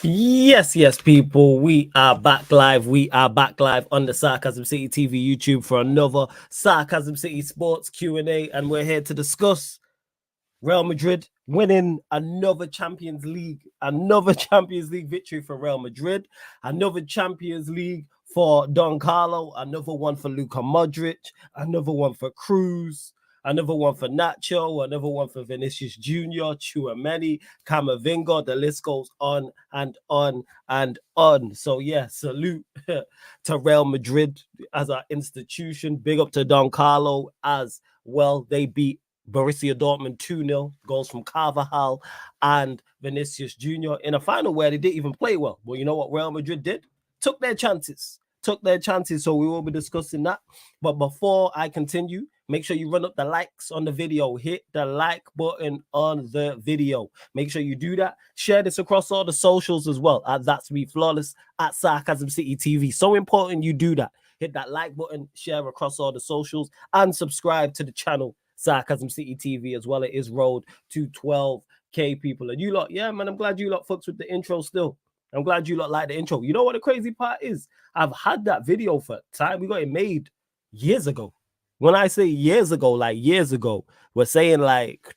Yes, people. We are back live. We are back live on the Sarcasm City TV YouTube for another Sarcasm City Sports Q&A, and we're here to discuss Real Madrid winning another Champions League victory for Real Madrid, another Champions League for Don Carlo, another one for Luka Modric, another one for Cruz, another one for Nacho, another one for Vinicius Jr., Tchouaméni, Camavinga. The list goes on and on and on. So yeah, salute to Real Madrid as our institution. Big up to Don Carlo as well. They beat Borussia Dortmund 2-0, goals from Carvajal and Vinicius Jr. in a final where they didn't even play well. Well, you know what Real Madrid did? Took their chances. So we will be discussing that. But before I continue, make sure you run up the likes on the video. Hit the like button on the video. Make sure you do that. Share this across all the socials as well. At That's Me Flawless, at Sarcasm City TV. So important you do that. Hit that like button, share across all the socials, and subscribe to the channel Sarcasm City TV as well. It is road to 12K people. And you lot, yeah, man, I'm glad you lot fucks with the intro still. I'm glad you lot like the intro. You know what the crazy part is? I've had that video for time. We got it made years ago. When I say years ago, like years ago, we're saying like,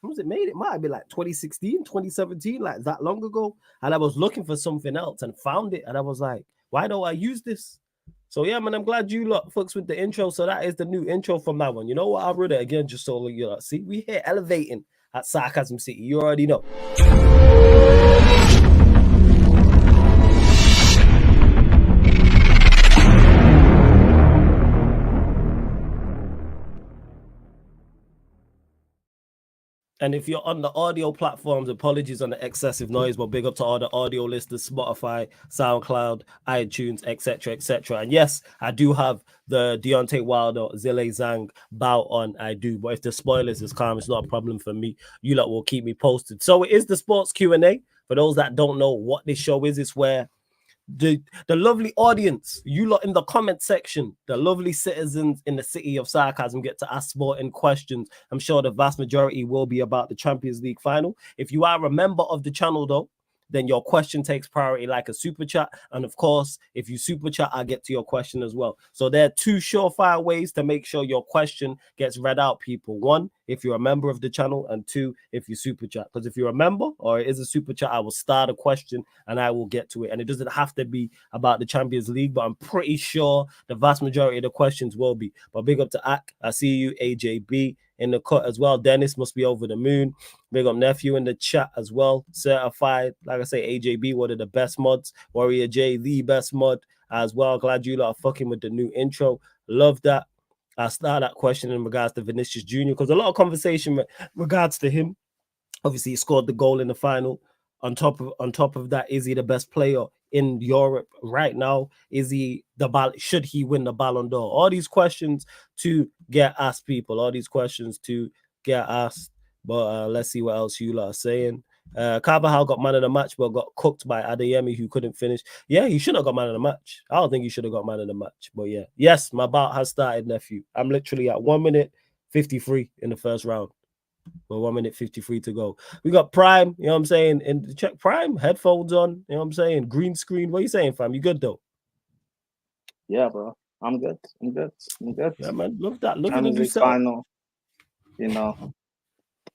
when was it made? It might be like 2016, 2017, like that long ago. And I was looking for something else and found it. And I was like, why don't I use this? So yeah, man, I'm glad you lot fucks with the intro. So that is the new intro from that one. You know what? I'll read it again just so you lot see. We here elevating at Sarcasm City. You already know. And if you're on the audio platforms, apologies on the excessive noise, but big up to all the audio listeners, Spotify, SoundCloud, iTunes, etc., etc. And yes, I do have the Deontay Wilder, Zile Zhang bout on. I do, but if the spoilers is calm, it's not a problem for me. You lot will keep me posted. So it is the Sports Q&A. For those that don't know what this show is, it's where the lovely audience, you lot in the comment section, the lovely citizens in the city of sarcasm get to ask sporting questions. I'm sure the vast majority will be about the Champions League final. If you are a member of the channel though, then your question takes priority like a super chat. And of course, if you super chat, I'll get to your question as well. So there are two surefire ways to make sure your question gets read out, people. One, if you're a member of the channel, and two, if you super chat. Because if you're a member or it is a super chat, I will start a question and I will get to it. And it doesn't have to be about the Champions League, but I'm pretty sure the vast majority of the questions will be. But big up to Ak. I see you, AJB, in the cut as well. Dennis must be over the moon. Big up nephew in the chat as well. Certified, like I say, AJB, one of the best mods. Warrior J, the best mod as well. Glad you lot are fucking with the new intro. Love that. I start that question in regards to Vinicius Jr. because a lot of conversation regards to him. Obviously, he scored the goal in the final. On top of that, is he the best player in Europe right now? Is he should he win the Ballon d'Or? All these questions to get asked, people. All these questions to get asked. But let's see what else you lot are saying. Carvajal got man of the match, but got cooked by Adeyemi, who couldn't finish. Yeah, he should have got man of the match. I don't think he should have got man of the match. But yeah, yes, my bout has started, nephew. I'm literally at 1 minute 53 in the first round. Well, 1 minute 53 to go. We got Prime, you know what I'm saying? And check Prime, headphones on, you know what I'm saying? Green screen. What are you saying, fam? You good though? Yeah, bro. I'm good. Yeah, man. Love that. Love Champions the new League setup. final. You know,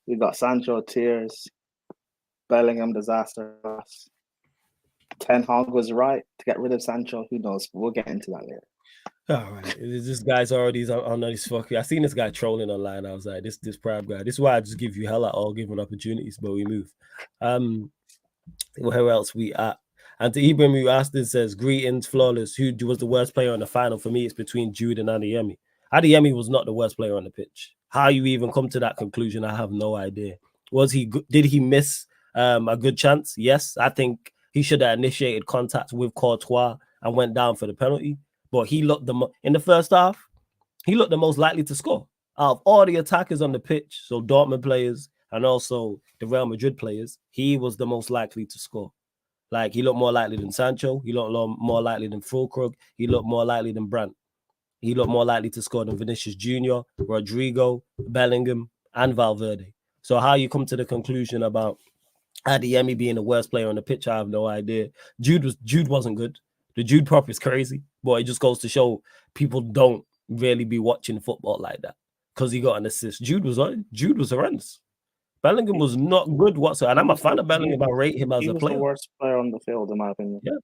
we got Sancho tears, Bellingham disaster. Ten Hag was right to get rid of Sancho. Who knows? We'll get into that later. All right, this guy's already on this fucking. I seen this guy trolling online. I was like, this Prime guy. This is why I just give you hell at all given opportunities, but we move. Where else we at? And to Ibrahim who asked this says, greetings, flawless. Who was the worst player in the final? For me, it's between Jude and Adeyemi. Adeyemi was not the worst player on the pitch. How you even come to that conclusion, I have no idea. Was he good? Did he miss a good chance? Yes, I think he should have initiated contact with Courtois and went down for the penalty. But he looked in the first half, he looked the most likely to score out of all the attackers on the pitch. So Dortmund players and also the Real Madrid players, he was the most likely to score. Like he looked more likely than Sancho. He looked more likely than Fulkrug. He looked more likely than Brandt. He looked more likely to score than Vinicius Jr., Rodrigo, Bellingham, and Valverde. So how you come to the conclusion about Adeyemi being the worst player on the pitch, I have no idea. Jude wasn't good. The Jude prop is crazy, but it just goes to show people don't really be watching football like that because he got an assist. Jude was horrendous. Bellingham was not good whatsoever, and I'm a fan of Bellingham. I rate him as He a was player. the worst player on the field, in my opinion. Yeah,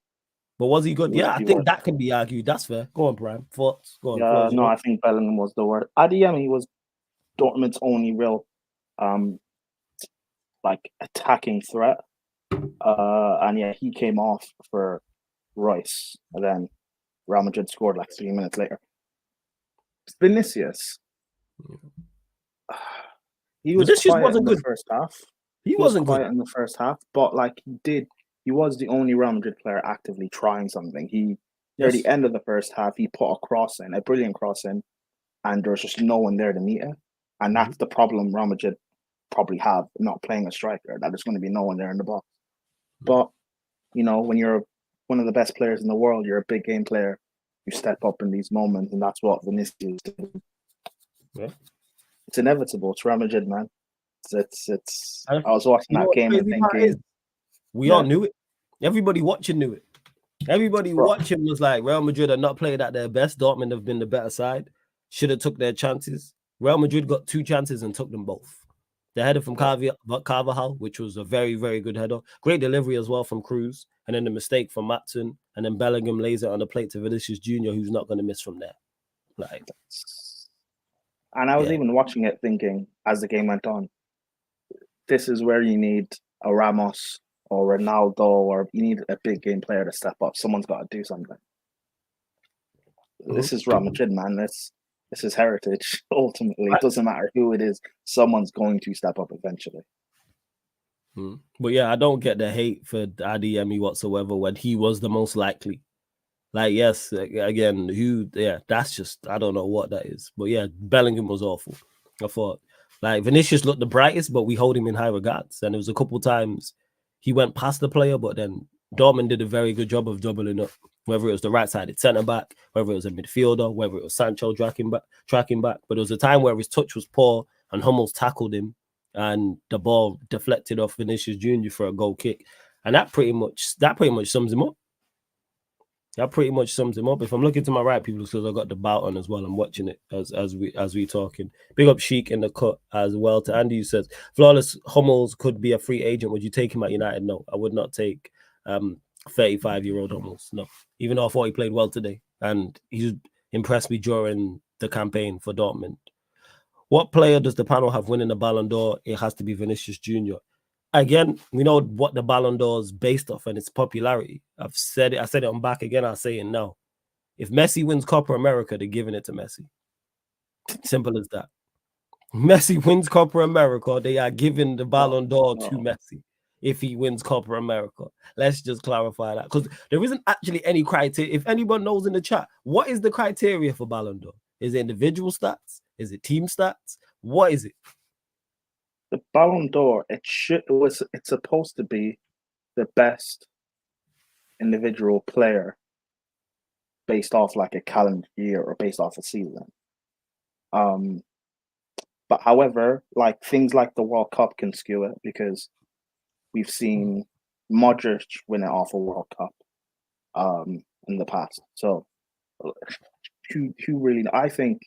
but was he good? He was Yeah, I the think worst. that can be argued. That's fair. Go on, Brian. Thoughts? Go on. Yeah, no, I think Bellingham was the worst. Adeyemi was Dortmund's only real, like attacking threat. And yeah, he came off for Rice, and then Real Madrid scored like 3 minutes later. Vinicius, he was quiet in the first half. He wasn't quiet good in the first half, but like he was the only Real Madrid player actively trying something. Near the end of the first half, he put a brilliant cross in, and there's just no one there to meet it. And that's the problem Real Madrid probably have, not playing a striker, that there's going to be no one there in the box. But, you know, when you're one of the best players in the world, you're a big game player, you step up in these moments, and that's what Vinicius did. Yeah. It's inevitable. It's Real Madrid, man. It's I was watching that game and thinking... We all knew it. Everybody watching knew it. Everybody watching was like, Real Madrid are not playing at their best. Dortmund have been the better side. Should have took their chances. Real Madrid got 2 chances and took them both. The header from Carvajal, which was a very, very good header. Great delivery as well from Cruz. And then the mistake from Matson. And then Bellingham lays it on the plate to Vinicius Jr., who's not going to miss from there. Like, and I was even watching it thinking, as the game went on, this is where you need a Ramos or Ronaldo, or you need a big game player to step up. Someone's got to do something. This is Real Madrid, man. This is heritage. Ultimately, it doesn't matter who it is. Someone's going to step up eventually. But yeah, I don't get the hate for Adeyemi whatsoever when he was the most likely. Like, yes, again, that's just, I don't know what that is. But yeah, Bellingham was awful. I thought, like, Vinicius looked the brightest, but we hold him in high regards. And there was a couple times he went past the player, but then Dortmund did a very good job of doubling up. Whether it was the right-sided centre-back, whether it was a midfielder, whether it was Sancho tracking back. But there was a time where his touch was poor and Hummels tackled him and the ball deflected off Vinicius Jr. for a goal kick. And that pretty much sums him up. That pretty much sums him up. If I'm looking to my right, people, because I got the bout on as well. I'm watching it as we talking. Big up Sheik in the cut as well. To Andy, who says flawless Hummels could be a free agent. Would you take him at United? No, I would not take 35-year-old Hummels. No, even though I thought he played well today and he's impressed me during the campaign for Dortmund. What player does the panel have winning the Ballon d'Or? It has to be Vinicius Jr. Again, we know what the Ballon d'Or is based off and its popularity. I've said it. I said it on back again. I'll say it now. If Messi wins Copa America, they're giving it to Messi. Simple as that. Messi wins Copa America, they are giving the Ballon d'Or to Messi. If he wins Copa America, let's just clarify that, because there isn't actually any criteria. If anyone knows in the chat, what is the criteria for Ballon d'Or? Is it individual stats? Is it team stats? What is it? The Ballon d'Or, it's supposed to be the best individual player based off like a calendar year or based off a season. But however, like things like the World Cup can skew it, because we've seen Modric win it off a World Cup in the past. So who really? I think,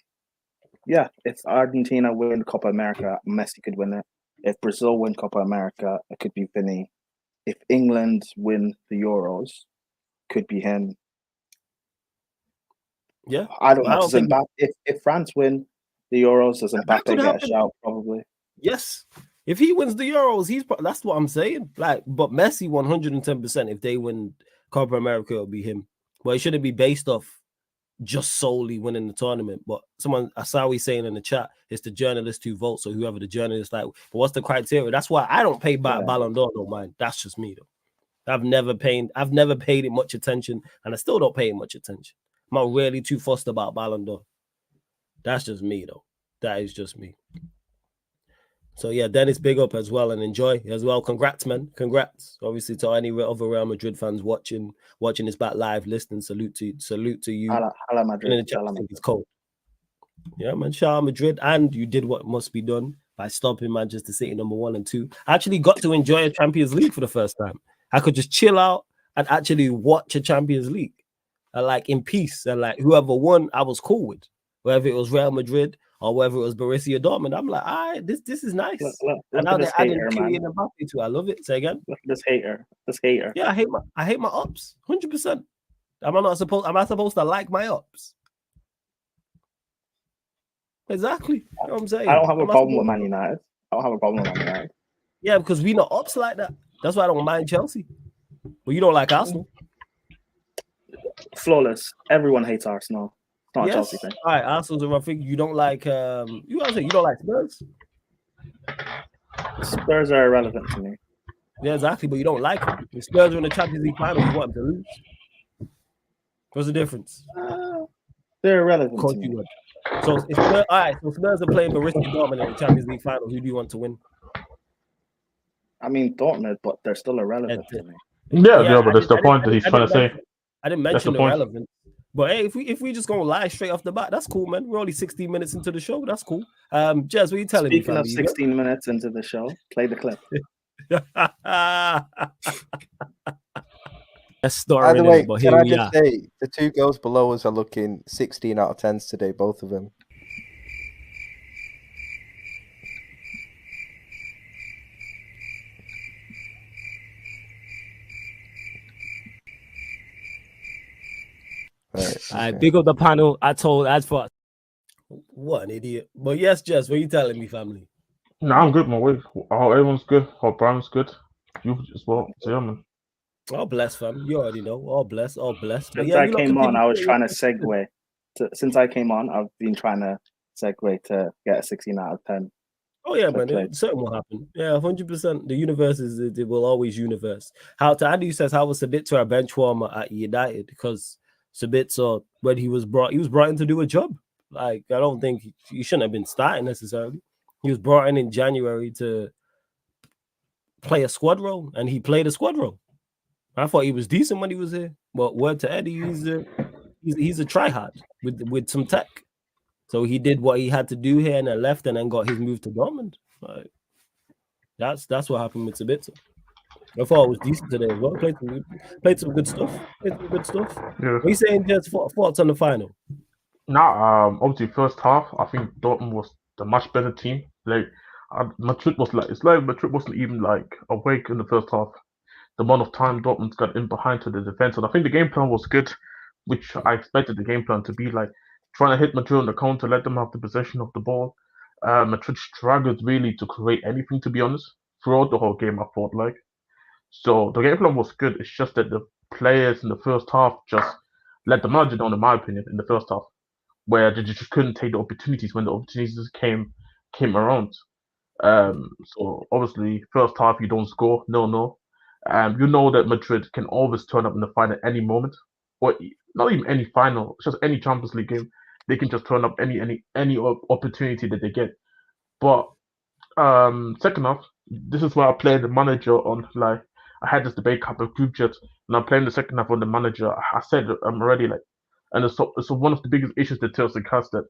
yeah, if Argentina win Copa America, Messi could win it. If Brazil win Copa America, it could be Vinny. If England win the Euros, could be him. Yeah, I don't know. If France win the Euros, does Mbappe get a shout? Probably. Yes. If he wins the Euros, that's what I'm saying. Like, but Messi 110%. If they win Copa America, it'll be him. But it shouldn't be based off just solely winning the tournament. But someone, Asawi saying in the chat, it's the journalist who votes, so whoever the journalist like. But what's the criteria? That's why I don't pay Ballon d'Or no mind. That's just me though. I've never paid it much attention, and I still don't pay it much attention. I'm not really too fussed about Ballon d'Or. That's just me though. That is just me. So yeah, Dennis, big up as well and enjoy as well. Congrats, man. Congrats. Obviously to any other Real Madrid fans watching this back live, listening. Salute to you. Hala Madrid. It's cold. Yeah, man. Shout out Madrid. And you did what must be done. by stopping Manchester City number 1 and 2. I actually got to enjoy a Champions League for the first time. I could just chill out and actually watch a Champions League, like in peace, and like whoever won, I was cool with, whether it was Real Madrid or whether it was Borussia Dortmund. I'm like, all right, this is nice. Look and now at they're this adding hater, Kylian man. Mbappe to it. I love it. Say again. Look at this hater. This hater. Yeah, I hate my ups, 100%. Am I supposed to like my ups? Exactly. You know what I'm saying? I don't have a problem with Man United. I don't have a problem with Man United. Yeah, because we not ups like that. That's why I don't mind Chelsea. But you don't like Arsenal. Flawless. Everyone hates Arsenal. It's not a Yes. Chelsea thing. All right, Arsenal's a rough thing. You don't like you don't like Spurs. Spurs are irrelevant to me. Yeah, exactly. But you don't like them. If Spurs are in the Champions League final, you want them to lose. What's the difference? They're irrelevant Of course to you me. would. So if Spurs, all right, so Spurs are playing Borussia Dortmund in the Champions League final. Who do you want to win? I mean Dortmund, but they're still irrelevant to me. Yeah, but that's the point that he's trying to say. I didn't mention irrelevant. But hey, if we just go live straight off the bat, that's cool, man. We're only 16 minutes into the show. That's cool. Jez, what are you telling me? Speaking of 16 minutes into the show, play the clip. By the way, can I just say the two girls below us are looking 16 out of 10s today, both of them. Right, I big up the panel. As for what an idiot. But yes, Jess, what are you telling me, family? No, I'm good, my way. Everyone's good. Hope Brian's good. You as well. So, yeah, man. All blessed, fam. You already know. All blessed. All blessed. Since I came on, I was trying to segue. Since I came on, I've been trying to segue to get a 16 out of 10. Oh yeah, man. Certain will happen. Yeah, 100%. The universe it will always universe. How to Andy says how was Sabitzer a bench warmer at United because Sabitzer when he was brought in to do a job. Like I don't think he shouldn't have been starting necessarily. He was brought in January to play a squad role, and he played a squad role. I thought he was decent when he was here, but word to Eddie, he's a tryhard with some tech. So he did what he had to do here and then left and then got his move to Dortmund. Like, that's what happened with Sabitzer. I thought it was decent today as well. Played some good stuff. Yeah. What are you saying, just thoughts on the final? Obviously first half, I think Dortmund was the much better team. Like Madrid wasn't even like awake in the first half. The amount of time Dortmund got in behind to the defense, and I think the game plan was good, which I expected the game plan to be like trying to hit Madrid on the counter, let them have the possession of the ball. Madrid struggled really to create anything, to be honest, throughout the whole game. I thought like so the game plan was good. It's just that the players in the first half just let the manager down, in my opinion, in the first half, where they just couldn't take the opportunities when the opportunities came around. So obviously first half you don't score, no. You know that Madrid can always turn up in the final at any moment, or not even any final, just any Champions League game. They can just turn up any opportunity that they get. But second half, this is where I played the manager on. Like I had this debate couple of group chats, and I'm playing the second half on the manager. I said I'm already like, and it's one of the biggest issues that Chelsea has that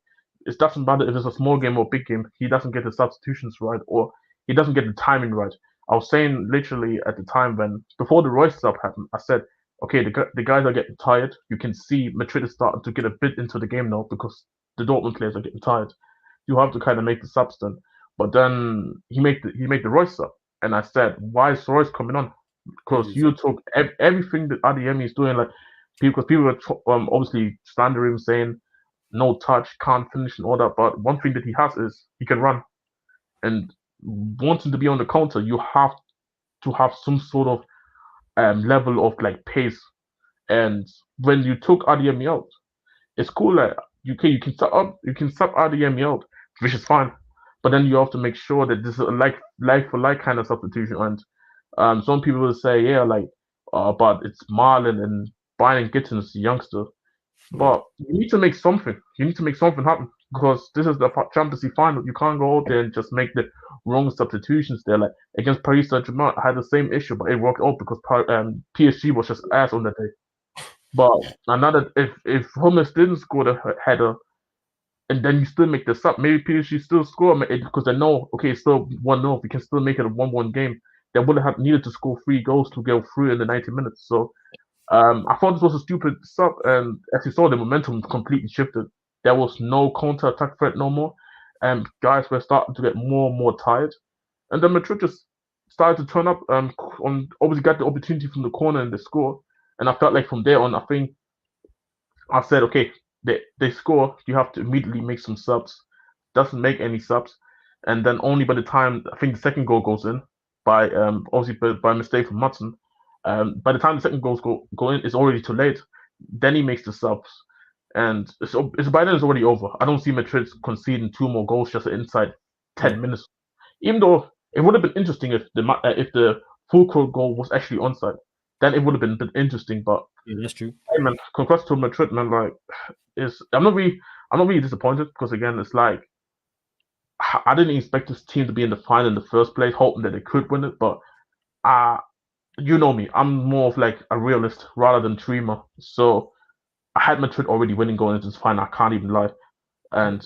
it doesn't matter if it's a small game or big game. He doesn't get the substitutions right, or he doesn't get the timing right. I was saying literally at the time before the Royce sub happened, I said, okay, the guys are getting tired. You can see Madrid is starting to get a bit into the game now because the Dortmund players are getting tired. You have to kind of make the subs then. But then he made the Royce sub, and I said, why is Royce coming on? Because you took everything that Adeyemi is doing, like because people were obviously slandering him, saying no touch, can't finish, and all that. But one thing that he has is he can run, and wanting to be on the counter, you have to have some sort of level of like pace. And when you took Adeyemi out, it's cool. Like you can sub Adeyemi out, which is fine. But then you have to make sure that this is a like for like kind of substitution. And some people will say, yeah, like, but it's Marlon and Brian Gittins, the youngster. But you need to make something. You need to make something happen because this is the Champions League final. You can't go out there and just make the wrong substitutions there. Like against Paris Saint-Germain, I had the same issue, but it worked out because PSG was just ass on that day. But if Hummels didn't score the header, and then you still make the sub. Maybe PSG still score because they know, okay, it's still 1-0. We can still make it a 1-1 game. They would have needed to score 3 goals to go through in the 90 minutes. So I thought this was a stupid sub, and as you saw, the momentum completely shifted. There was no counter-attack threat no more, and guys were starting to get more and more tired. And then Madrid just started to turn up. Obviously got the opportunity from the corner and they score. And I felt like from there on, I think I said, okay, they score, you have to immediately make some subs. Doesn't make any subs, and then only by the time I think the second goal goes in by obviously by mistake from Mutton. By the time the second goals go in, it's already too late. Then he makes the subs, and it's by then it's already over. I don't see Madrid conceding 2 more goals just inside 10 minutes. Even though it would have been interesting if the full court goal was actually onside, then it would have been a bit interesting. But yeah, that's true. hey man, congrats to Madrid, man. Like, I'm not really disappointed because again, it's like I didn't expect this team to be in the final in the first place, hoping that they could win it. But you know me, I'm more of like a realist rather than dreamer. So I had Madrid already winning going into this final. I can't even lie, and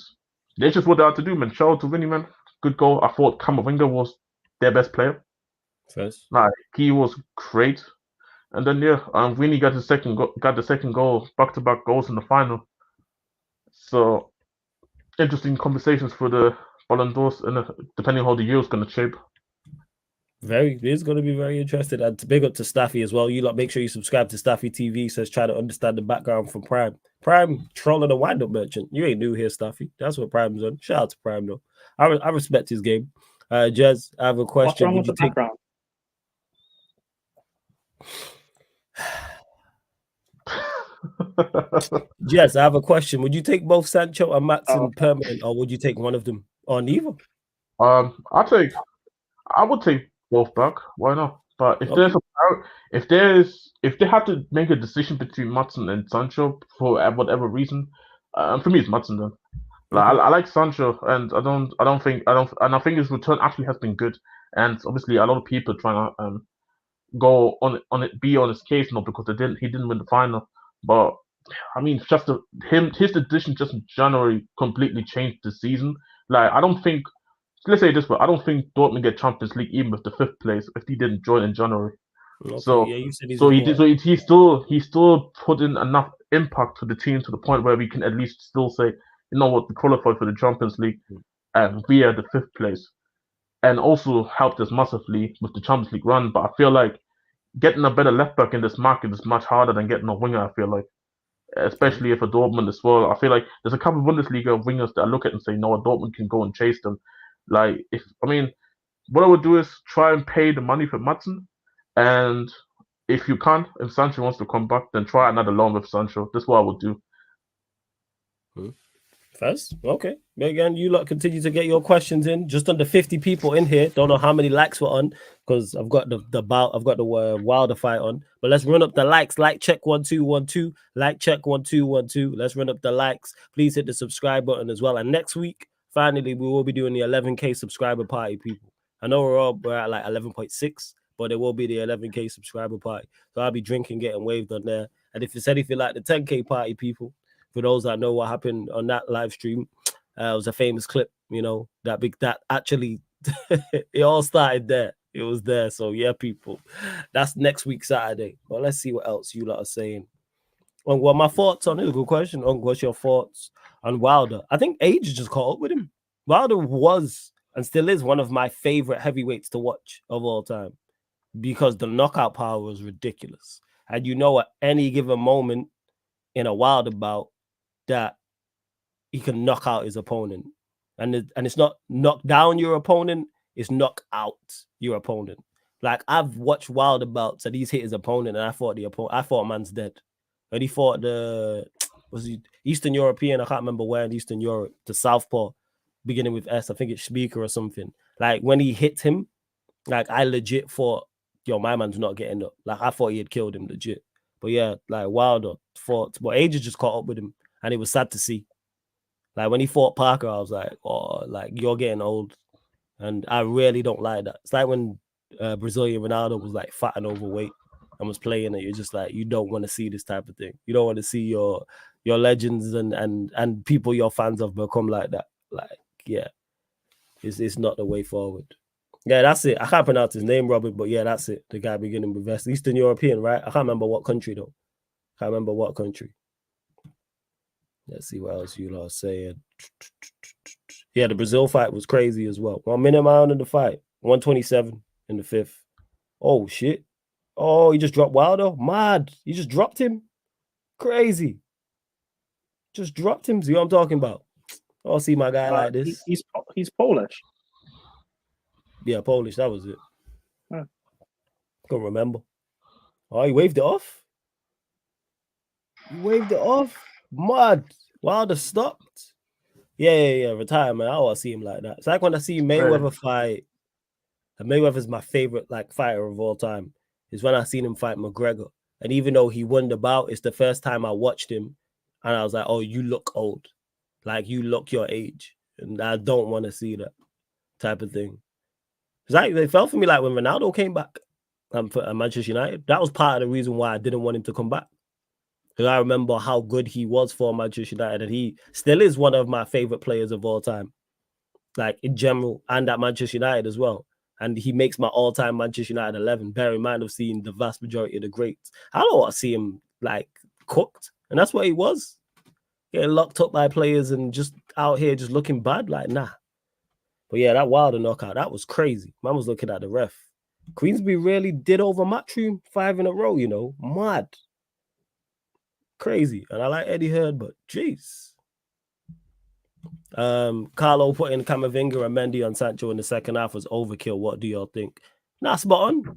they just what they had to do, man. Shout out to Vinny, man. Good goal. I thought Camavinga was their best player. First, like he was great. And then Vinny got the second goal, back-to-back goals in the final. So interesting conversations for the Ballon d'Ors, and depending on how the year is going to shape. It's going to be very interesting. And to big up to Staffy as well. You lot make sure you subscribe to Staffy TV. Says try to understand the background from Prime. Prime trolling a wind-up merchant. You ain't new here, Staffy. That's what Prime's on. Shout out to Prime though. I respect his game. Jez, I have a question. What's wrong with the background? Yes, I have a question. Would you take both Sancho and Matson permanent, or would you take one of them, or neither? I would take both back. Why not? But if if they had to make a decision between Matson and Sancho for whatever reason, for me it's Matson then. Like, I like Sancho, and I think his return actually has been good. And obviously, a lot of people trying to go on it, be on his case, not because he didn't win the final, but I mean, just his addition just in January completely changed the season. Like, I don't think, let's say it this way, I don't think Dortmund get Champions League even with the 5th place if he didn't join in January. Okay, so yeah, you said he still put in enough impact to the team to the point where we can at least still say, you know what, we qualified for the Champions League via the 5th place, and also helped us massively with the Champions League run. But I feel like getting a better left back in this market is much harder than getting a winger. I feel like, especially if a Dortmund as well. I feel like there's a couple of Bundesliga wingers that I look at and say, no, a Dortmund can go and chase them. Like, what I would do is try and pay the money for Madsen, and if you can't, if Sancho wants to come back, then try another loan with Sancho. That's what I would do. First, okay. Again, you lot continue to get your questions in. Just under 50 people in here. Don't know how many likes we're on because I've got the Wilder fight on. But let's run up the likes. Like check 1212. Like check 1212. Let's run up the likes. Please hit the subscribe button as well. And next week, finally, we will be doing the 11K subscriber party, people. I know we're at like 11.6, but it will be the 11K subscriber party. So I'll be drinking, getting waved on there. And if it's anything like the 10K party, people, for those that know what happened on that live stream, it was a famous clip, that actually it all started there. It was there. So yeah, people, that's next week Saturday. Well, let's see what else you lot are saying. Well, my thoughts on it. Good question. What's your thoughts on Wilder? I think age just caught up with him. Wilder was and still is one of my favorite heavyweights to watch of all time because the knockout power was ridiculous. And at any given moment in a Wilder bout, that he can knock out his opponent, and it's not knock down your opponent, it's knock out your opponent. Like, I've watched Wilder bouts and he's hit his opponent, and I thought man's dead. But he fought Eastern European, I can't remember where in Eastern Europe, the Southpaw, beginning with S, I think it's Speaker or something. Like, when he hit him, like, I legit thought, my man's not getting up. Like, I thought he had killed him legit. But yeah, like, Wilder fought, but age just caught up with him. And it was sad to see. Like, when he fought Parker, I was like, oh, like, you're getting old. And I really don't like that. It's like when Brazilian Ronaldo was like fat and overweight and was playing it. You're just like, you don't want to see this type of thing. You don't want to see your your legends and people your fans have become like that. Like, yeah, it's not the way forward. Yeah, that's it. I can't pronounce his name, Robert, but yeah, that's it. The guy beginning with S. Eastern European, right? I can't remember what country though. Can't remember what country. Let's see what else you lot are saying. Yeah, the Brazil fight was crazy as well. 1 minute round in the fight. 127 in the 5th. Oh, shit. Oh, he just dropped Wilder. Mad. He just dropped him. Crazy. Just dropped him. See what I'm talking about? I'll see my guy like this. He's Polish. Yeah, Polish. That was it. Huh. Can't remember. Oh, he waved it off. He waved it off. Mad. Wilder stopped. Yeah. Retirement. I want to see him like that. It's like when I see Mayweather fight. And Mayweather's my favorite like fighter of all time. Is when I seen him fight McGregor. And even though he won the bout, it's the first time I watched him. And I was like, oh, you look old. Like, you look your age. And I don't want to see that type of thing. It's like, they felt for me like when Ronaldo came back for Manchester United. That was part of the reason why I didn't want him to come back. Because I remember how good he was for Manchester United. And he still is one of my favorite players of all time. Like, in general, and at Manchester United as well. And he makes my all-time Manchester United 11. Bear in mind, I've seen the vast majority of the greats. I don't want to see him, like, cooked. And that's what he was. Getting locked up by players and just out here just looking bad. Like, nah. But yeah, that Wilder knockout, that was crazy. Man was looking at the ref. Queensbury really did over Matchroom 5 in a row, you know. Mad. Crazy. And I like Eddie Hearn, but jeez. Carlo putting Camavinga and Mendy on Sancho in the second half was overkill. What do y'all think? Nah, spot on.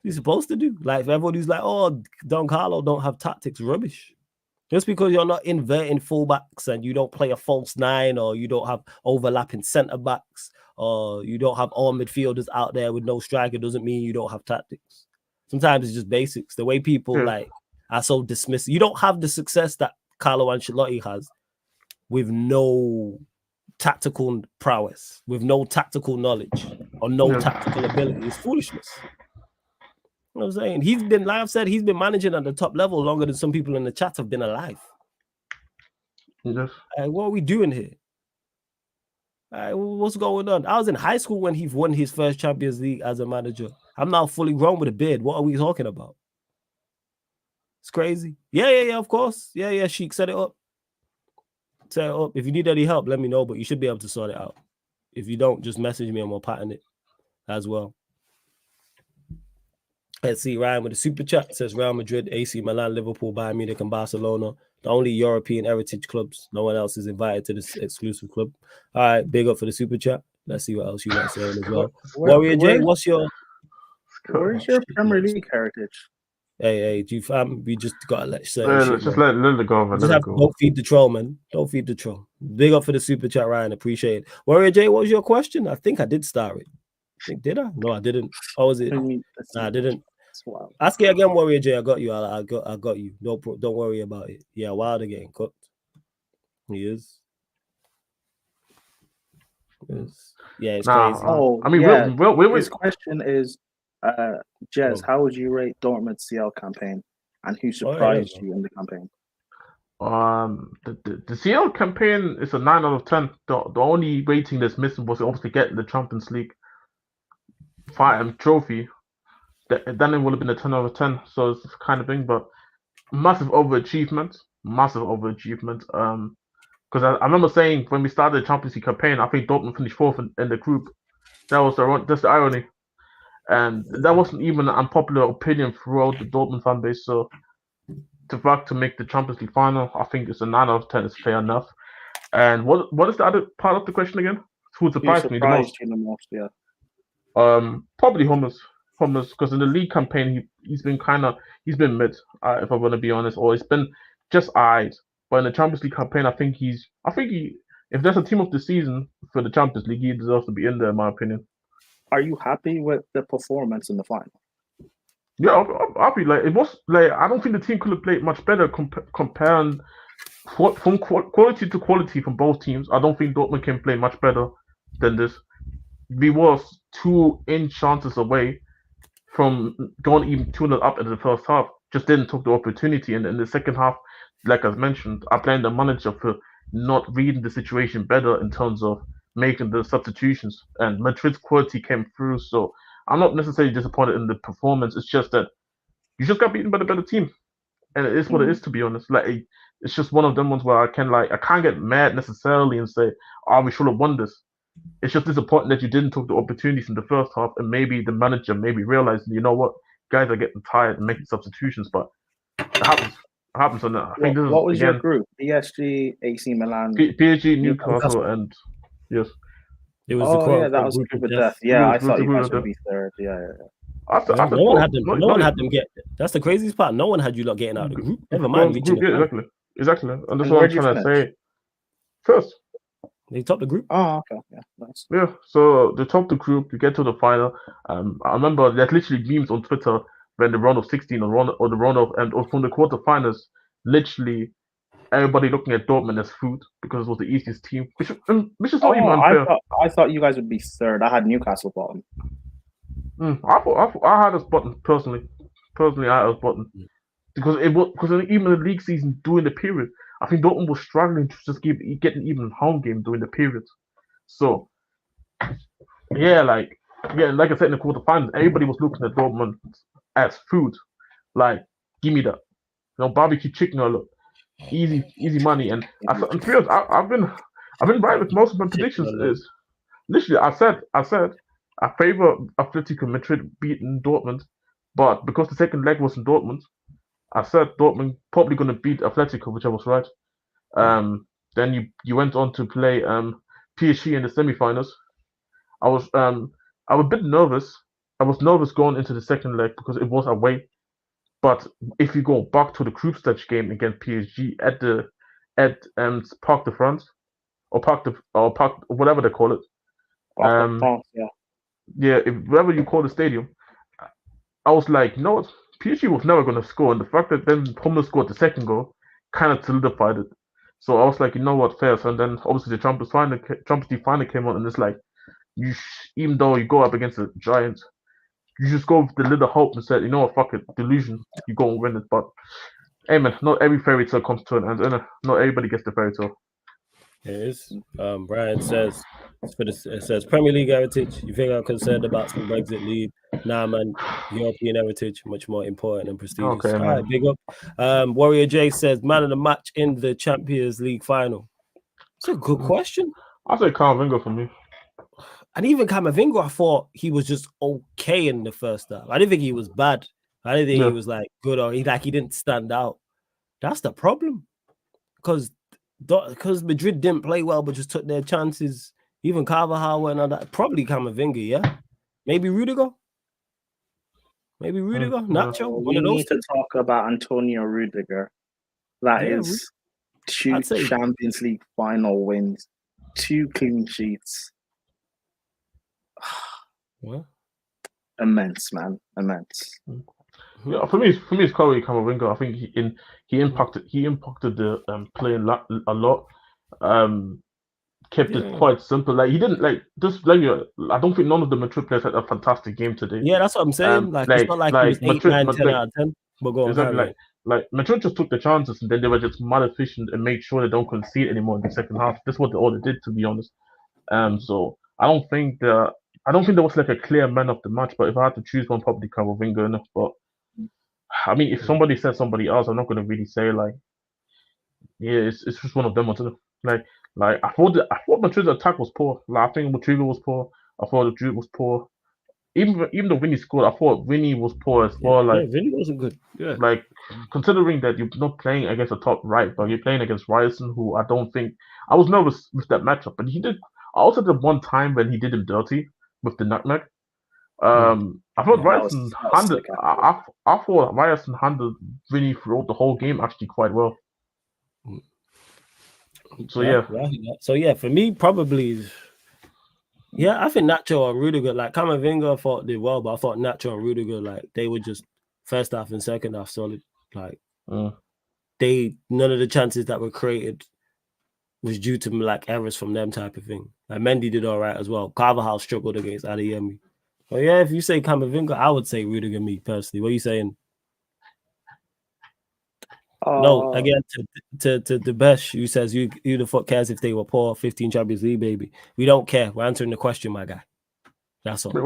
He's supposed to do. Like, if everybody's like, oh, Don Carlo don't have tactics, rubbish. Just because you're not inverting fullbacks and you don't play a false 9 or you don't have overlapping centre backs or you don't have all midfielders out there with no striker doesn't mean you don't have tactics. Sometimes it's just basics. The way people like are so dismissive. You don't have the success that Carlo Ancelotti has with no tactical prowess, with no tactical knowledge or no tactical ability. It's foolishness. You know what I'm saying? He's been, like I've said, he's been managing at the top level longer than some people in the chat have been alive. Yes. What are we doing here? What's going on? I was in high school when he won his first Champions League as a manager. I'm now fully grown with a beard. What are we talking about? It's crazy. Yeah, of course. Yeah, Sheik, set it up. Set it up. If you need any help, let me know, but you should be able to sort it out. If you don't, just message me and we'll pattern it as well. Let's see, Ryan with the super chat says Real Madrid, AC Milan, Liverpool, Bayern Munich, and Barcelona, the only European heritage clubs. No one else is invited to this exclusive club. All right, big up for the super chat. Let's see what else you guys saying as well. Warrior J, where's your Premier League heritage? Hey, we just gotta let just let it go, man. Don't feed the troll, man. Don't feed the troll. Big up for the super chat, Ryan. Appreciate it. Warrior J, what was your question? I think I did start it. Did I? No, I didn't. Oh, was it? Nah, I didn't. Ask it again, Warrior J. I got you. I got you. Don't worry about it. Yeah, Wilder getting cooked. He is. Yeah, it's crazy. Oh, I mean, his question is, Jez, how would you rate Dortmund's CL campaign, and who surprised you in the campaign? The CL campaign is a 9 out of 10. The only rating that's missing was obviously getting the Champions League trophy. Then it would have been a 10 out of 10. So it's kind of thing, but massive overachievement. Because I remember saying when we started the Champions League campaign, I think Dortmund finished 4th in the group. That's the irony, and that wasn't even an unpopular opinion throughout the Dortmund fan base. So to make the Champions League final, I think it's a 9 out of 10. Is fair enough. And what is the other part of the question again? Who surprised me the most? Yeah. Probably Hummels, because in the league campaign he's been mid, if I want to be honest, or it's been just eyes. But in the Champions League campaign, I think he, if there's a team of the season for the Champions League, he deserves to be in there, in my opinion. Are you happy with the performance in the final? Yeah, I'll be like, it was like, I don't think the team could have played much better comparing from quality to quality from both teams. I don't think Dortmund can play much better than this. We was 2 chances away from going even 2-0 up in the first half. Just didn't take the opportunity, and in the second half, like I mentioned, I blame the manager for not reading the situation better in terms of making the substitutions. And Madrid's quality came through, so I'm not necessarily disappointed in the performance. It's just that you just got beaten by the better team, and it is what it is. To be honest, like it's just one of them ones where I can't get mad necessarily and say, "Oh, we should have won this." It's just disappointing that you didn't take the opportunities in the first half, and maybe the manager maybe realized, you know what, guys are getting tired and making substitutions, but it happens. It happens, and I think this is What was your again group? PSG, AC Milan, PSG, Newcastle, Newcastle. and yes. It was the that was group group of of death. death. Yeah, I It was thought the you group guys of would death. be third. Yeah. I said, No one had them. no, No one had them get. That's the craziest part. No one had you lot getting out of the group. Never mind reaching group, the yeah, final. exactly, and that's And what I'm where'd you trying to finish? say. First, They topped the group. Oh, okay. Yeah, nice. yeah. So the top the group, you get to the final. I remember there's literally memes on Twitter when the round of 16 or the round of and or from the quarterfinals, literally everybody looking at Dortmund as food because it was the easiest team, which is not even unfair. I thought you guys would be third. I had Newcastle bottom. I had us button personally. Personally, I had us button because even the league season during the period, I think Dortmund was struggling to just getting even home game during the period. So like I said in the quarterfinals, everybody was looking at Dortmund as food. Like, give me that, barbecue chicken or look, easy money. And I'm serious. I've been right with most of my predictions. Is literally I said I favor Atletico Madrid beating Dortmund, but because the second leg was in Dortmund, I said Dortmund probably going to beat Atletico, which I was right. Then you went on to play PSG in the semifinals. I was a bit nervous. I was nervous going into the second leg because it was away. But if you go back to the group stage game against PSG at Parc de France or Parc whatever they call it, whatever you call the stadium, I was like, no, PSG was never going to score, and the fact that then Hummels scored the second goal kind of solidified it. So I was like, you know what, fair. And then obviously the Champions League finally came on, and it's like, even though you go up against a giant, you just go with the little hope and said, you know what, fuck it, delusion, you go and win it. But hey man, not every fairy tale comes to an end, and not everybody gets the fairy tale. It is. Brian says it says Premier League heritage. You think I'm concerned about some Brexit lead? Nah, man. European heritage much more important and prestigious. Okay, all right, big up. Warrior J says man of the match in the Champions League final. It's a good question. I'll say Camavinga for me. And even Camavinga, I thought he was just okay in the first half. I didn't think he was bad. I didn't think he was like good or he didn't stand out. That's the problem. Because Madrid didn't play well, but just took their chances. Even Carvajal and all that. Probably Camavinga, yeah. Maybe Rudiger. Nacho. We need to talk about Antonio Rudiger. That is 2 Champions League final wins, 2 clean sheets. What? Immense, man. Immense. Yeah, for me, it's Corey Camavinga. I think he impacted the playing a lot. Kept it quite simple. Like he didn't I don't think none of the Madrid players had a fantastic game today. Yeah, that's what I'm saying. It's not like he was 8, 9, 10 out of 10. But go on, exactly. Like Madrid just took the chances and then they were just malefficient and made sure they don't concede anymore in the second half. That's what all they did, to be honest. So I don't think there was like a clear man of the match. But if I had to choose one, probably Camavinga enough. But I mean, if somebody says somebody else, I'm not going to really say it's just one of them. Like I thought Madrid's attack was poor. Like I think Madrid was poor. I thought Madrid was poor. Even though Vinny scored, I thought Vinny was poor as well. Vinny wasn't good. Yeah. Like considering that you're not playing against a top right, but you're playing against Ryerson, who I don't think I was nervous with that matchup. But he did. I also did one time when he did him dirty with the nutmeg. I thought Ryerson handled. I thought Ryerson handled Vinny throughout the whole game actually quite well. So for me, probably, I think Nacho or Rudiger, like Camavinga, I thought did well, but I thought Nacho and Rudiger, like they were just first half and second half solid. Like none of the chances that were created was due to like errors from them type of thing. Like Mendy did all right as well. Carvajal struggled against Adeyemi. But yeah, if you say Camavinga, I would say Rudiger. Me personally, what are you saying? No, again to the best. Who says you the fuck cares if they were poor? 15 Champions League, baby. We don't care. We're answering the question, my guy. That's all. Wait,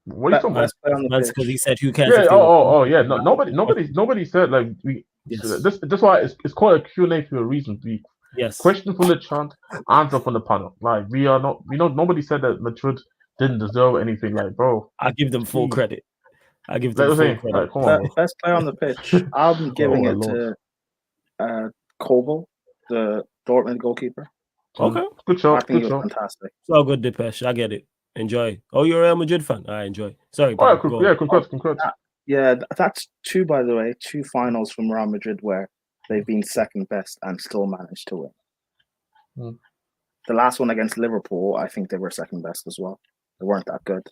what are you talking about? Best player on the pitch. Because he said who cares? Yeah. If they were Yeah. No, nobody said like we. Yes. That's why it's called a Q&A for a reason. Yes. Question from the chat, answer from the panel. Like we are not. Nobody said that Madrid didn't deserve anything. Like, bro, I give them full credit. I give Like them I was full saying, credit. like, come on, bro. Best player on the pitch. I'm giving my it lord. to Koval, the Dortmund goalkeeper. Okay. Good I shot. think Good he was shot. fantastic. So good, Depeche. I get it. Enjoy. Oh, you're a Real Madrid fan. I enjoy. Sorry, Oh, Pam, yeah, congrats. Yeah, that's two, by the way, two finals from Real Madrid where they've been second best and still managed to win. The last one against Liverpool, I think they were second best as well. They weren't that good,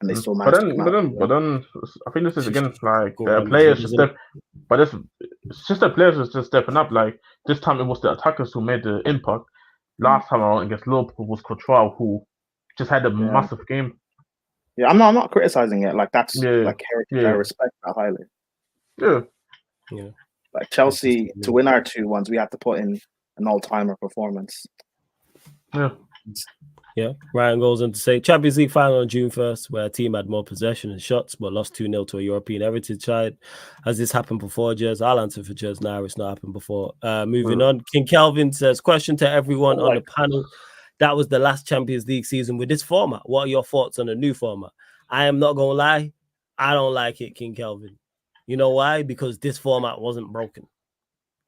and they still managed to but then, I think this is again like Go the Real players Madrid, just isn't it? step. But it's just the players is just stepping up. Like this time, it was the attackers who made the impact. Last time around against Liverpool was Courtois who just had a massive game. Yeah, I'm not criticizing it. Like that's like heritage. Yeah. I respect that highly. Yeah. Like Chelsea, to win our 2-1s, we had to put in an all-timer performance. Yeah. Ryan goes on to say Champions League final on June 1st, where a team had more possession and shots, but lost 2-0 to a European heritage side. Has this happened before, Jez? I'll answer for Jez now. It's not happened before. Moving on. King Kelvin says, question to everyone on the panel. That was the last Champions League season with this format. What are your thoughts on the new format? I am not going to lie. I don't like it, King Kelvin. You know why? Because this format wasn't broken.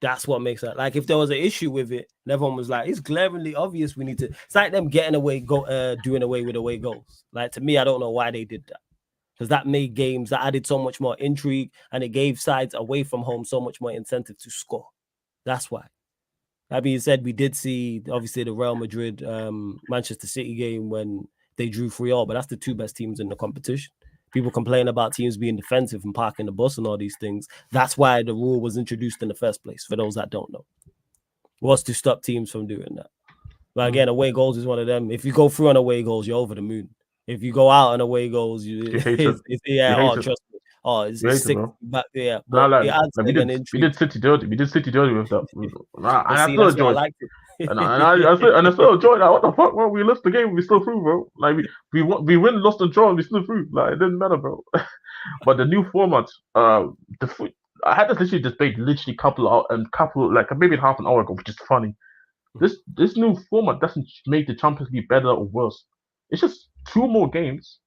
That's what makes it. Like, if there was an issue with it, and everyone was like, it's glaringly obvious we need to. It's like them doing away with away goals. Like, to me, I don't know why they did that. Because that made games, that added so much more intrigue, and it gave sides away from home so much more incentive to score. That's why. That being said, we did see, obviously, the Real Madrid Manchester City game when they drew 3-3, but that's the two best teams in the competition. People complain about teams being defensive and parking the bus and all these things. That's why the rule was introduced in the first place, for those that don't know. It was to stop teams from doing that. But again, away goals is one of them. If you go through on away goals, you're over the moon. If you go out on away goals, you hate it. Trust me. Oh, it's sick. But yeah, but we did City dirty. We did City dirty with that. And I still enjoyed. I liked it. and I still enjoyed that. What the fuck, bro? We lost the game, we still through, bro. Like we win, lost and draw, and we still through. Like it didn't matter, bro. But the new format, I had this debate literally like maybe half an hour ago, which is funny. This new format doesn't make the Champions League better or worse. It's just two more games.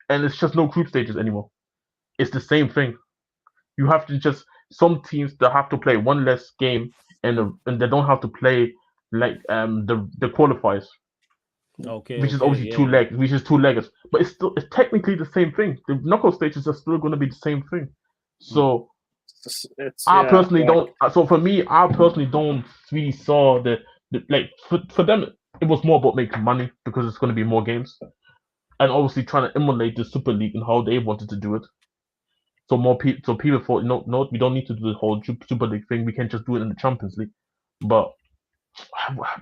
And it's just no group stages anymore. It's the same thing. You have to some teams that have to play one less game and they don't have to play like the qualifiers. Which is obviously two leggers. But it's technically the same thing. The knockout stages are still going to be the same thing. So I personally don't really saw the like for them it was more about making money because it's going to be more games. And obviously trying to emulate the Super League and how they wanted to do it. So people thought, no, we don't need to do the whole Super League thing. We can just do it in the Champions League. But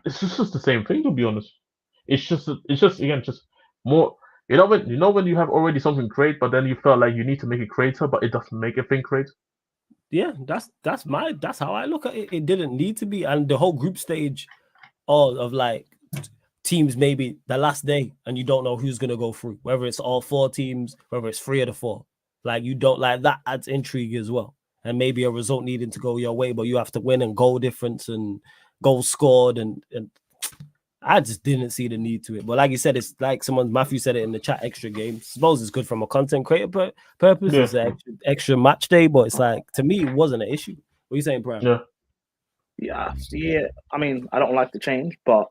it's just the same thing, to be honest. It's just again just more. You know when you have already something great, but then you felt like you need to make it greater, but it doesn't make a thing great. Yeah, that's how I look at it. It didn't need to be, and the whole group stage, of like teams maybe the last day and you don't know who's going to go through, whether it's all 4 teams, whether it's 3 of the 4, like you don't like that adds intrigue as well, and maybe a result needing to go your way, but you have to win and goal difference and goals scored and I just didn't see the need to it. But like you said, it's like Matthew said it in the chat, extra game. I suppose it's good from a content creator purpose. It's an extra match day, but it's like, to me, it wasn't an issue. What are you saying, Brian? Yeah. I mean, I don't like the change, but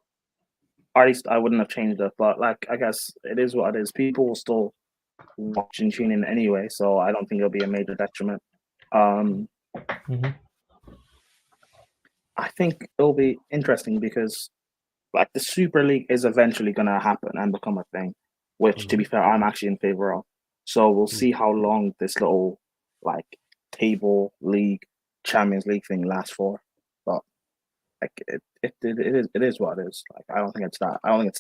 or at least I wouldn't have changed it, but like I guess it is what it is. People will still watch and tune in anyway, so I don't think it'll be a major detriment. I think it'll be interesting because like the Super League is eventually going to happen and become a thing, which to be fair, I'm actually in favor of. So we'll see how long this little like table league, Champions League thing lasts for. But like it is what it is. Like I don't think it's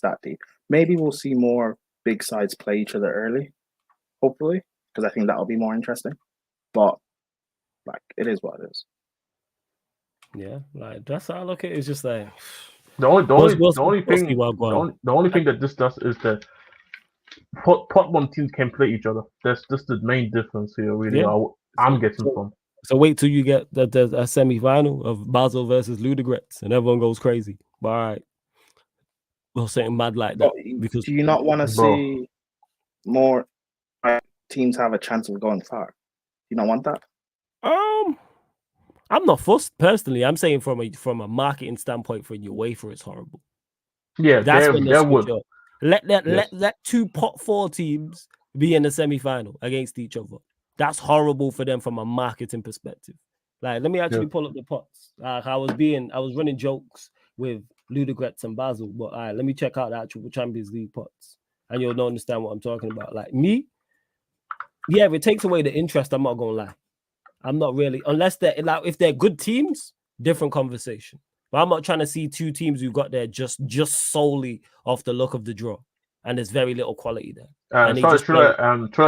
that deep. Maybe we'll see more big sides play each other early, hopefully, because I think that'll be more interesting. But Like, it is what it is. Yeah, like that's how I look at it. It's just like The only we'll see thing what going on. the only thing that this does is that pot one teams can play each other. That's just the main difference here, really. Yeah. I'm getting from. So wait till you get the semi-final of Basel versus Ludogorets, and everyone goes crazy. But all right, well, something mad like that. Because do you not want to see more teams have a chance of going far? You don't want that? I'm not fussed personally. I'm saying from a marketing standpoint, for your UEFA, it's horrible. Yeah, that's when there would. Let two pot 4 teams be in the semi-final against each other. That's horrible for them from a marketing perspective. Like, let me actually pull up the pots. I was running jokes with Ludogorets and Basel, but all right, let me check out the actual Champions League pots, and you'll understand what I'm talking about. Like me, yeah, if it takes away the interest, I'm not gonna lie. I'm not really, unless they're like, if they're good teams, different conversation. But I'm not trying to see two teams who got there just solely off the look of the draw, and there's very little quality there. Should I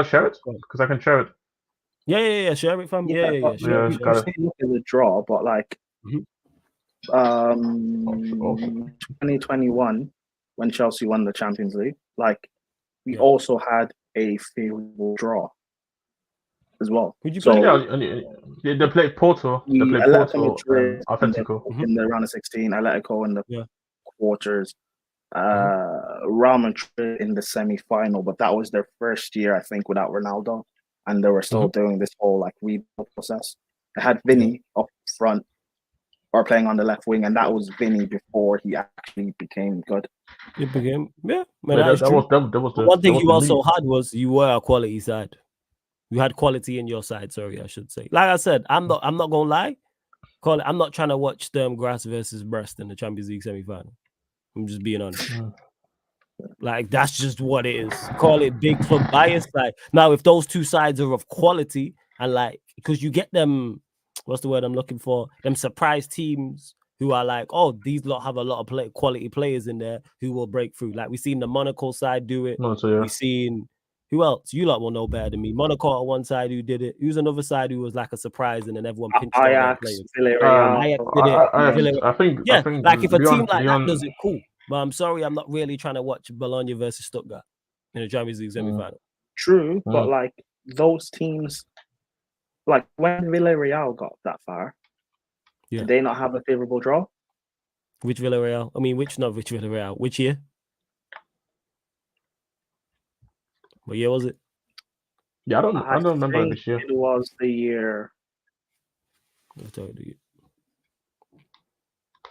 share it? Because I can share it. Yeah. Share it, fam. Yeah. Sure. You can see look at the draw, but like, 2021 when Chelsea won the Champions League, like we also had a favorable draw as well. Would you play? They played Porto. They played Porto and Atletico in the round of 16. Atletico in the quarters. Real Madrid in the semi-final, but that was their first year, I think, without Ronaldo, and they were still doing this whole like rebuild process. They had Vinny up front or playing on the left wing, and that was Vinny before he actually became good. He became that was the one thing you also had was you were a quality side. You had quality in your side. Sorry, I should say. Like I said, I'm not gonna lie. I'm not trying to watch Grass versus Brest in the Champions League semi-final. I'm just being honest. Like, that's just what it is. Call it big club bias. Like, now, if those two sides are of quality, and like, because you get them, what's the word I'm looking for? Them surprise teams who are like, oh, these lot have a lot of quality players in there who will break through. Like, we've seen the Monaco side do it. We've seen, who else? You lot will know better than me. Monaco on one side who did it. Who's another side who was like a surprise, and then everyone pinched on their players. Ajax did it. I think like if a team like that does it, cool. But I'm sorry, I'm not really trying to watch Bologna versus Stuttgart in the Champions League semi-final. True, but like those teams, like when Villarreal got that far, did they not have a favorable draw? Which Villarreal? I mean, which Villarreal? Which year? What year was it? Yeah, I don't remember this year. It was the year.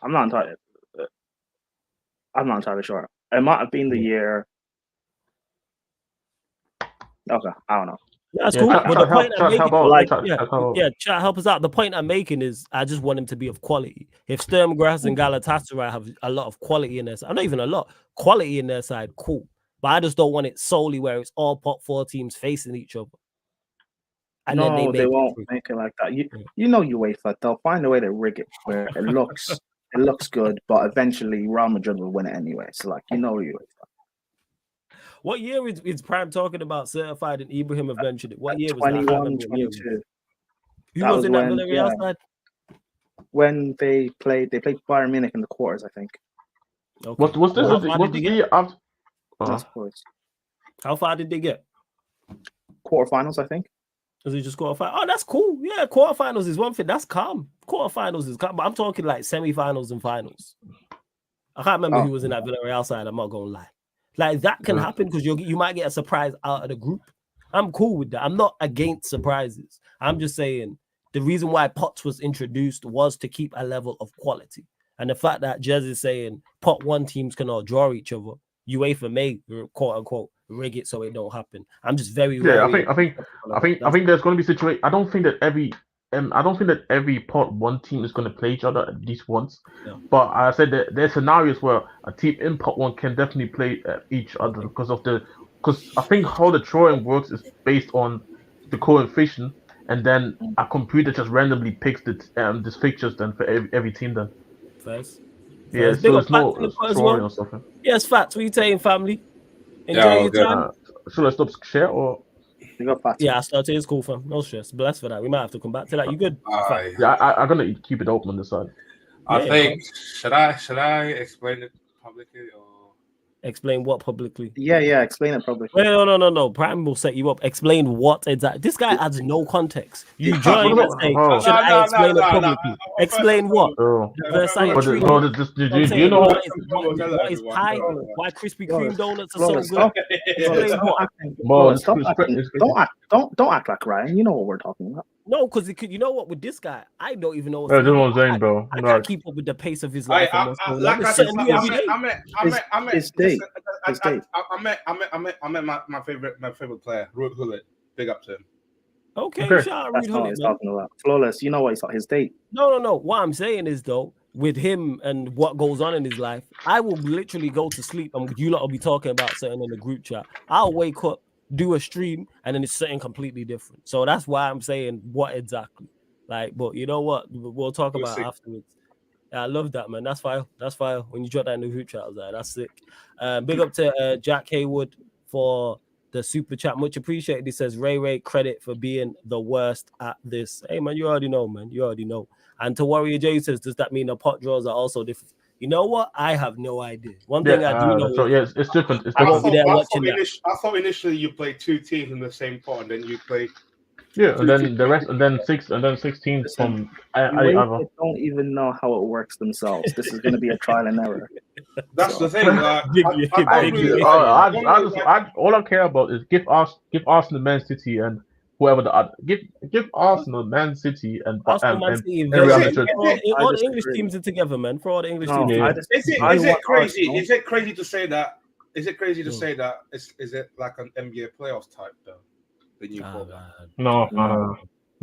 I'm not entirely sure. It might have been the year. Okay, I don't know. That's cool. But the point I'm making, help us out. The point I'm making is I just want him to be of quality. If Sturm-Graz and Galatasaray have a lot of quality in their side, not even a lot, quality in their side, cool. But I just don't want it solely where it's all pot 4 teams facing each other. And no, they won't make it like that. You know UEFA, they'll find a way to rig it where it looks good, but eventually Real Madrid will win it anyway. So like, you know UEFA. What year is Prime talking about certified and Ibrahim eventually? What year was 21, 22. Who was in that Villarreal side? When they played Bayern Munich in the quarters, I think. Okay. Was this the year after? How far did they get? Quarterfinals, I think. Was it just quarterfinals? Oh, that's cool. Yeah, quarterfinals is one thing. That's calm. Quarterfinals is calm. But I'm talking like semi-finals and finals. I can't remember who was in that Villarreal side. I'm not going to lie. Like, that can happen because you might get a surprise out of the group. I'm cool with that. I'm not against surprises. I'm just saying the reason why Pots was introduced was to keep a level of quality. And the fact that Jez is saying pot 1 teams can all draw each other, UEFA may quote unquote rig it so it don't happen. I'm just very I think there's going to be situation. I don't think that every pot 1 team is going to play each other at least once. Yeah. But I said that there's scenarios where a team in pot 1 can definitely play each other because I think how the drawing works is based on the coefficient, and then a computer just randomly picks the fixtures then for every team then. First. Yeah, so it's no drawing or something. Yes, facts. What are you saying, family? Enjoy your time. Should I stop share or? You got Fatty. Yeah, I started. It's cool, fam. No stress. Blessed for that. We might have to come back to that. You good? Fine. Yeah, I'm gonna keep it open on this side. I Yeah, think should I explain it publicly or Explain what publicly? Yeah. Explain it publicly. Wait, no. Prime will set you up. Explain what exactly. This guy adds no context. You join and say, Oh. should I explain it publicly? Explain what? Oh. Versailles But, treat. bro, do you know? What is pie? Why Krispy Kreme donuts are so Stop. good? Stop acting. Bro, Stop acting. Don't act like Ryan. You know what we're talking about. No, because you know what? With this guy, I don't even know. That's what I'm saying, bro. I can't keep up with the pace of his life. I met my favorite player, Ruud Gullit. Big up to him. Okay, Okay. shout out That's Ruud not what Gullit, he's man. talking about. Flawless. You know what he's talking. His date. No. What I'm saying is though, with him and what goes on in his life, I will literally go to sleep and you lot will be talking about something in the group chat. I'll wake up, do a stream, and then it's something completely different. So that's why I'm saying what exactly. Like, but you know what? We'll talk about it afterwards. I love that, man. That's fire. That's fire. When you drop that in the group chat, I was like, that's sick. Big up to Jack Haywood for the super chat. Much appreciated. He says, Ray, credit for being the worst at this. Hey, man, you already know, man. You already know. And to Warrior J says, does that mean the pot draws are also different? You know what? I have no idea. One thing I do know is it's different. It's I different. won't be there watching that. I thought initially you played two teams in the same pot, and then you play. Yeah, and then the rest, and then 16 from They other. don't even know how it works themselves. This is going to be a trial and error. That's the thing. All I care about is give Arsenal, Man City, and whoever the other give Arsenal, Man City, and Arsenal, Man City, Real Madrid. all the English teams are together, man. For all the English teams. Yeah. Is it crazy? Is it crazy to say that? Is it crazy to say that? Is it like an NBA playoffs type though? The new format. No.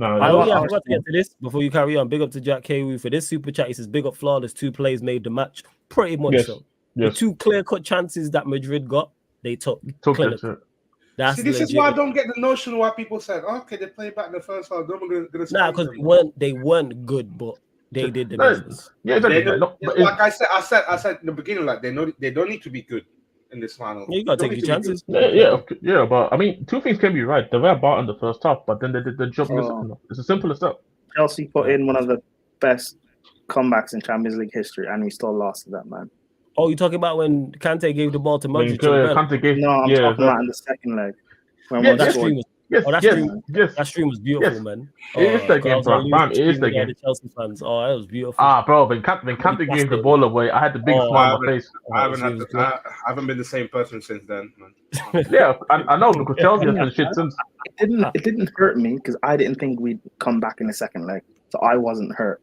I forgot to get to this before you carry on. Big up to Jack K. For this super chat, he says, big up Flawless. 2 players made the match. Pretty much so. The 2 clear-cut chances that Madrid got, they took it. That's See, this legit. is why I don't get the notion why people said, okay, they played back in the first half. Going to nah, because they weren't good, but they did the business. Yeah, like I said in the beginning, like they don't need to be good in this final. You gotta take your chances. Yeah, but I mean, 2 things can be right. They were bad in the first half, but then they did the job. It's as simple as that. Chelsea put in one of the best comebacks in Champions League history, and we still lost to that, man. Oh, you talking about when Kante gave the ball to Madrid? I'm talking about in the second leg. That stream was beautiful, man. It is the game, bro. It is the game. The Chelsea fans. Oh, that was beautiful. Bro, when Kante gave the ball away, I had the big smile on my face. I haven't been the same person since then, man. Yeah, I know, because Chelsea has been shit since. It didn't hurt me because I didn't think we'd come back in the second leg, so I wasn't hurt.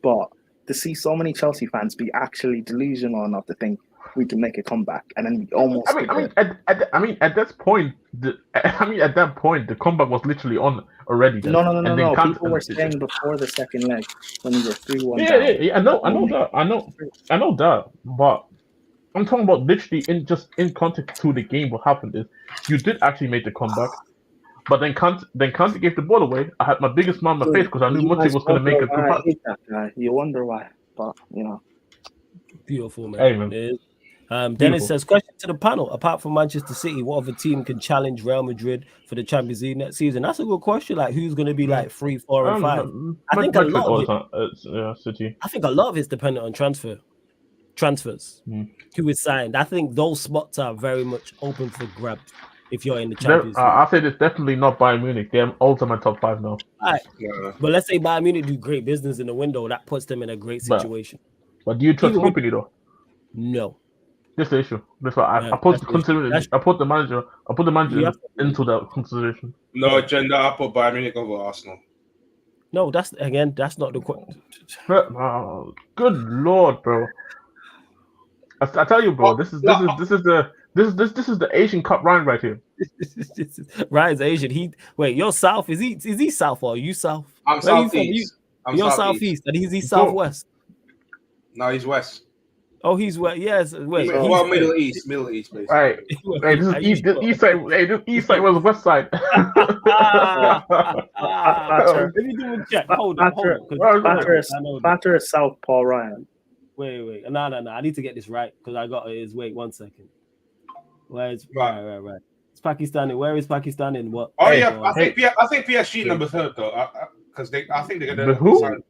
But to see so many Chelsea fans be actually delusional enough to think we can make a comeback, and then we almost. At this point, at that point, the comeback was literally on already. No. People were saying before the second leg when we were 3-1. Yeah. I know that. But I'm talking about literally in context to the game. What happened is you did actually make the comeback, but then Kante gave the ball away. I had my biggest smile on my face because I knew Mutti was going to make a good pass. That guy. You wonder why, but you know. Beautiful, man. Hey, man. Dennis says, question to the panel. Apart from Manchester City, what other team can challenge Real Madrid for the Champions League next season? That's a good question. Like, who's going to be like 3, 4, and 5? I think a lot of it's dependent on transfers. Who is signed. I think those spots are very much open for grabs if you're in the Champions League. I said it's definitely not Bayern Munich. They're also my top 5 now. All right. Yeah. But let's say Bayern Munich do great business in the window. That puts them in a great situation. But do you trust company though? No. That's the issue. That's why I put the manager into that consideration. No agenda. I put Bayern Munich over Arsenal. No, that's not the question. Good Lord, bro. I tell you, bro. This is the Asian Cup Ryan right here. Ryan's Asian. You're South. Is he South or are you South? I'm Southeast. You're Southeast, and he's Southwest. No, he's West. Oh, he's West. Yes. Wait. Well, Middle East, basically. All right. Hey, this is East. This East side. Hey, this East side was West side. Let me do a check. Hold on. Batter is South Paul Ryan. Wait. No. I need to get this right because I got his. Wait 1 second. Where's right? It's Pakistan. Where is Pakistan in what? Oh yeah, I think PSG number 3rd though, because I think they're gonna sign.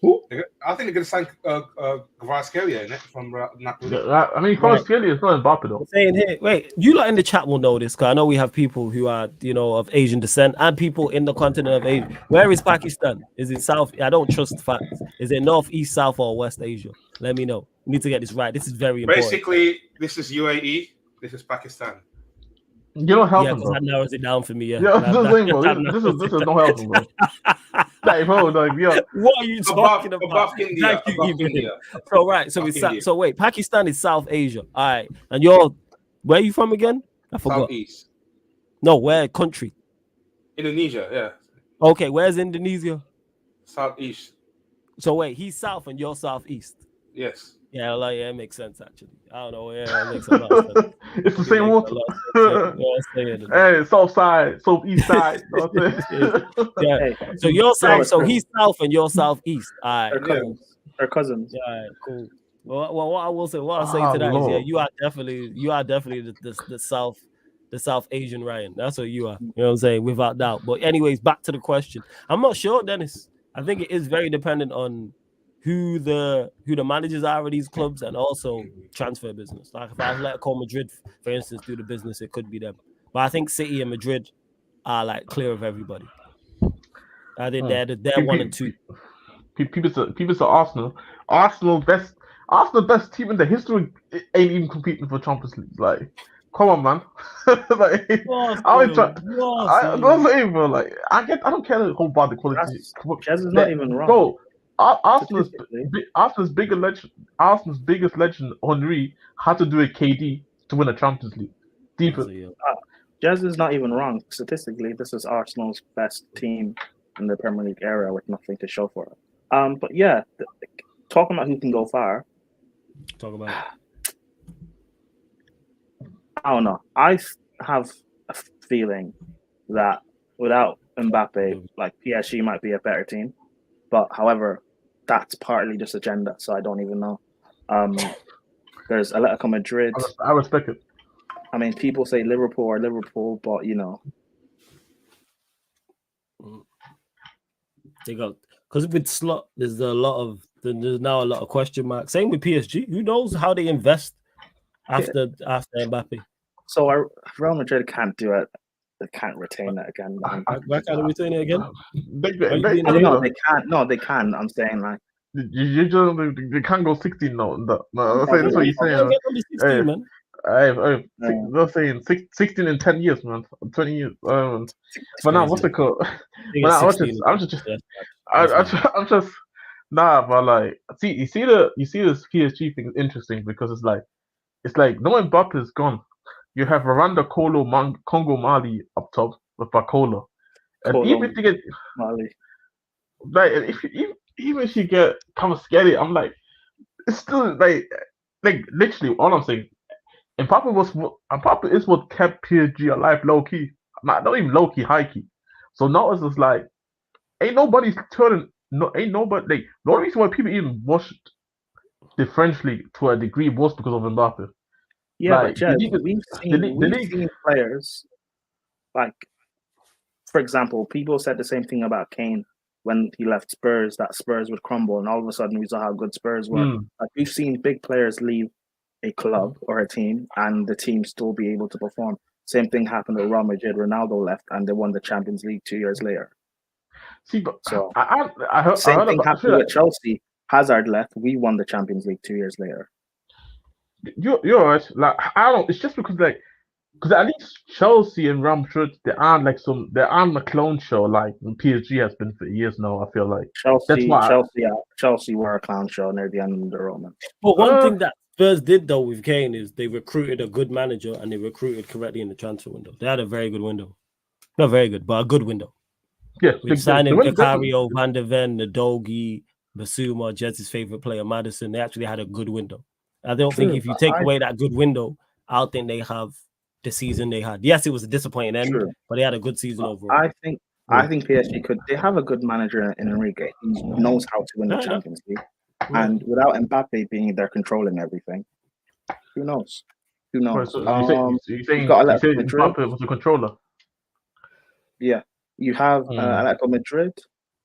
Who? I think they're gonna sign Kvaratskhelia in it from Napoli. I mean, Kvaratskhelia is not Mbappe though. I'm saying here, wait, you lot in the chat will know this because I know we have people who are, of Asian descent and people in the continent of Asia. Where is Pakistan? Is it South? I don't trust facts. Is it North, East, South, or West Asia? Let me know. We need to get this right. This is very important. Basically, this is UAE. This is Pakistan. You don't help because that narrows it down for me. Yeah, this is no helping, bro. What are you talking about? Above India. So wait, Pakistan is South Asia. All right, and where are you from again? I forgot. Southeast. No, where country? Indonesia. Yeah. Okay, where's Indonesia? Southeast. So wait, he's south and you're southeast. Yes. Yeah, it makes sense actually. I don't know. Yeah, it makes a lot of sense. It's the same water. Hey, south side, southeast side. Yeah. So you're south. So he's south and you're southeast. All right. Our cousins. Yeah. All right, cool. Well, what I'll say to that is, you are definitely the South Asian Ryan. That's what you are. You know what I'm saying, without doubt. But anyways, back to the question. I'm not sure, Dennis. I think it is very dependent on who the managers are of these clubs and also transfer business. Like if I let Madrid, for instance, do the business, it could be them. But I think City and Madrid are like clear of everybody. I think they're 1 and 2. People say Arsenal best team in the history ain't even competing for Champions League. Like, come on, man. Like, I don't care how bad the quality is. Jazz is not even wrong. Bro, Arsenal's biggest legend, Henry, had to do a KD to win a Champions League. Jazz is not even wrong. Statistically, this is Arsenal's best team in the Premier League era with nothing to show for it. But yeah, talking about who can go far. Talk about it. I don't know. I have a feeling that without Mbappe, like PSG might be a better team. But however, that's partly just agenda, so I don't even know. There's Atletico Madrid. I respect it. I mean, people say Liverpool, but they got, because with Slot, there's now a lot of question marks. Same with PSG. Who knows how they invest after Mbappe? So Real Madrid can't do it. They can't retain it again. Why can't they retain it again? They can't. No, they can. I'm saying like they can't go 16 now. I'm saying that's what you're saying. Man. They're saying 16 in 10 years, man. 20 years. But now, what's it called? I'm just but like, you see this PSG thing is interesting because it's like knowing Mbappe is gone. You have Rwanda, Congo, Mali up top with Bacola. And even if you get Mali, like even if you get Kvaratskhelia, I'm like, it's still like literally all I'm saying. Mbappe is what kept PSG alive low key. Not even low key, high key. So now it's just like ain't nobody the only reason why people even watched the French league to a degree was because of Mbappe. Yeah, like, but we've seen players like, for example, people said the same thing about Kane when he left Spurs, that Spurs would crumble, and all of a sudden we saw how good Spurs were. Like, we've seen big players leave a club or a team and the team still be able to perform. Same thing happened with Real Madrid. Ronaldo left and they won the Champions League 2 years later. See, but so I heard thing happened with Chelsea. Hazard left. We won the Champions League 2 years later. You're right. Like, I don't. It's just because at least Chelsea and Real Madrid, they aren't a clone show like PSG has been for years now. I feel like Chelsea were a clown show near the end of the Roman. But one thing that Spurs did though with Kane is they recruited a good manager and they recruited correctly in the transfer window. They had a very good window, not very good, but a good window. Yeah, with signing Vicario, Van der Ven, Nadogi, Basuma, Jez's favorite player, Madison. They actually had a good window. I don't think if you take away that good window, I don't think they have the season they had. Yes, it was a disappointing end, but they had a good season overall. I think PSG could. They have a good manager in Enrique. He knows how to win the Champions League, and without Mbappe being there controlling everything, who knows? Who knows? So you're saying got Atletico Madrid. Mbappe was the controller? Yeah, you have Atletico Madrid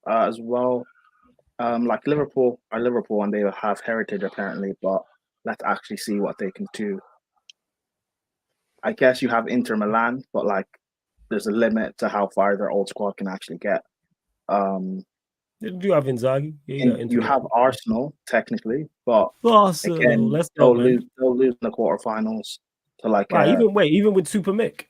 as well. Like Liverpool and they have heritage apparently, but let's actually see what they can do. I guess you have Inter Milan, but like there's a limit to how far their old squad can actually get. You do have Inzaghi. You have Arsenal technically, but again, let's go, they'll lose in the quarterfinals to like even with Super Mick.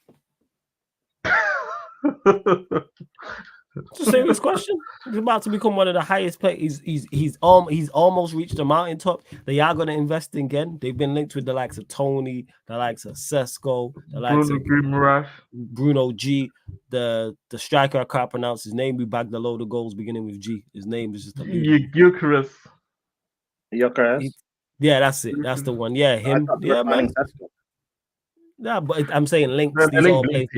It's a serious question. He's about to become one of the highest players. He's almost reached the mountaintop. They are going to invest again. They've been linked with the likes of Tony, the likes of Sesko, the likes of Bruno G, the striker I can't pronounce his name. We bagged a load of goals beginning with G. His name is just Gyökeres. Yeah, that's it. That's the one. Yeah, him. Yeah, man. Yeah, but I'm saying links. These all links.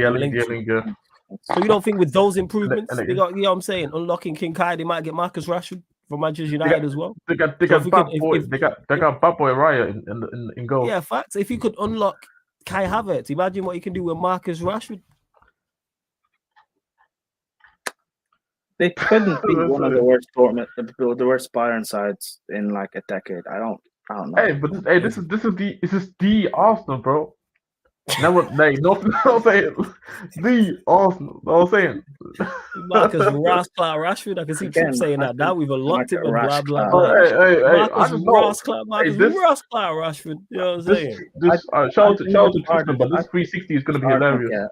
So you don't think with those improvements, they got, you know what I'm saying, unlocking King Kai, they might get Marcus Rashford from Manchester United as well. They got Bad Boy Raya in goal. Yeah, facts. If you could unlock Kai Havertz, imagine what you can do with Marcus Rashford. They couldn't be one of the worst Dortmund, the worst Bayern sides in like a decade. I don't know. Hey, but this is the Arsenal, bro. Never, no saying the Arsenal. No saying Marcus Rashford. I can see people saying that now. We've unlocked him and blah blah. Marcus Rashford. You know what I'm saying? Shout out to Tristan, but this 360 is going to be hilarious.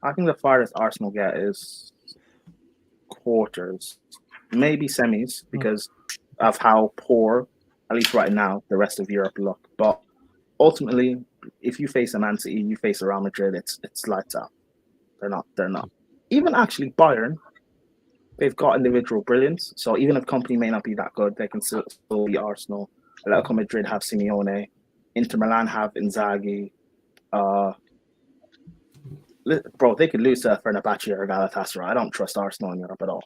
I think the farthest Arsenal get is quarters, maybe semis, because of how poor, at least right now, the rest of Europe look. But ultimately, if you face a Man City, you face a Real Madrid, it's lights out. They're not. Even actually Bayern, they've got individual brilliance. So even if company may not be that good, they can still be Arsenal. Atletico Madrid have Simeone. Inter Milan have Inzaghi. Bro, they could lose to Fenerbahce or Galatasaray. I don't trust Arsenal in Europe at all.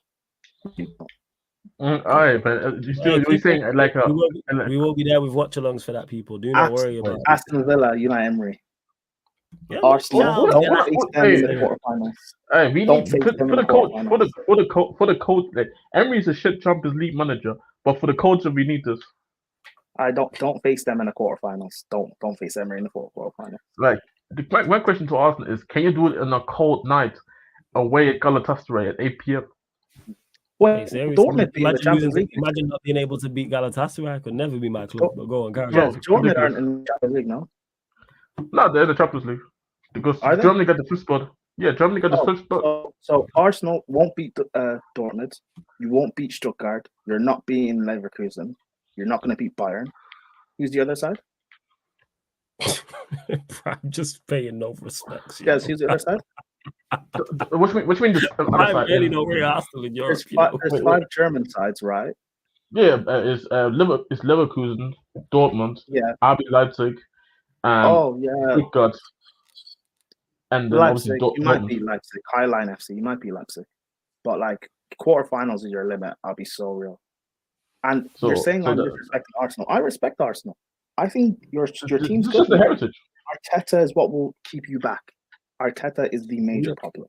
All right, but you're saying like we will be there with watch-alongs for that, people. Do not worry about it. Aston Villa, Unai Emery. Yeah, Arsenal. Don't face them in the quarterfinals. Hey, we need for the coach. Like, Emery's a shit Champions League manager, but for the coach, we need this. I don't face them in the quarterfinals. Don't face Emery in the quarterfinals. Like my question to Arsenal is: can you do it on a cold night away at Galatasaray at 8 p.m.? Well, imagine not being able to beat Galatasaray. I could never be my club. But go on, Gary. Yeah, Dortmund aren't in the Champions League, no? No, they're in the Champions League because Germany got the first spot. Yeah, Germany got the first spot. So Arsenal won't beat Dortmund. You won't beat Stuttgart. You're not beating Leverkusen. You're not going to beat Bayern. Who's the other side? I'm just paying no respect. Yes, who's the other side? Which means I really don't really Arsenal in Europe. There's 5 German sides, right? Yeah, it's Leverkusen, Dortmund, RB Leipzig, Stuttgart, and then Leipzig. You might beat Leipzig. Highline FC. You might beat Leipzig, but like quarterfinals is your limit. I'll be so real. And you're saying I'm disrespecting Arsenal. I respect Arsenal. I think your team's good. Just the heritage. Arteta is what will keep you back. Arteta is the major problem.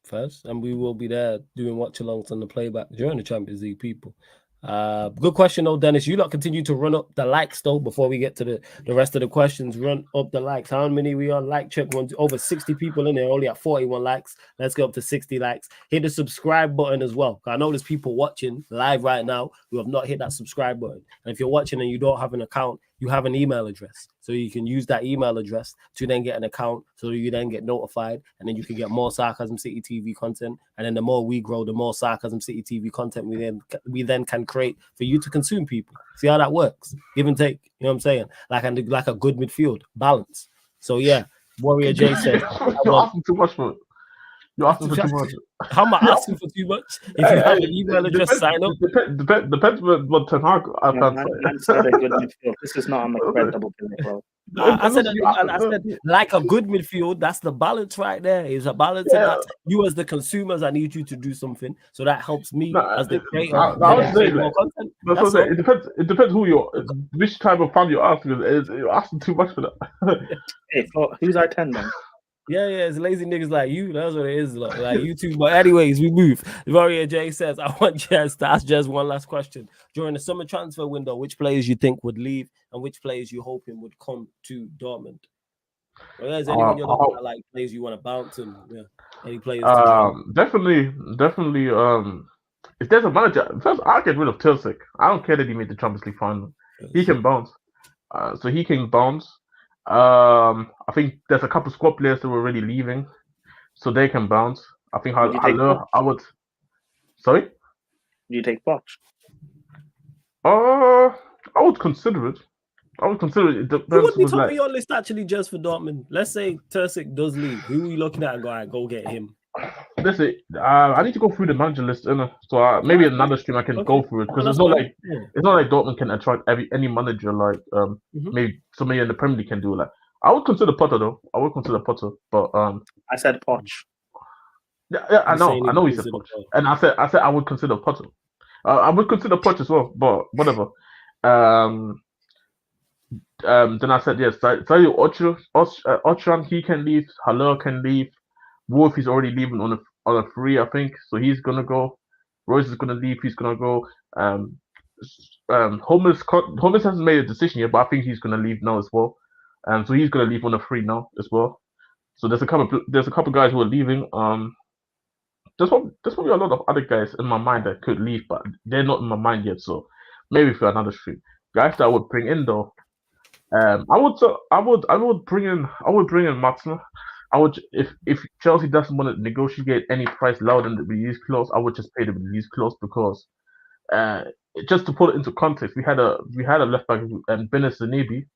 First, and we will be there doing watch-alongs on the playback during the Champions League, people. Good question, though, Dennis. You lot continue to run up the likes, though, before we get to the rest of the questions. Run up the likes. How many we are? Like check one. Over 60 people in there, only at 41 likes. Let's go up to 60 likes. Hit the subscribe button as well. I know there's people watching live right now who have not hit that subscribe button. And if you're watching and you don't have an account, you have an email address. So you can use that email address to then get an account so you then get notified and then you can get more Sarcasm City TV content. And then the more we grow, the more Sarcasm City TV content we then can create for you to consume, people. See how that works? Give and take. You know what I'm saying? Like a good midfield balance. So yeah, Warrior J said. You're asking too much for it. You're asking for too much. How am I asking for too much? If you have an email address, sign up. Depends what Ten Hag I Man said a good midfield. This is not a McFred double pivot, bro. I said like a good midfield. That's the balance right there. It's a balance in that. You as the consumers, I need you to do something, so that helps me as the creator. It depends who you're, which type of fan you're asking. You're asking too much for that. Hey, who's our 10 then? Yeah, it's lazy niggas like you. That's what it is, like you too. But anyways, we move. Warrior J says, I want Jez to ask Jez one last question. During the summer transfer window, which players you think would leave and which players you hoping would come to Dortmund? Well, is anyone you're looking at, like players you want to bounce and any players? Definitely. If there's a manager, first I'll get rid of Tilsik. I don't care that he made the Champions League final. He can bounce. So he can bounce. I think there's a couple squad players that were already leaving, so they can bounce. I think I would. Sorry? Do you take Poch? I would consider it. Who would be top of your list actually just for Dortmund? Let's say Terzic does leave. Who are you looking at and go get him? Listen, I need to go through the manager list, so maybe another stream I can go through it because it's not like Dortmund can attract any manager like maybe somebody in the Premier League can do. Like I would consider Potter though. But I said Poch. Yeah, I know he said Poch, and I said I would consider Potter. I would consider Poch as well, but whatever. Then I said yes. Sadio Ochran, he can leave. Haller can leave. Wolf is already leaving on a free, I think, so he's gonna go. Royce is gonna leave. He's gonna go. Hummels hasn't made a decision yet, but I think he's gonna leave now as well. So he's gonna leave on a free now as well. So there's a couple guys who are leaving. There's probably a lot of other guys in my mind that could leave, but they're not in my mind yet. So maybe for another stream, guys that I would bring in though. I would bring in Matzner. If Chelsea doesn't want to negotiate any price lower than the release clause, I would just pay the release clause because just to put it into context, we had a left back and Benes Zanebi.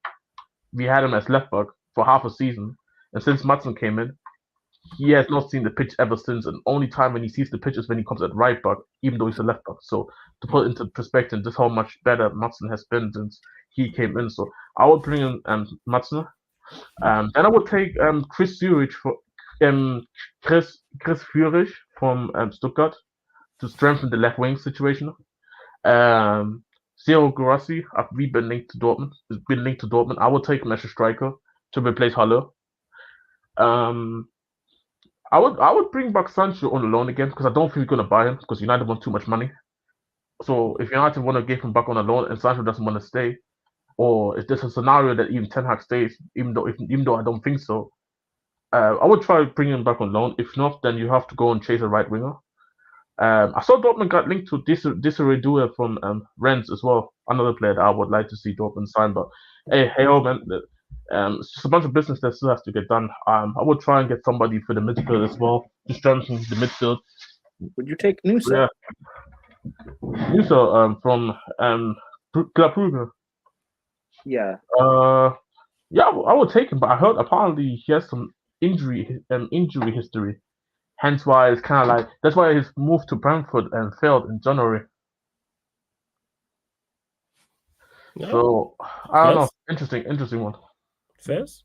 We had him as left back for half a season, and since Matzner came in, he has not seen the pitch ever since. And only time when he sees the pitch is when he comes at right back, even though he's a left back. So to put it into perspective, just how much better Matzner has been since he came in. So I would bring in Matzner. Then I would take Chris Führich from Stuttgart to strengthen the left wing situation. Zero Guirassy, we've been linked to Dortmund. I would take him as a striker to replace Haller. I would bring back Sancho on loan again because I don't think we're gonna buy him because United want too much money. So if United want to give him back on a loan and Sancho doesn't want to stay, or if there's a scenario that even Ten Hag stays, even though I don't think so, I would try bringing him back on loan. If not, then you have to go and chase a right winger. I saw Dortmund got linked to Desiree Doué from Rennes as well, another player that I would like to see Dortmund sign. But hey, man, it's just a bunch of business that still has to get done. I would try and get somebody for the midfield as well, to strengthen the midfield. Would you take Nusa? Yeah, Nusa from Club Brugge. Yeah. Yeah, I would take him, but I heard apparently he has some injury history. Hence why it's kind of like that's why his move to Brentford failed in January. Yeah. So I don't know. Interesting one. First,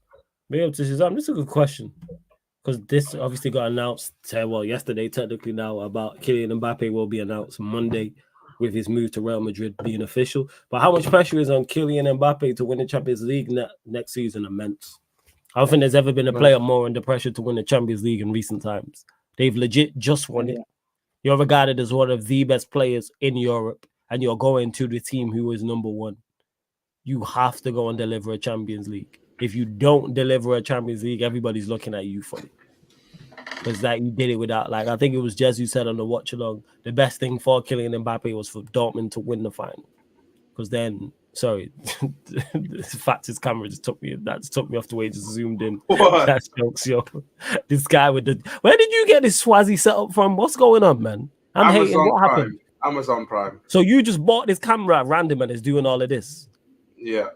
maybe up to Shazam. This is a good question because this obviously got announced. Yesterday technically now about Kylian Mbappe will be announced Monday with his move to Real Madrid being official. But how much pressure is on Kylian Mbappe to win the Champions League next season? Immense. I don't think there's ever been a player more under pressure to win the Champions League in recent times. They've legit just won it. You're regarded as one of the best players in Europe, and you're going to the team who is number one. You have to go and deliver a Champions League. If you don't deliver a Champions League, everybody's looking at you funny. Because you did it without, I think it was Jez who said on the watch along, the best thing for Kylian Mbappe was for Dortmund to win the final. Because then, sorry, the fact his camera just took me off the way, just zoomed in. That's jokes, yo. This guy with where did you get this Swazi setup from? What's going on, man? I'm hating. What happened? Amazon Prime. So you just bought this camera at random and is doing all of this? Yeah.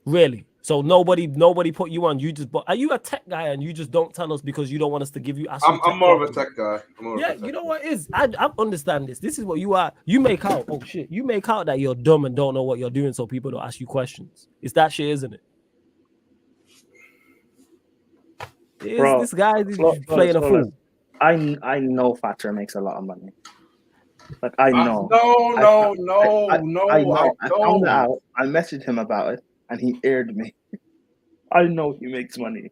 Really? So nobody put you on. You just, but are you a tech guy and you just don't tell us because you don't want us to give you? I'm more of a tech guy. You know what it is? I understand this. This is what you are. You make out. Oh shit! You make out that you're dumb and don't know what you're doing, so people don't ask you questions. It's that shit, isn't it? Bro, this guy is playing a fool. I know Thatcher makes a lot of money. Like I know. No. I found out. I messaged him about it, and he aired me. I know he makes money.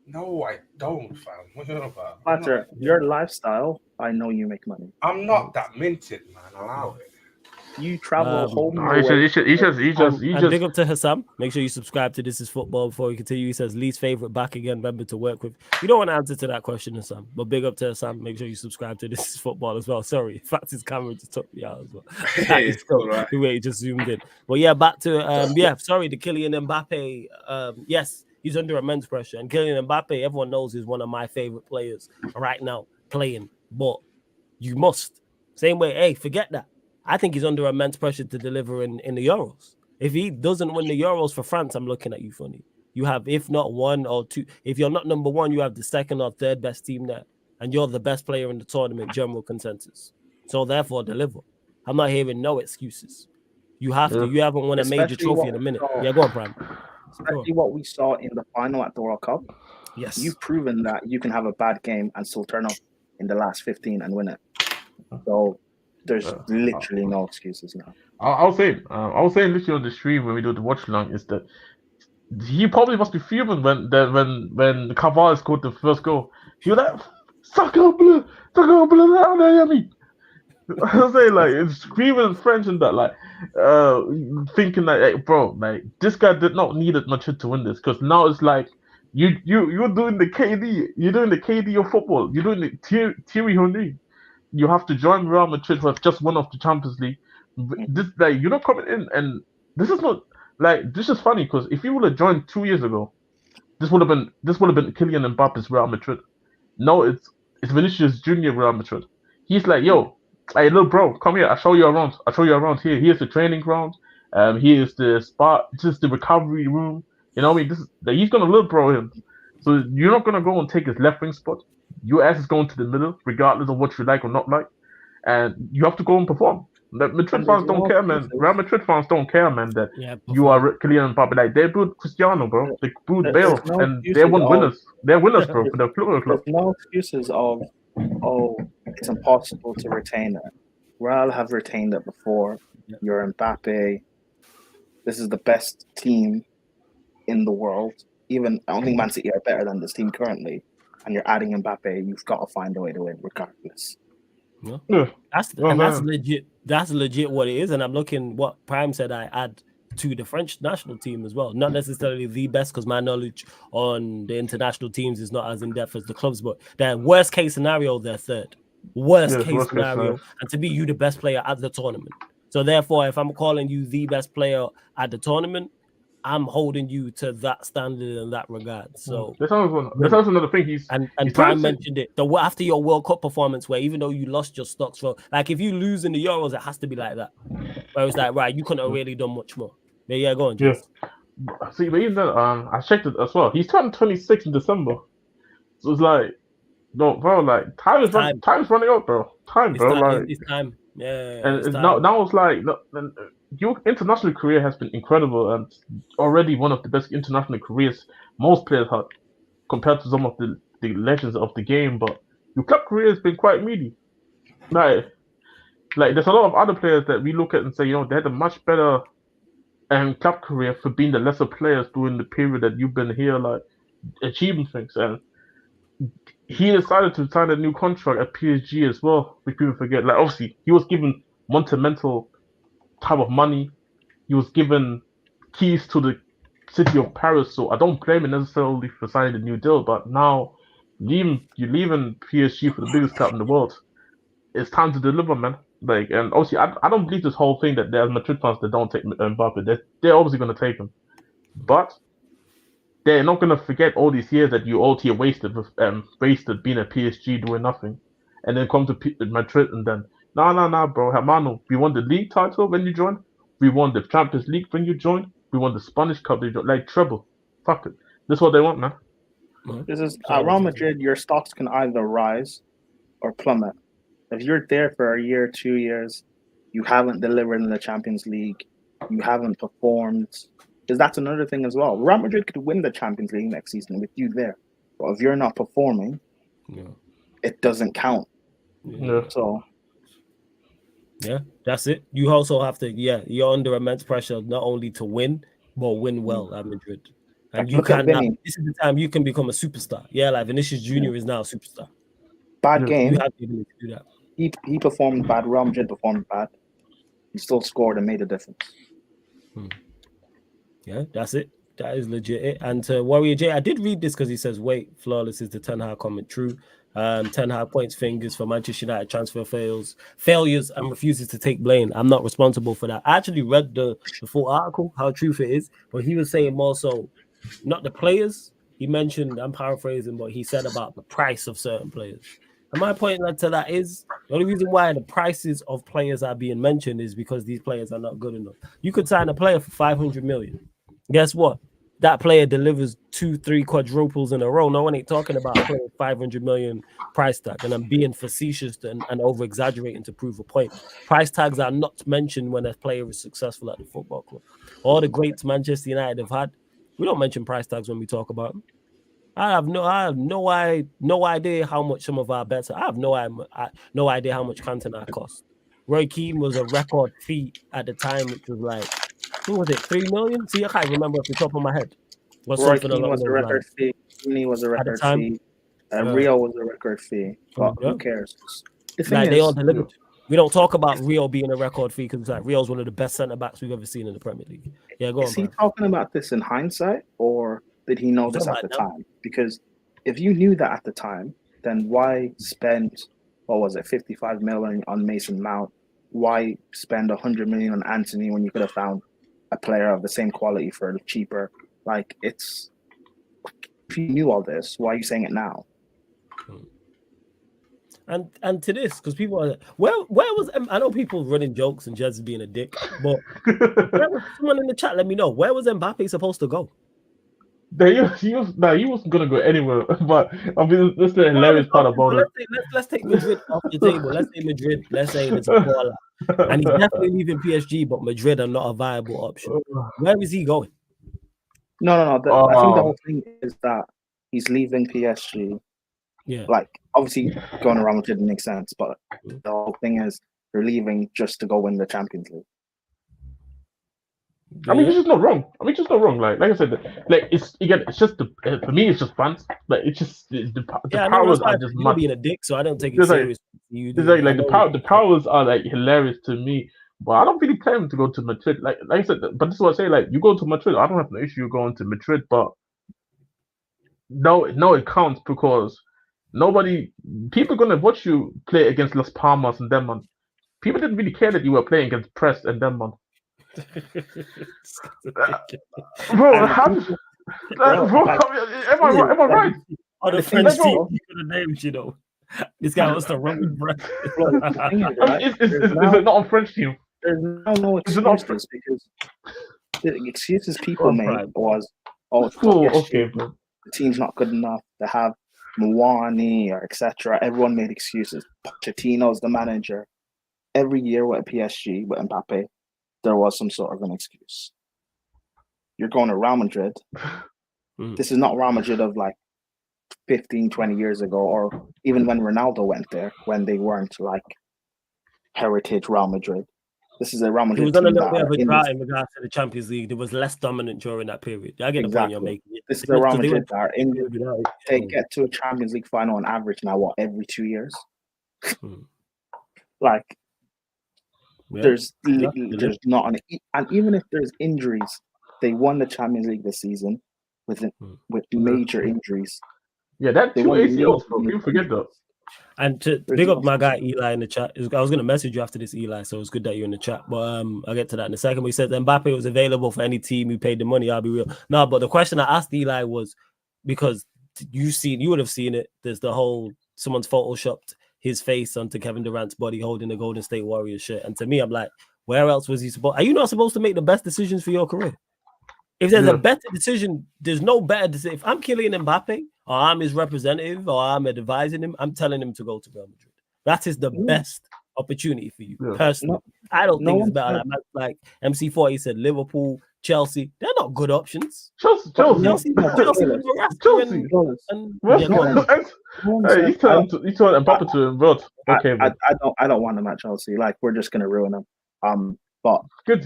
No, I don't, fam. What are you about? Thatcher, your lifestyle, I know you make money. I'm not that minted, man. Allow it. You travel home. He just. Big up to Hassam. Make sure you subscribe to This Is Football before we continue. He says least favorite back again member to work with. You don't want to answer to that question, Hassam, but big up to Hassam. Make sure you subscribe to This Is Football as well. Sorry, in fact, his camera just took me out as well. It's cool, right? The way he just zoomed in. But yeah, back to sorry, the Kylian Mbappe. Yes, he's under immense pressure, and Kylian Mbappe, everyone knows, is one of my favorite players right now playing. But you must same way. Hey, forget that. I think he's under immense pressure to deliver in the Euros. If he doesn't win the Euros for France, I'm looking at you funny. You have, if not one or two, if you're not number one, you have the second or third best team there. And you're the best player in the tournament, general consensus. So therefore, deliver. I'm not hearing no excuses. You have to. You haven't won a major trophy in a minute. Yeah, go on, Prime. Especially what we saw in the final at the World Cup. Yes. You've proven that you can have a bad game and still turn up in the last 15 and win it. So there's literally no excuses now. I was saying literally on the stream when we do the watch along is that he probably must be fuming when Cavani scored the first goal. He was like, "Sacre bleu, I mean." I was saying like it's screaming in French and that like thinking like, hey, bro, like this guy did not need Madrid to win this because now it's like you're doing the KD of football. You're doing the Thierry Henry. You have to join Real Madrid who have just won off the Champions League. This like you're not coming in, and this is not like this is funny because if you would have joined 2 years ago, this would have been Kylian Mbappe's Real Madrid. No, it's Vinicius Junior Real Madrid. He's like, yo, hey little bro, come here. I'll show you around here. Here's the training ground. Here's the spot. This is the recovery room. You know what I mean? He's gonna little bro him. So you're not gonna go and take his left wing spot. Your ass is going to the middle, regardless of what you like or not like, and you have to go and perform. The Madrid fans don't care, man. Real Madrid fans don't care, man. That you are Kylian Mbappe. Like they booed Cristiano, bro. They booed Bale, and they won winners. They're winners, bro, for the club. There's no excuses of, it's impossible to retain it. Real have retained it before. You're Mbappe. This is the best team in the world. Even I don't think Man City are better than this team currently. And you're adding Mbappe, you've got to find a way to win regardless. That's legit. That's legit what it is. And I'm looking what Prime said I add to the French national team as well. Not necessarily the best because my knowledge on the international teams is not as in-depth as the clubs, but their worst case scenario, they're third. Worst case scenario. And to be you the best player at the tournament. So therefore, if I'm calling you the best player at the tournament, I'm holding you to that standard in that regard. So that's also another thing. He's Prime mentioned it. After your World Cup performance, where even though you lost your stocks for, like if you lose in the Euros, it has to be like that. Where it's like, right, you couldn't have really done much more. But yeah, go on, James. Yeah. See, but even then, I checked it as well. He's turning 26 in December. So it's like, no, bro, like time is running out, bro. It's time. Yeah. And now it's like, your international career has been incredible and already one of the best international careers most players had compared to some of the legends of the game. But your club career has been quite meaty. Like there's a lot of other players that we look at and say, they had a much better club career for being the lesser players during the period that you've been here, like achieving things. And he decided to sign a new contract at PSG as well, which people forget. Like obviously he was given monumental type of money. He was given keys to the city of Paris, so I don't blame him necessarily for signing the new deal. But now you're leaving PSG for the biggest club in the world. It's time to deliver, man. Like, and obviously I don't believe this whole thing that there's Madrid fans that don't take Mbappe. They're obviously going to take him, but they're not going to forget all these years that you all here wasted being at PSG doing nothing, and then come to Madrid and then. No, bro. Hermano, we won the league title when you joined. We won the Champions League when you joined. We won the Spanish Cup. Like treble. Fuck it. This is what they want, man. This is at Real Madrid. Your stocks can either rise or plummet. If you're there for a year, 2 years, you haven't delivered in the Champions League, you haven't performed, because that's another thing as well. Real Madrid could win the Champions League next season with you there, but if you're not performing, it doesn't count. So, yeah, that's it. You also have to, you're under immense pressure not only to win, but win well at Madrid. And you can now, this is the time you can become a superstar. Yeah, like Vinicius Jr. is now a superstar. Bad game. You have the ability to do that. He performed bad. Real Madrid performed bad. He still scored and made a difference. Yeah, that's it. That is legit it. And to Warrior J, I did read this because he says, wait, flawless is the Ten Hag comment true. 10 Hag points fingers for Manchester United transfer failures and refuses to take blame. I'm not responsible for that. I actually read the full article, how truth it is, but he was saying more so, not the players. He mentioned, I'm paraphrasing, but he said about the price of certain players. And my point to that is, the only reason why the prices of players are being mentioned is because these players are not good enough. You could sign a player for 500 million. Guess what? That player delivers 2-3 quadruples in a row. No one ain't talking about playing 500 million price tag. And I'm being facetious and over-exaggerating to prove a point. Price tags are not mentioned when a player is successful at the football club. All the greats Manchester United have had, we don't mention price tags when we talk about them. I have no idea how much some of our bets. I have no idea how much Cantona cost. Roy Keane was a record fee at the time, which was like, what was it, 3 million? See, I can't remember off the top of my head. Roy Keane was a record fee. Rooney was a record fee. Rio was a record fee. But who cares? They all delivered. We don't talk about Rio being a record fee because like Rio's one of the best centre backs we've ever seen in the Premier League. Yeah, go on. Is he talking about this in hindsight, or did he know this at the time? Because if you knew that at the time, then why spend 55 million on Mason Mount? Why spend 100 million on Anthony when you could have found a player of the same quality for cheaper? Like, it's, if you knew all this, why are you saying it now? And to this, because people are where was, I know people running jokes and Jez being a dick, but where was someone in the chat? Let me know, where was Mbappe supposed to go? He wasn't gonna go anywhere. But I mean, that's the hilarious part about it. Let's take Madrid off the table. Let's say Madrid. Let's say it's a baller, and he's definitely leaving PSG, but Madrid are not a viable option. Where is he going? No. I think the whole thing is that he's leaving PSG. Yeah, like obviously going around Madrid makes sense, but the whole thing is you're leaving just to go win the Champions League. I mean, it's just not wrong. Like I said, like it's just for me, it's just fans. Like it's just the powers are just mad. Being a dick, so I don't take it serious. The powers are like hilarious to me, but I don't really play him to go to Madrid. Like I said, but this is what I say. Like you go to Madrid, I don't have no issue going to Madrid, but no, it counts because people are gonna watch you play against Las Palmas and them, man. People didn't really care that you were playing against Press and them, man. Bro, am I right? On the French team, you could have named, you know. This guy wants to run with breath. Is it not on French team? There's no excuses because the excuses people made was, okay, bro. The team's not good enough to have Mouani or etc. Everyone made excuses. Pochettino's the manager. Every year with PSG, with Mbappe, there was some sort of an excuse. You're going to Real Madrid. This is not Real Madrid of like 15, 20 years ago, or even when Ronaldo went there, when they weren't like heritage Real Madrid. This is a Real Madrid. It was on a little bit of a drought in regards to the Champions League. It was less dominant during that period. I get the point you're making. This is a Real Madrid that are in. They get to a Champions League final on average now, every 2 years? Like, there's not an, and even if there's injuries, they won the Champions League this season with major injuries. Yeah, that 2 ACLs, bro. People forget that. And to big up my guy Eli in the chat. I was going to message you after this, Eli, so it's good that you're in the chat. But I'll get to that in a second. He said Mbappe was available for any team who paid the money. I'll be real. No, but the question I asked Eli was because you would have seen it. There's the whole someone's photoshopped his face onto Kevin Durant's body holding the Golden State Warriors shirt. And to me, I'm like, where else was he supposed? Are you not supposed to make the best decisions for your career? If there's a better decision, there's no better decision. If I'm killing Mbappe, or I'm his representative, or I'm advising him, I'm telling him to go to Real Madrid. That is the best opportunity for you, personally. I don't think it's better. Like MC40 said, Liverpool, Chelsea, they're not good options. Chelsea. Hey, you told Mbappe to invert. Okay, I don't want them at Chelsea. Like, we're just gonna ruin them. But good.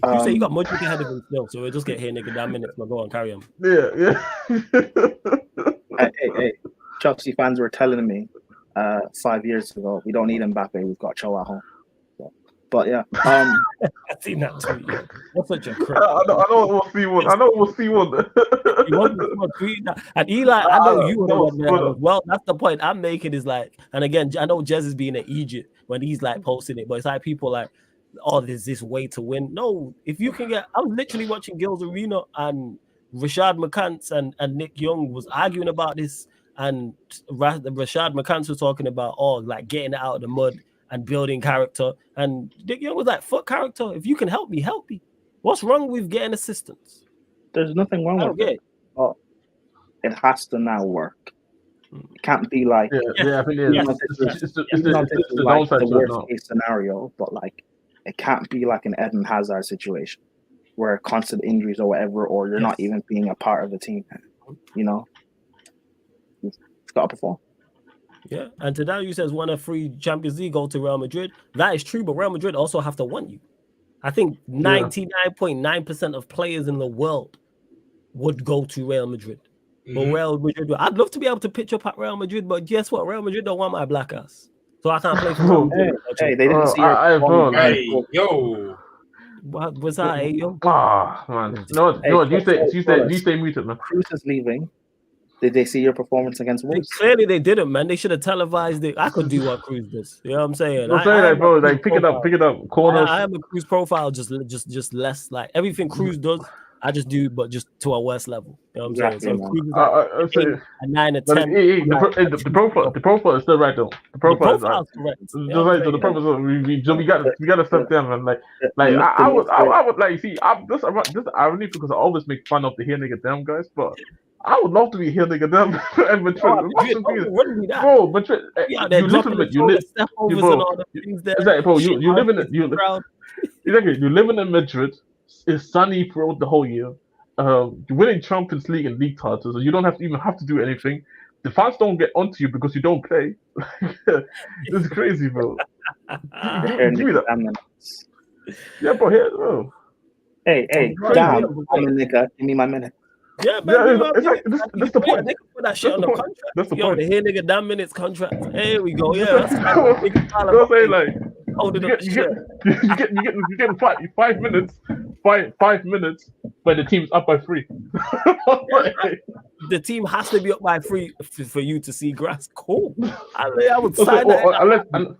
You say you got Modric ahead of him still, so we'll just get here, nigga. Damn minutes, but go on, carry on. Yeah. Hey, Chelsea fans were telling me 5 years ago, we don't need Mbappe, we've got Cho at home. But yeah, I've seen that tweet. That's such a crap. I know it was C1. I know it was C1. You want to tweet that? And Eli, I know you know there as well. That's the point I'm making. Is like, and again, I know Jez is being an Egypt when he's like posting it, but it's like people like, oh, there's this way to win. No, if you can get, I was literally watching Gil's Arena and Rashad McCants and Nick Young was arguing about this, and Rashad McCants was talking about like getting it out of the mud and building character, and Nick Young was like, fuck character. If you can help me, help me. What's wrong with getting assistance? There's nothing wrong with it. But it has to now work. It can't be like it's the like the worst case scenario, but like it can't be like an Eden Hazard situation where constant injuries or whatever, or you're not even being a part of the team. You know, it's got to perform. Yeah, and Tadao says want a free Champions League go to Real Madrid. That is true, but Real Madrid also have to want you. I think 99.9% of players in the world would go to Real Madrid. But Real Madrid, I'd love to be able to pitch up at Real Madrid, but guess what? Real Madrid don't want my black ass, so I can't play for Real Madrid. Hey, they didn't see your yo. What was that? Hey, yo. Man. No, you say muted, man. Cruz is leaving. Did they see your performance against Wolves? Clearly they didn't, man. They should have televised it. I could do what Cruz does. You know what I'm saying? I'm saying that, bro. Like, pick it up, corners. I am a Cruz profile, just less like everything Cruz does. I just do, but just to a worst level. You know what I'm saying? So Cruz is like a 9 or 10. The profile is still right though. The profile is right. Correct. The profile. We gotta step down, man. I would like see. This irony because I always make fun of the here nigga damn guys, but I would love to be here nigga damn and Madrid. Bro, Madrid. You live in it. You live in it. Exactly. You live in Madrid. It's sunny throughout the whole year. You're winning Champions League and league titles, so you don't have to do anything. The fans don't get onto you because you don't play. It's crazy, bro. Give me that. Yeah, bro. Here, bro. Hey, down. I'm a nigga. Give me my minute. Yeah, man. That's the point. They can put that shit on the contract. That's the point. The here nigga damn minutes contract. Here we go. Yeah, that's I'm saying like. You get 5 minutes, 5 minutes when the team's up by 3. The team has to be up by 3 for you to see grass. Cool. I would sign that.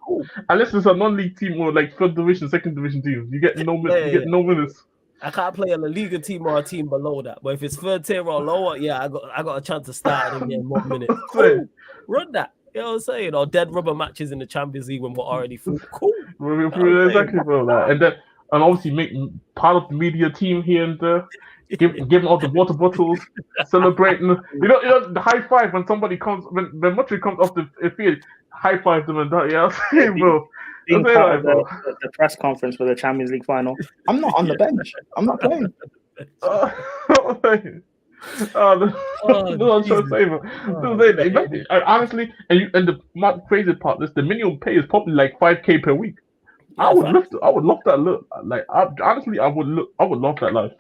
Unless it's a non-league team or like third division, second division team, you get no minutes. You get no minutes. I can't play a La Liga team or a team below that. But if it's third tier or lower, yeah, I got a chance to start and get more minutes. Cool. Run that. You know what I'm saying? Or dead rubber matches in the Champions League when we're already through. Cool. Exactly, bro. Like, and obviously make part of the media team here and there. Giving all the water bottles, celebrating. You know the high five when somebody comes when Madrid comes off the field, high five them and that. Yeah, I'm saying, bro. Being part of the press conference for the Champions League final. I'm not on the bench. I'm not playing. I'm trying to say, man. Honestly, and the crazy part is the minimum pay is probably like 5K per week. I would love that look. Like, honestly, I would love that life.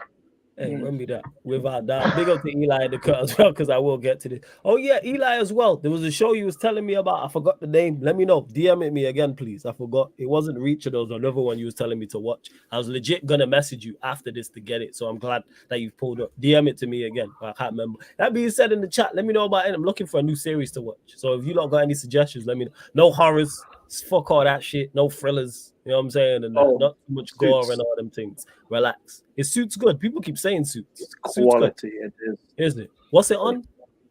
Hey, remember that. Without that, big up to Eli in the cut as well, because I will get to this. Oh yeah, Eli as well. There was a show you was telling me about. I forgot the name. Let me know. DM it me again, please. I forgot. It wasn't Reacher. There was another one you was telling me to watch. I was legit gonna message you after this to get it. So I'm glad that you've pulled up. DM it to me again. I can't remember. That being said, in the chat, let me know about it. I'm looking for a new series to watch. So if you lot got any suggestions, let me know. No horrors. Fuck all that shit. No thrillers. You know what I'm saying? And not too much gore and all them things. Relax. His Suits good. People keep saying Suits. It's quality. It is. Isn't it? What's it on?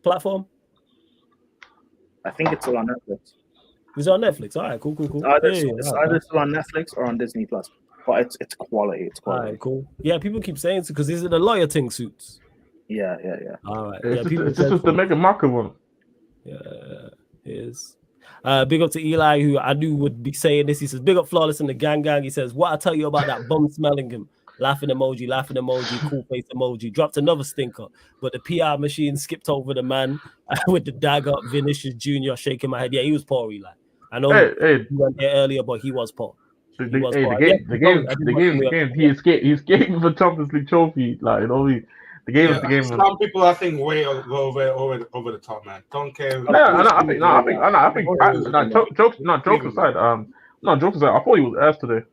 Platform? I think it's still on Netflix. It's on Netflix. All right, cool. It's either still on Netflix or on Disney Plus. but it's quality. It's All quality. right, cool. Yeah, people keep saying it because is it a lawyer thing, Suits? Yeah. All right. It's Yeah, just the Meghan Markle one. Yeah, it is. Big up to Eli, who I knew would be saying this. He says, "Big up Flawless and the gang." He says, "What I tell you about that bum smelling him." Laughing emoji, cool face emoji. Dropped another stinker, but the PR machine skipped over the man with the dagger. Vinicius Jr. shaking my head. Yeah, he was poor, Eli. I know Hey, he went there earlier, but he was poor. the game. He escaped with a Champions League trophy. Like, you know, the game is the game. Some people, I think, way go over the top, man. Don't care. Jokes aside. Jokes aside. I thought he was ass today.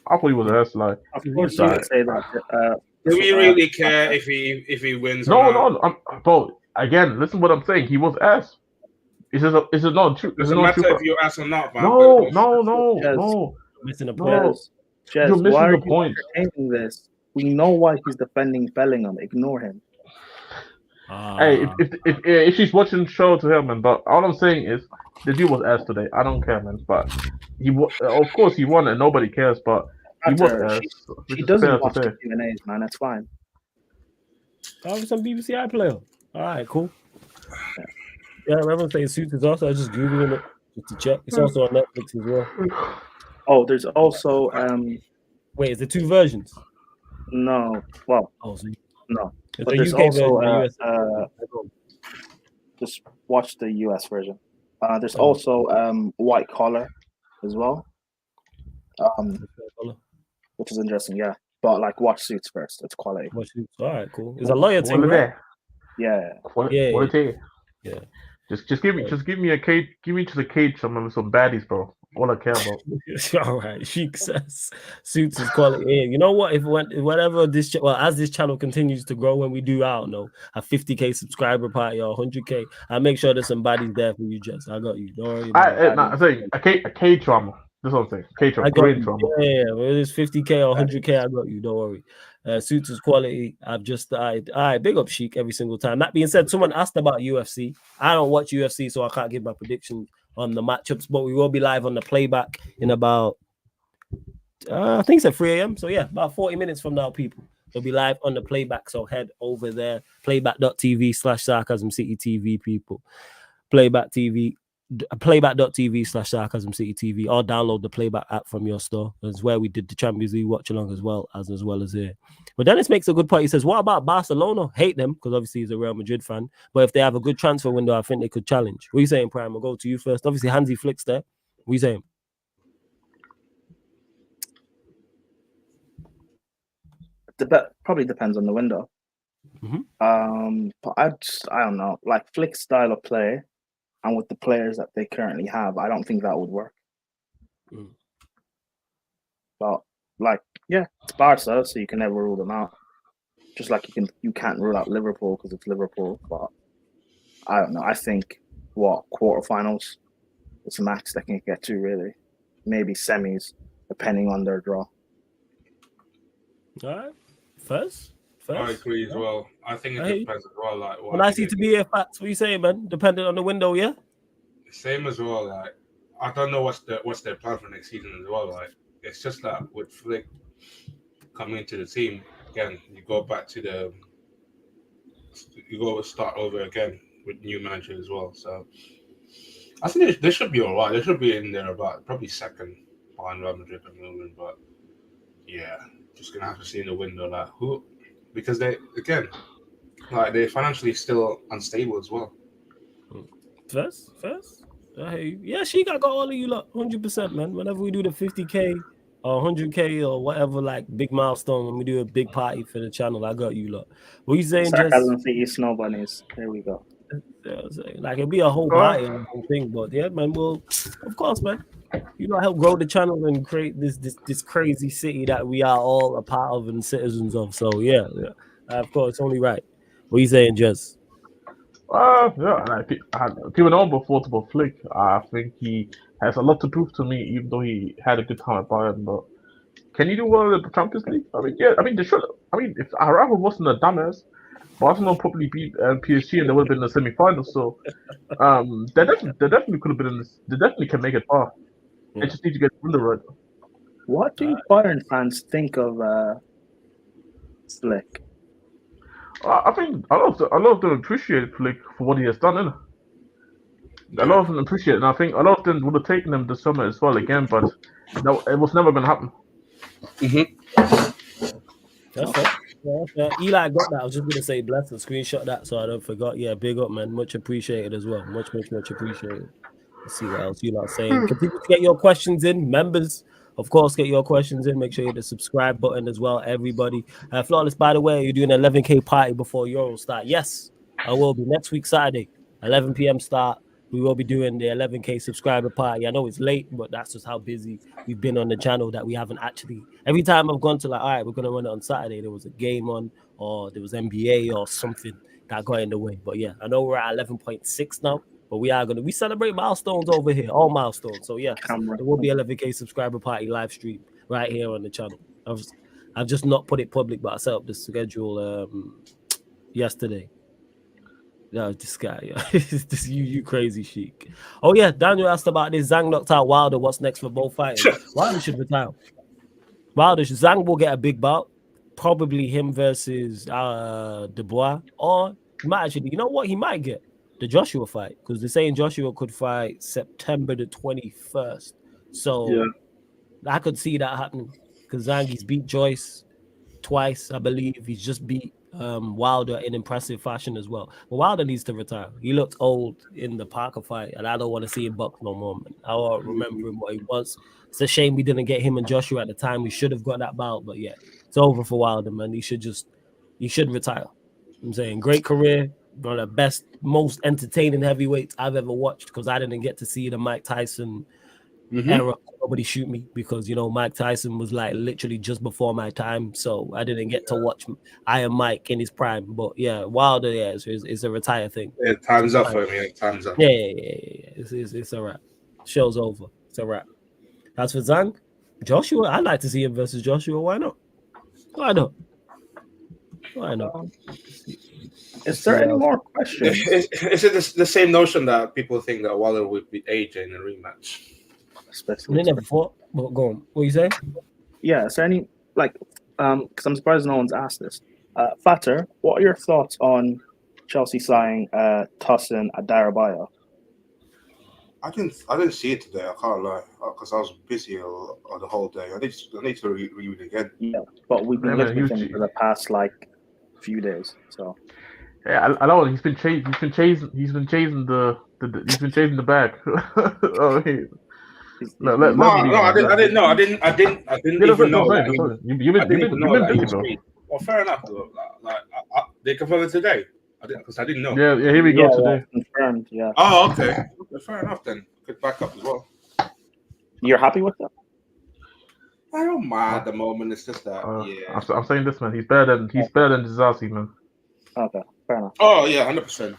I thought he was ass. Like, of course, you would say that. Do we really care if he wins? No. Bro, again, listen what I'm saying. He was ass. Is it not true? Doesn't matter if you're ass or not, man. No. Missing the point. You're missing why the point. Entertaining this? We know why he's defending Bellingham. Ignore him. Hey, if she's watching, show to her, man. But all I'm saying is the dude was ass today. I don't care, man. But of course he won, and nobody cares. But he was ass. She doesn't watch the Q&As, man. That's fine. Oh, some BBC iPlayer. All right, cool. Yeah, everyone's saying Suits is also. I just googling it just to check. It's also on Netflix as well. Oh, there's also Wait, is there two versions? No. Well, no. But there's UK also just watch the US version. There's also White Collar as well. Which is interesting, yeah. But like watch Suits first. It's quality. Watch Suits. All right, cool. It's a lawyer thing, right? Yeah. Yeah. Just give me a cage. Give me to the cage some baddies, bro. All I care about. All right, Sheik says Suits is quality. Yeah, you know what? Whatever this as this channel continues to grow, when we do, I don't know, a 50K subscriber party or 100K, I'll make sure there's some baddies there for you, Jess. I got you. Don't worry about it. I say a cage drama. That's what I'm saying. Cage drama. Yeah. Whether it's 50K or 100K, I got you. Don't worry. Suits is quality. I've just died. All right, big up Sheik every single time. That being said, someone asked about UFC. I don't watch UFC, so I can't give my predictions on the matchups, but we will be live on the playback in about I think it's at 3 a.m. So yeah, about 40 minutes from now, people. They'll be live on the playback. So head over there, playback.tv/sarcasmcitytv, people. Playback.tv/sarcasmcitytv, or download the playback app from your store. That's where we did the Champions League watch along as well as here. But Dennis makes a good point. He says, what about Barcelona? Hate them because obviously he's a Real Madrid fan. But if they have a good transfer window, I think they could challenge. What are you saying, Prime? I'll go to you first. Obviously, Hansi Flick's there. What are you saying? Probably depends on the window. But I don't know. Like Flick's style of play, and with the players that they currently have, I don't think that would work. But it's Barca, so you can never rule them out. Just like you can't rule out Liverpool because it's Liverpool. But I don't know. I think quarterfinals is a max they can get to, really. Maybe semis, depending on their draw. All right, first. I agree as well. I think it depends as well. Like, when I see to be a facts, what you saying, man? Depending on the window, yeah. Same as well. Like, I don't know what's their plan for next season as well. Like, it's just that with Flick coming into the team again, you go start over again with new manager as well. So I think they should be all right. They should be in there about probably second behind Real Madrid at the moment. But yeah, just gonna have to see in the window like who. Because they're financially still unstable as well. First. Yeah, she got all of you lot 100%, man. Whenever we do the 50K or 100K or whatever, like big milestone, when we do a big party for the channel, I got you lot. What you saying? Sarcasm City Snow Bunnies. There we go. Like it'll be a whole party and whole thing, but yeah, man. Well, of course, man. You know, help grow the channel and create this crazy city that we are all a part of and citizens of. So yeah. Of course, it's only right. What are you saying, Jess? People know before about Flick. I think he has a lot to prove to me, even though he had a good time at Bayern. But can he do well in the Champions League? They should. If Araujo wasn't a dumbass, Barcelona probably beat PSG and they would have been in the semi-final. So they definitely could have been in this. They definitely can make it far. They just need to get the window right. What do Bayern fans think of Flick? I think a lot of them appreciate Flick for what he has done, innit? A lot of them appreciate it, and I think a lot of them would have taken him this summer as well again, but no, it was never going to happen. That's fair. Yeah. Eli got that. I was just gonna say bless and screenshot that so I don't forget. Yeah, big up, man. Much appreciated as well. Much appreciated. Let's see what else you lot saying. Continue to get your questions in, members. Of course, get your questions in. Make sure you hit the subscribe button as well, everybody. Flawless, by the way, you're doing an 11K party before Euro start. Yes, I will be next week Saturday, 11 p.m. start. We will be doing the 11K subscriber party. I know it's late, but that's just how busy we've been on the channel that we haven't actually. Every time I've gone to like, all right, we're gonna run it on Saturday. There was a game on, or there was NBA or something that got in the way. But yeah, I know we're at 11.6 now. But we celebrate milestones over here, all milestones. So yeah, there will be 11K subscriber party live stream right here on the channel. I've just not put it public, but I set up the schedule yesterday. No, this guy, yeah. This you crazy Sheik. Oh yeah, Daniel asked about this. Zhang knocked out Wilder. What's next for both fighters? Wilder should retire. Zhang will get a big bout. Probably him versus Dubois, or he might actually. You know what? He might get the Joshua fight, because they're saying Joshua could fight September the 21st. So I could see that happening, because Zangi's beat Joyce twice, I believe. He's just beat Wilder in impressive fashion as well. But Wilder needs to retire. He looked old in the Parker fight, and I don't want to see him box no more, man. I want to remember him what he was. It's a shame we didn't get him and Joshua at the time. We should have got that bout, but yeah, it's over for Wilder, man. He should retire. I'm saying great career. One of the best, most entertaining heavyweights I've ever watched, because I didn't get to see the Mike Tyson era. Nobody shoot me, because Mike Tyson was like literally just before my time, so I didn't get to watch Iron Mike in his prime. But yeah, Wilder, yeah, it's a retire thing. Yeah, time's up for me. Time's up. Yeah. It's a wrap. Show's over. It's a wrap. As for Zhang, Joshua, I'd like to see him versus Joshua. Why not? Is there any more questions? Is it the same notion that people think that Wilder would beat AJ in a rematch? They never fought. But go on. What are you saying? Yeah. Is there any because I'm surprised no one's asked this. Fatter, what are your thoughts on Chelsea signing Tosin Adarabioyo? I didn't see it today. I can't lie, because I was busy the whole day. I need to read it again. Yeah, but we've been looking at him for the past few days. So yeah, I know he's been chasing the bag. Oh, hey. I didn't know. I didn't even know that. You've been busy, bro. Well, fair enough. They confirmed it today. Because I didn't know. Yeah, here we go today. Confirmed. Yeah. Oh, okay. Fair enough then. Good backup as well. You're happy with that? I don't mind at the moment. It's just that. I'm saying this, man. He's better than Disasi, man. Okay, fair enough. Oh yeah, 100%.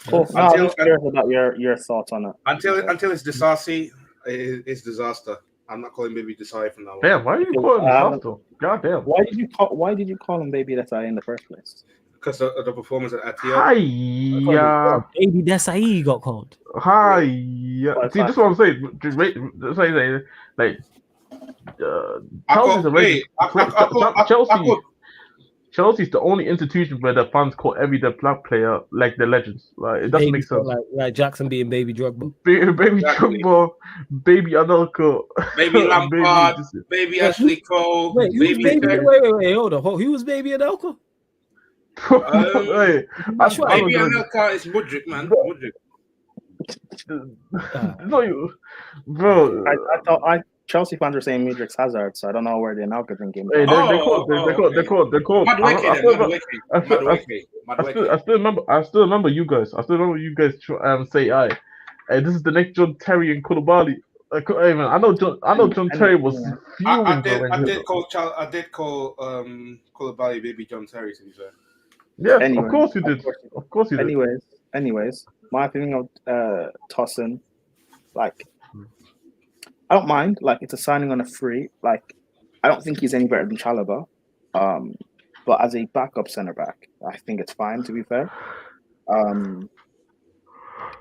Cool. I'm curious about your thoughts on it. Until it's Disasi, it's disaster. I'm not calling Baby Desai from now on. Damn, why are you calling him disaster? God damn. Why did you call him Baby Desai in the first place? Because of the performance at Atio. Hi, Baby Desai got called. Hi, see, this is what I'm saying. Chelsea's the only institution where the fans call every black player like the legends. Like, it doesn't make sense. Like Jackson being Baby Drogba. Baby Drogba, Baby Anelka, Baby Lampard, Baby Ashley Cole. Wait, hold on. Who was Baby Anelka? Baby Anelka is Mudryk, man. Mudryk. No, bro. I thought Chelsea fans are saying Mudryk's Hazard, so I don't know where the Anelka thing came from. They're called. I still remember you guys. Say, "Hey, this is the next John Terry and Koulibaly." Hey, man, I know John Terry was fuming. I did call Koulibaly Baby John Terry, to be fair. Yeah, anyways, of course you did. Of course you did. Anyways, my opinion of Tosin, I don't mind. It's a signing on a free. I don't think he's any better than Chalobah. But as a backup centre back, I think it's fine, to be fair.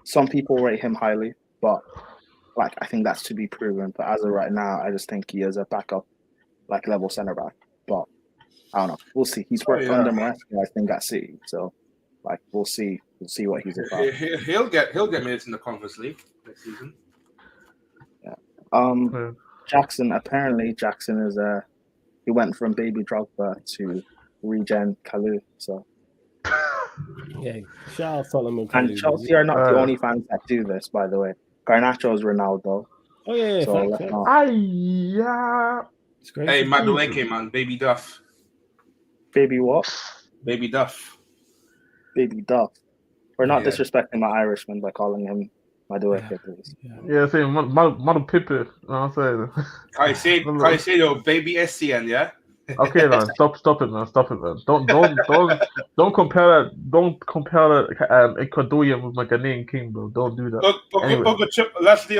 Some people rate him highly, but like I think that's to be proven. But as of right now, I just think he is a backup, like level centre back. But I don't know. We'll see. He's worked under Maresca, I think, at City. So, like, we'll see. We'll see what he's about. He'll get minutes in the Conference League next season. Yeah. Jackson. Apparently, Jackson is he went from baby Drogba to regen Kalou. So. Yeah, shout out Solomon. And Chelsea are not the only fans that do this, by the way. Garnacho is Ronaldo. Oh yeah, so yeah. It's great. Hey, Madueke, man, baby Duff. Baby what? Baby Duff. Baby Duff. We're not disrespecting my Irishman by calling him Madueke, please. Yeah, saying Madu Pipe. You know what I'm saying? Caicedo, baby Essien, yeah. Okay, man, stop it, man. Don't compare that. Don't compare that Ecuadorian with my Ghanaian king, bro. Don't do that. Leslie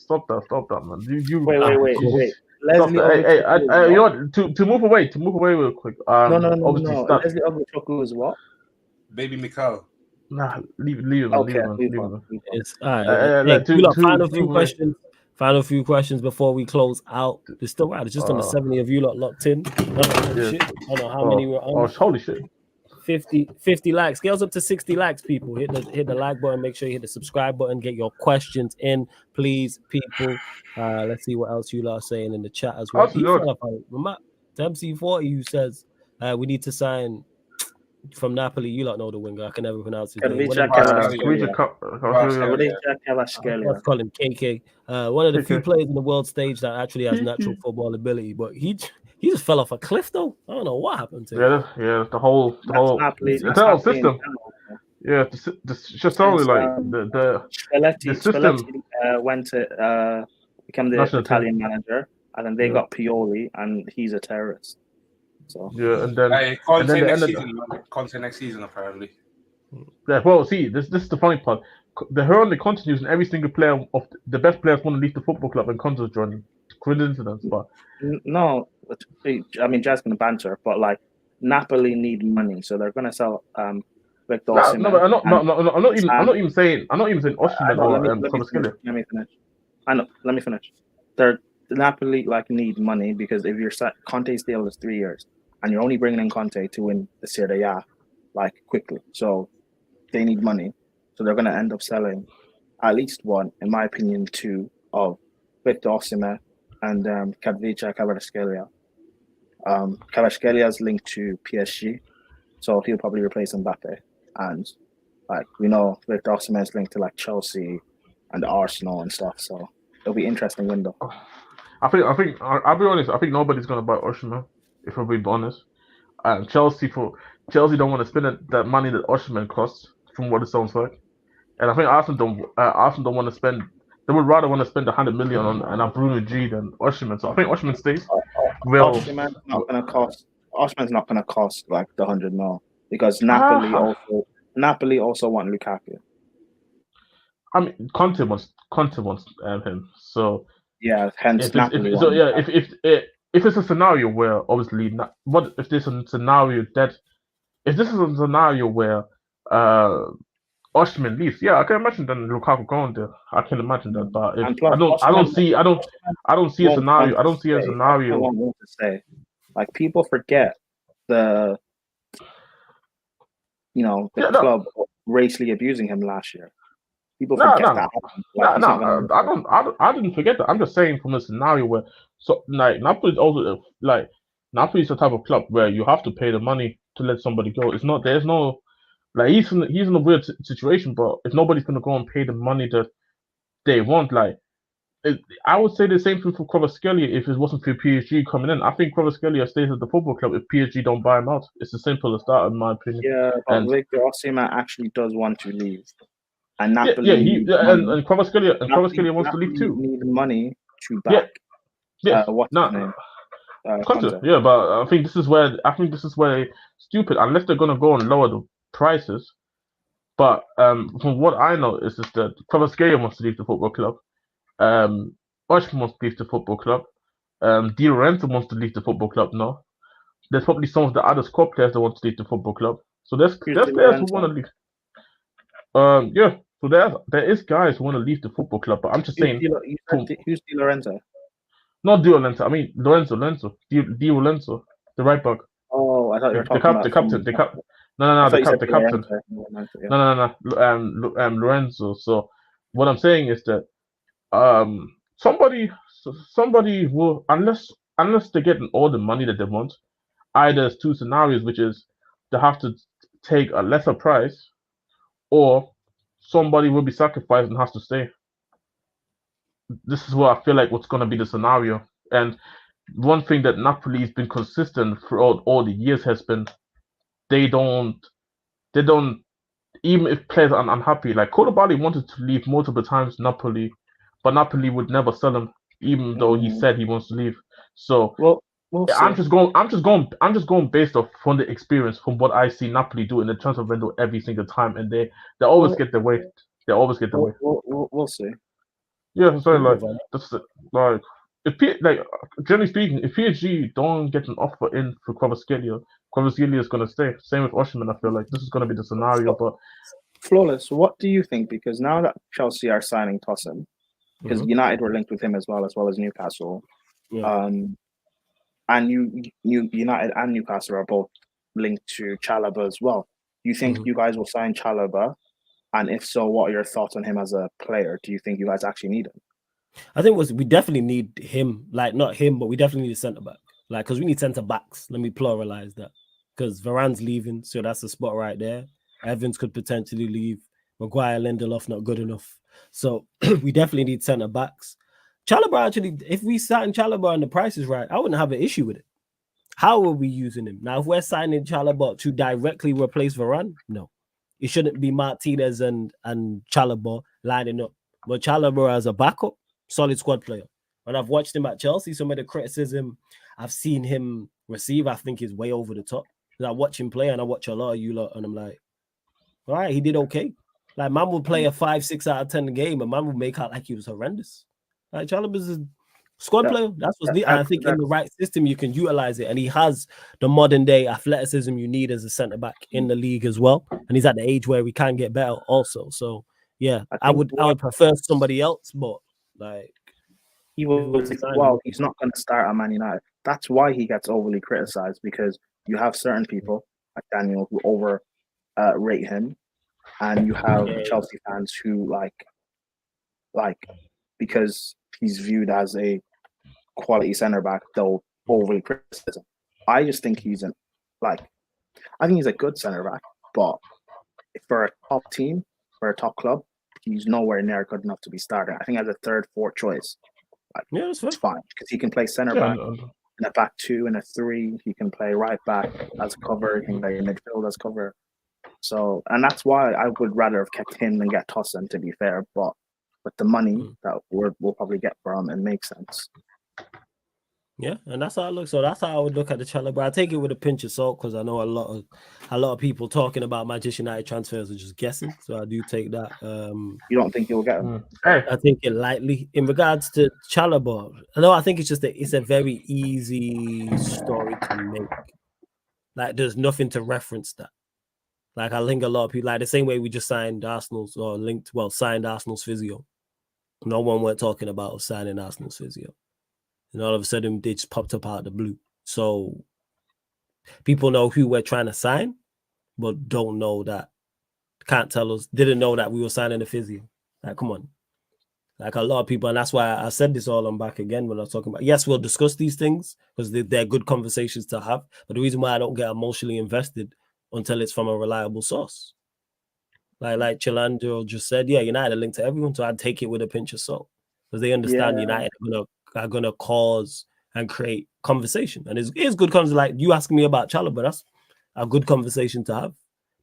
Stop that, man. Wait. Leslie, you know what? To move away real quick. No. Leslie Ogochukwu is what? Baby Mikal. Nah, leave it. Okay, leave it. It's all right. Final few questions before we close out. It's still right. It's just under 70 of you lot locked in. I don't know how many we're on. Oh, holy shit. 50 likes. Scales up to 60 likes, people. Hit the like button. Make sure you hit the subscribe button. Get your questions in, please, people. Let's see what else you lot are saying in the chat as well. MC40 who says we need to sign from Napoli. You lot know the winger. I can never pronounce his name. Let's call him KK. One of the few players in the world stage that actually has natural football ability, but he just fell off a cliff though. I don't know what happened to him. Yeah, the whole system. Yeah, just only like the system. Spalletti went to become the Italian manager, and then they got Pioli, and he's a terrorist. So yeah, and then Conte next season apparently. Yeah, well, see, this is the funny part. They're only Conte using every single player of the best players want to leave the football club, and Conte's joining. Coincidence, but no, I mean, Jazz gonna banter, but like Napoli need money, so they're gonna sell Victor Osimhen. No, but I'm not even saying Osimhen or Let me finish. Let me finish. Napoli need money because if you're Conte's deal is 3 years, and you're only bringing in Conte to win the Serie A, quickly. So they need money. So they're going to end up selling at least one, in my opinion, two of Victor Osimhen and Khadija Kvaratskhelia. Kvaratskhelia is linked to PSG, so he'll probably replace Mbappe. And we know Victor Osimhen is linked to Chelsea and Arsenal and stuff. So it'll be an interesting window. I'll be honest. I think nobody's going to buy Osimhen, if we're being honest. Chelsea don't want to spend that money that Osimhen costs, from what it sounds like. And I think Arsenal don't want to spend. They would rather want to spend 100 million on Bruno G than Osimhen. So I think Osimhen stays. Osimhen's not going to cost the 100 mil because Napoli also want Lukaku. I mean, Conte wants him. So yeah, hence Napoli. If it's a scenario where obviously if this is a scenario where Osimhen leaves, yeah, I can imagine then Lukaku going there. I can imagine that, but I don't see a scenario. I don't see a scenario. I want to say, people forget the club racely abusing him last year. People forget that. I didn't forget that. I'm just saying from a scenario where Napoli is also Napoli is the type of club where you have to pay the money to let somebody go. It's not. There's no he's in a weird situation, but if nobody's gonna go and pay the money that they want, I would say the same thing for Kvaratskhelia if it wasn't for PSG coming in. I think Kvaratskhelia stays at the football club if PSG don't buy him out. It's as simple as that, in my opinion. Yeah, but Victor Osimhen actually does want to leave. And Napoli, and Kvaratskhelia wants to leave too. Need money to back. What's his name? Conte. Yeah, but I think this is where stupid unless they're gonna go and lower the prices. But from what I know is that Kvaratskhelia wants to leave the football club. Osimhen wants to leave the football club. Di Lorenzo wants to leave the football club now. There's probably some of the other squad players that want to leave the football club. So there's players who want to leave. Yeah. So there is guys who want to leave the football club, but I'm just saying, Who's Di Lorenzo? not Di Lorenzo. I mean Lorenzo, Di Lorenzo, the right back. Oh, I thought you were talking about the captain. I thought you said The Di captain. Lorenzo, yeah. No. Lorenzo. So what I'm saying is that somebody will, unless they get all the money that they want, either there's two scenarios, which is they have to take a lesser price, or somebody will be sacrificed and has to stay. This is what I feel like what's going to be the scenario. And one thing that Napoli has been consistent throughout all the years has been they don't even if players are unhappy. Like Koulibaly wanted to leave multiple times Napoli, but Napoli would never sell him, even though he said he wants to leave. So we'll I'm see. just going based off from the experience, from what I see Napoli do in the transfer window every single time, and they always get the way. They always get the way. We'll see. Yeah, so like that's it. Like generally speaking, if PSG don't get an offer in for Kvaratskhelia is gonna stay. Same with Osimhen. I feel like this is gonna be the scenario. But Flawless, what do you think? Because now that Chelsea are signing Tosin, because United were linked with him as well as Newcastle, and United and Newcastle are both linked to Chalobah as well. Do you think you guys will sign Chalobah? And if so, what are your thoughts on him as a player? Do you think you guys actually need him? I think we definitely need him. Like, not him, but we definitely need a centre back. Like, because we need centre backs. Let me pluralize that. Because Varane's leaving, so that's the spot right there. Evans could potentially leave. Maguire, Lindelof, not good enough. So we definitely need centre backs. Chalobah, actually, if we sign Chalobah and the price is right, I wouldn't have an issue with it. How are we using him? Now, if we're signing Chalobah to directly replace Varane, no. It shouldn't be Martinez and Chalobah lining up. But Chalobah as a backup, solid squad player. When I've watched him at Chelsea, some of the criticism I've seen him receive, I think is way over the top. I watch him play and I watch a lot of you lot, and I'm like, all right, he did okay. Like, man will play a 5-6 out of 10 game, and man will make out like he was horrendous. Like, Chalobah's a squad player. That's what's neat. I think in the right system, you can utilize it. And he has the modern day athleticism you need as a centre back in the league as well. And he's at the age where we can get better also. So yeah, I would prefer somebody else, but like he's not going to start at Man United. That's why he gets overly criticized, because you have certain people like Daniel who rate him, and you have Chelsea fans who like because he's viewed as a quality centre back, they'll overly criticize him. I just think I think he's a good centre back, but for a top team, for a top club, he's nowhere near good enough to be starting. I think as a third, fourth choice, it's fine, because he can play centre back in a back two and a three. He can play right back as cover. He can play midfield as cover. So, and that's why I would rather have kept him than get Tosin, to be fair. But with the money that we'll probably get from him, it makes sense. Yeah, and that's how I look. So that's how I would look at the Chalobah. I take it with a pinch of salt, because I know a lot of people talking about Manchester United transfers are just guessing. So I do take that. You don't think you'll get him? I think it lightly. In regards to Chalobah, no, I think it's just it's a very easy story to make. Like, there's nothing to reference that. Like, I think a lot of people, like the same way we just signed Arsenal's signed Arsenal's physio. No one were talking about signing Arsenal's physio. And all of a sudden, they just popped up out of the blue. So people know who we're trying to sign, but don't know that. Can't tell us. Didn't know that we were signing a physio. Like, come on. Like, a lot of people, and that's why I said this all on back again when I was talking about, yes, we'll discuss these things because they're good conversations to have. But the reason why I don't get emotionally invested until it's from a reliable source. Like Chilandro just said, yeah, United are linked to everyone, so I'd take it with a pinch of salt, because they understand United are gonna cause and create conversation, and it's good conversation. Like you asking me about Chalobah, that's a good conversation to have.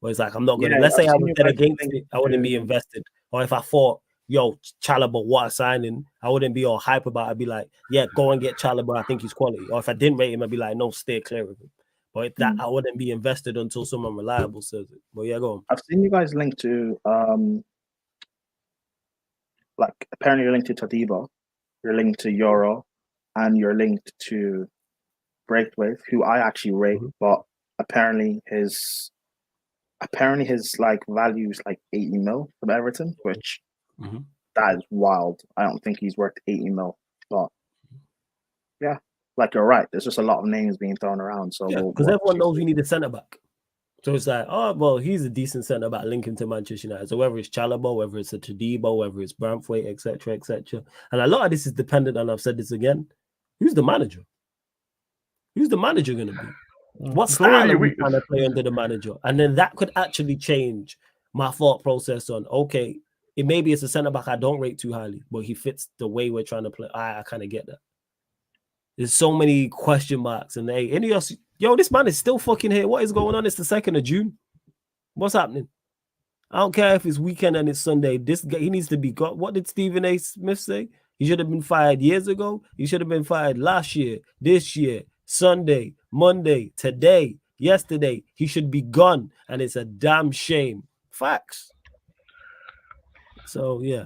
But it's like, I'm not gonna. Let's say I was dead against it, I wouldn't be invested. Or if I thought, yo, Chalobah, what a signing, I wouldn't be all hype about it. I'd be like, yeah, go and get Chalobah. I think he's quality. Or if I didn't rate him, I'd be like, no, stay clear of him. But that I wouldn't be invested until someone reliable says it. But yeah, go on. I've seen you guys linked to apparently you're linked to Todibo, you're linked to Euro, and you're linked to Braithwaite, who I actually rate, but apparently his apparently his like value is like 80 mil from Everton, which that is wild. I don't think he's worth 80 mil, but yeah, like you're right. There's just a lot of names being thrown around. So because everyone knows we need a centre back. So it's like, oh well, he's a decent centre back linking to Manchester United. So whether it's Chalobah, whether it's a Todibo, whether it's Branthwaite, etc., etc., and a lot of this is dependent on. I've said this again. Who's the manager? Who's the manager going to be? What style are we trying to play under the manager? And then that could actually change my thought process on, okay, maybe it's a centre-back I don't rate too highly, but he fits the way we're trying to play. I kind of get that. There's so many question marks. And this man is still fucking here. What is going on? It's the 2nd of June. What's happening? I don't care if it's weekend and it's Sunday. This guy, he needs to be got. What did Stephen A. Smith say? He should have been fired years ago. He should have been fired last year, this year, Sunday, Monday, today, yesterday. He should be gone, and it's a damn shame. Facts. So yeah.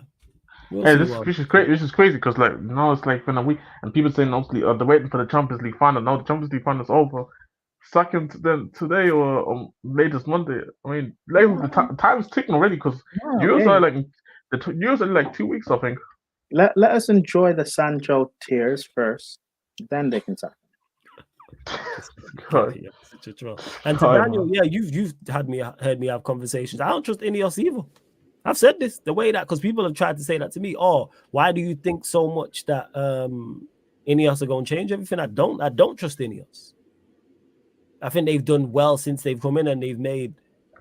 This is great. This is crazy because like now it's like when a week and people saying obviously they're waiting for the Champions League final. Now the Champions League final is over. Second then today or latest Monday. I mean, the time's ticking already because Euros are like the Euros are like 2 weeks, I think. Let us enjoy the Sancho tears first, then they can start. And to Daniel, you've heard me have conversations. I don't trust Ineos either. I've said this the way that because people have tried to say that to me. Oh, why do you think so much that Ineos are going to change everything? I don't trust Ineos. I think they've done well since they've come in and they've made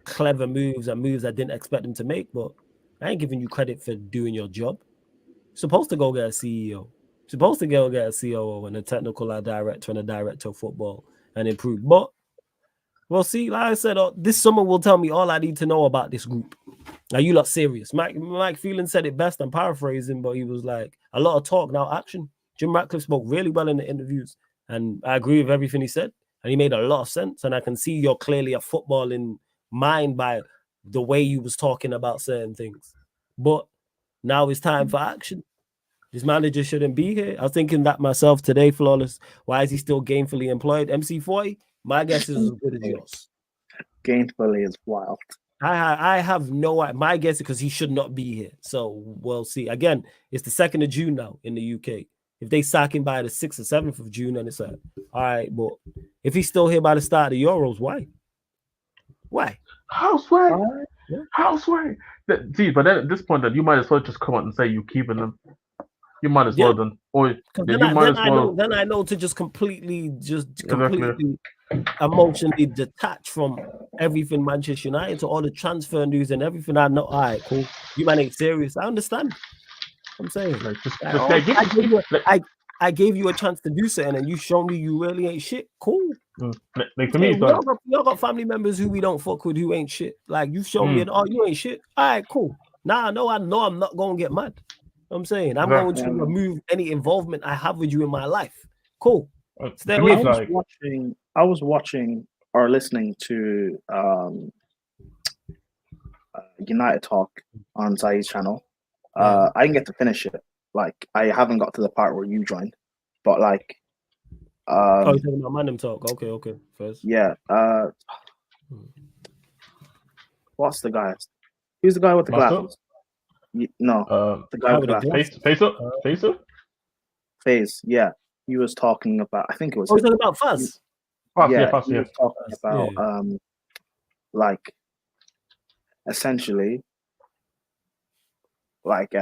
clever moves and moves I didn't expect them to make. But I ain't giving you credit for doing your job. You're supposed to go get a CEO. Supposed to go get a COO and a technical director and a director of football and improve. But we'll see. Like I said, this summer will tell me all I need to know about this group. Now you lot serious. Mike Phelan said it best. I'm paraphrasing, but he was like, a lot of talk, now action. Jim Ratcliffe spoke really well in the interviews, and I agree with everything he said. And he made a lot of sense. And I can see you're clearly a footballing mind by the way you was talking about certain things. But now it's time for action. This manager shouldn't be here. I was thinking that myself today, Flawless. Why is he still gainfully employed? MC40, my guess is as good as yours. Gainfully is wild. I have no idea. My guess is because he should not be here. So we'll see. Again, it's the 2nd of June now in the UK. If they sack him by the 6th or 7th of June, then it's like, all right, but if he's still here by the start of the Euros, why? Why? Houseway. Houseway. See, but then at this point, then you might as well just come out and say you're keeping them. You might as well then. Or then I know to just completely emotionally detach from everything Manchester United to all the transfer news and everything. I know. All right, cool. You man ain't serious. I understand. I'm saying I gave you a chance to do something and you show me you really ain't shit. Cool. Like for me, we all got family members who we don't fuck with who ain't shit. Like you show me, you ain't shit. All right, cool. Now I know I'm not gonna get mad. I'm saying I'm going to remove any involvement I have with you in my life. Cool. I was watching or listening to United Talk on Zai's channel. I didn't get to finish it. Like I haven't got to the part where you joined, but like you're talking about Mandem Talk. Okay. First. Yeah. What's the guy? Who's the guy with the glasses? No, the guy with the glasses. Face. Yeah, he was talking about. I think it was. He was talking about Fuzz. He was talking about like essentially, like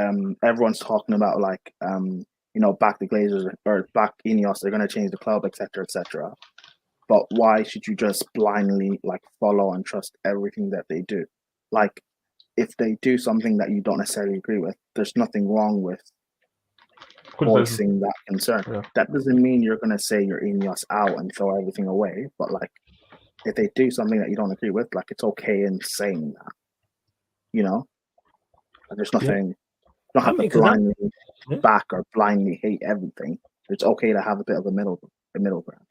everyone's talking about like back the Glazers or back Ineos. They're going to change the club, etc., etc. But why should you just blindly like follow and trust everything that they do? Like, if they do something that you don't necessarily agree with, there's nothing wrong with voicing that concern. Yeah. That doesn't mean you're going to say you're Ineos out and throw everything away. But like, if they do something that you don't agree with, like it's okay in saying that. There's nothing. You don't have to blindly back or blindly hate everything. It's okay to have a bit of a middle ground.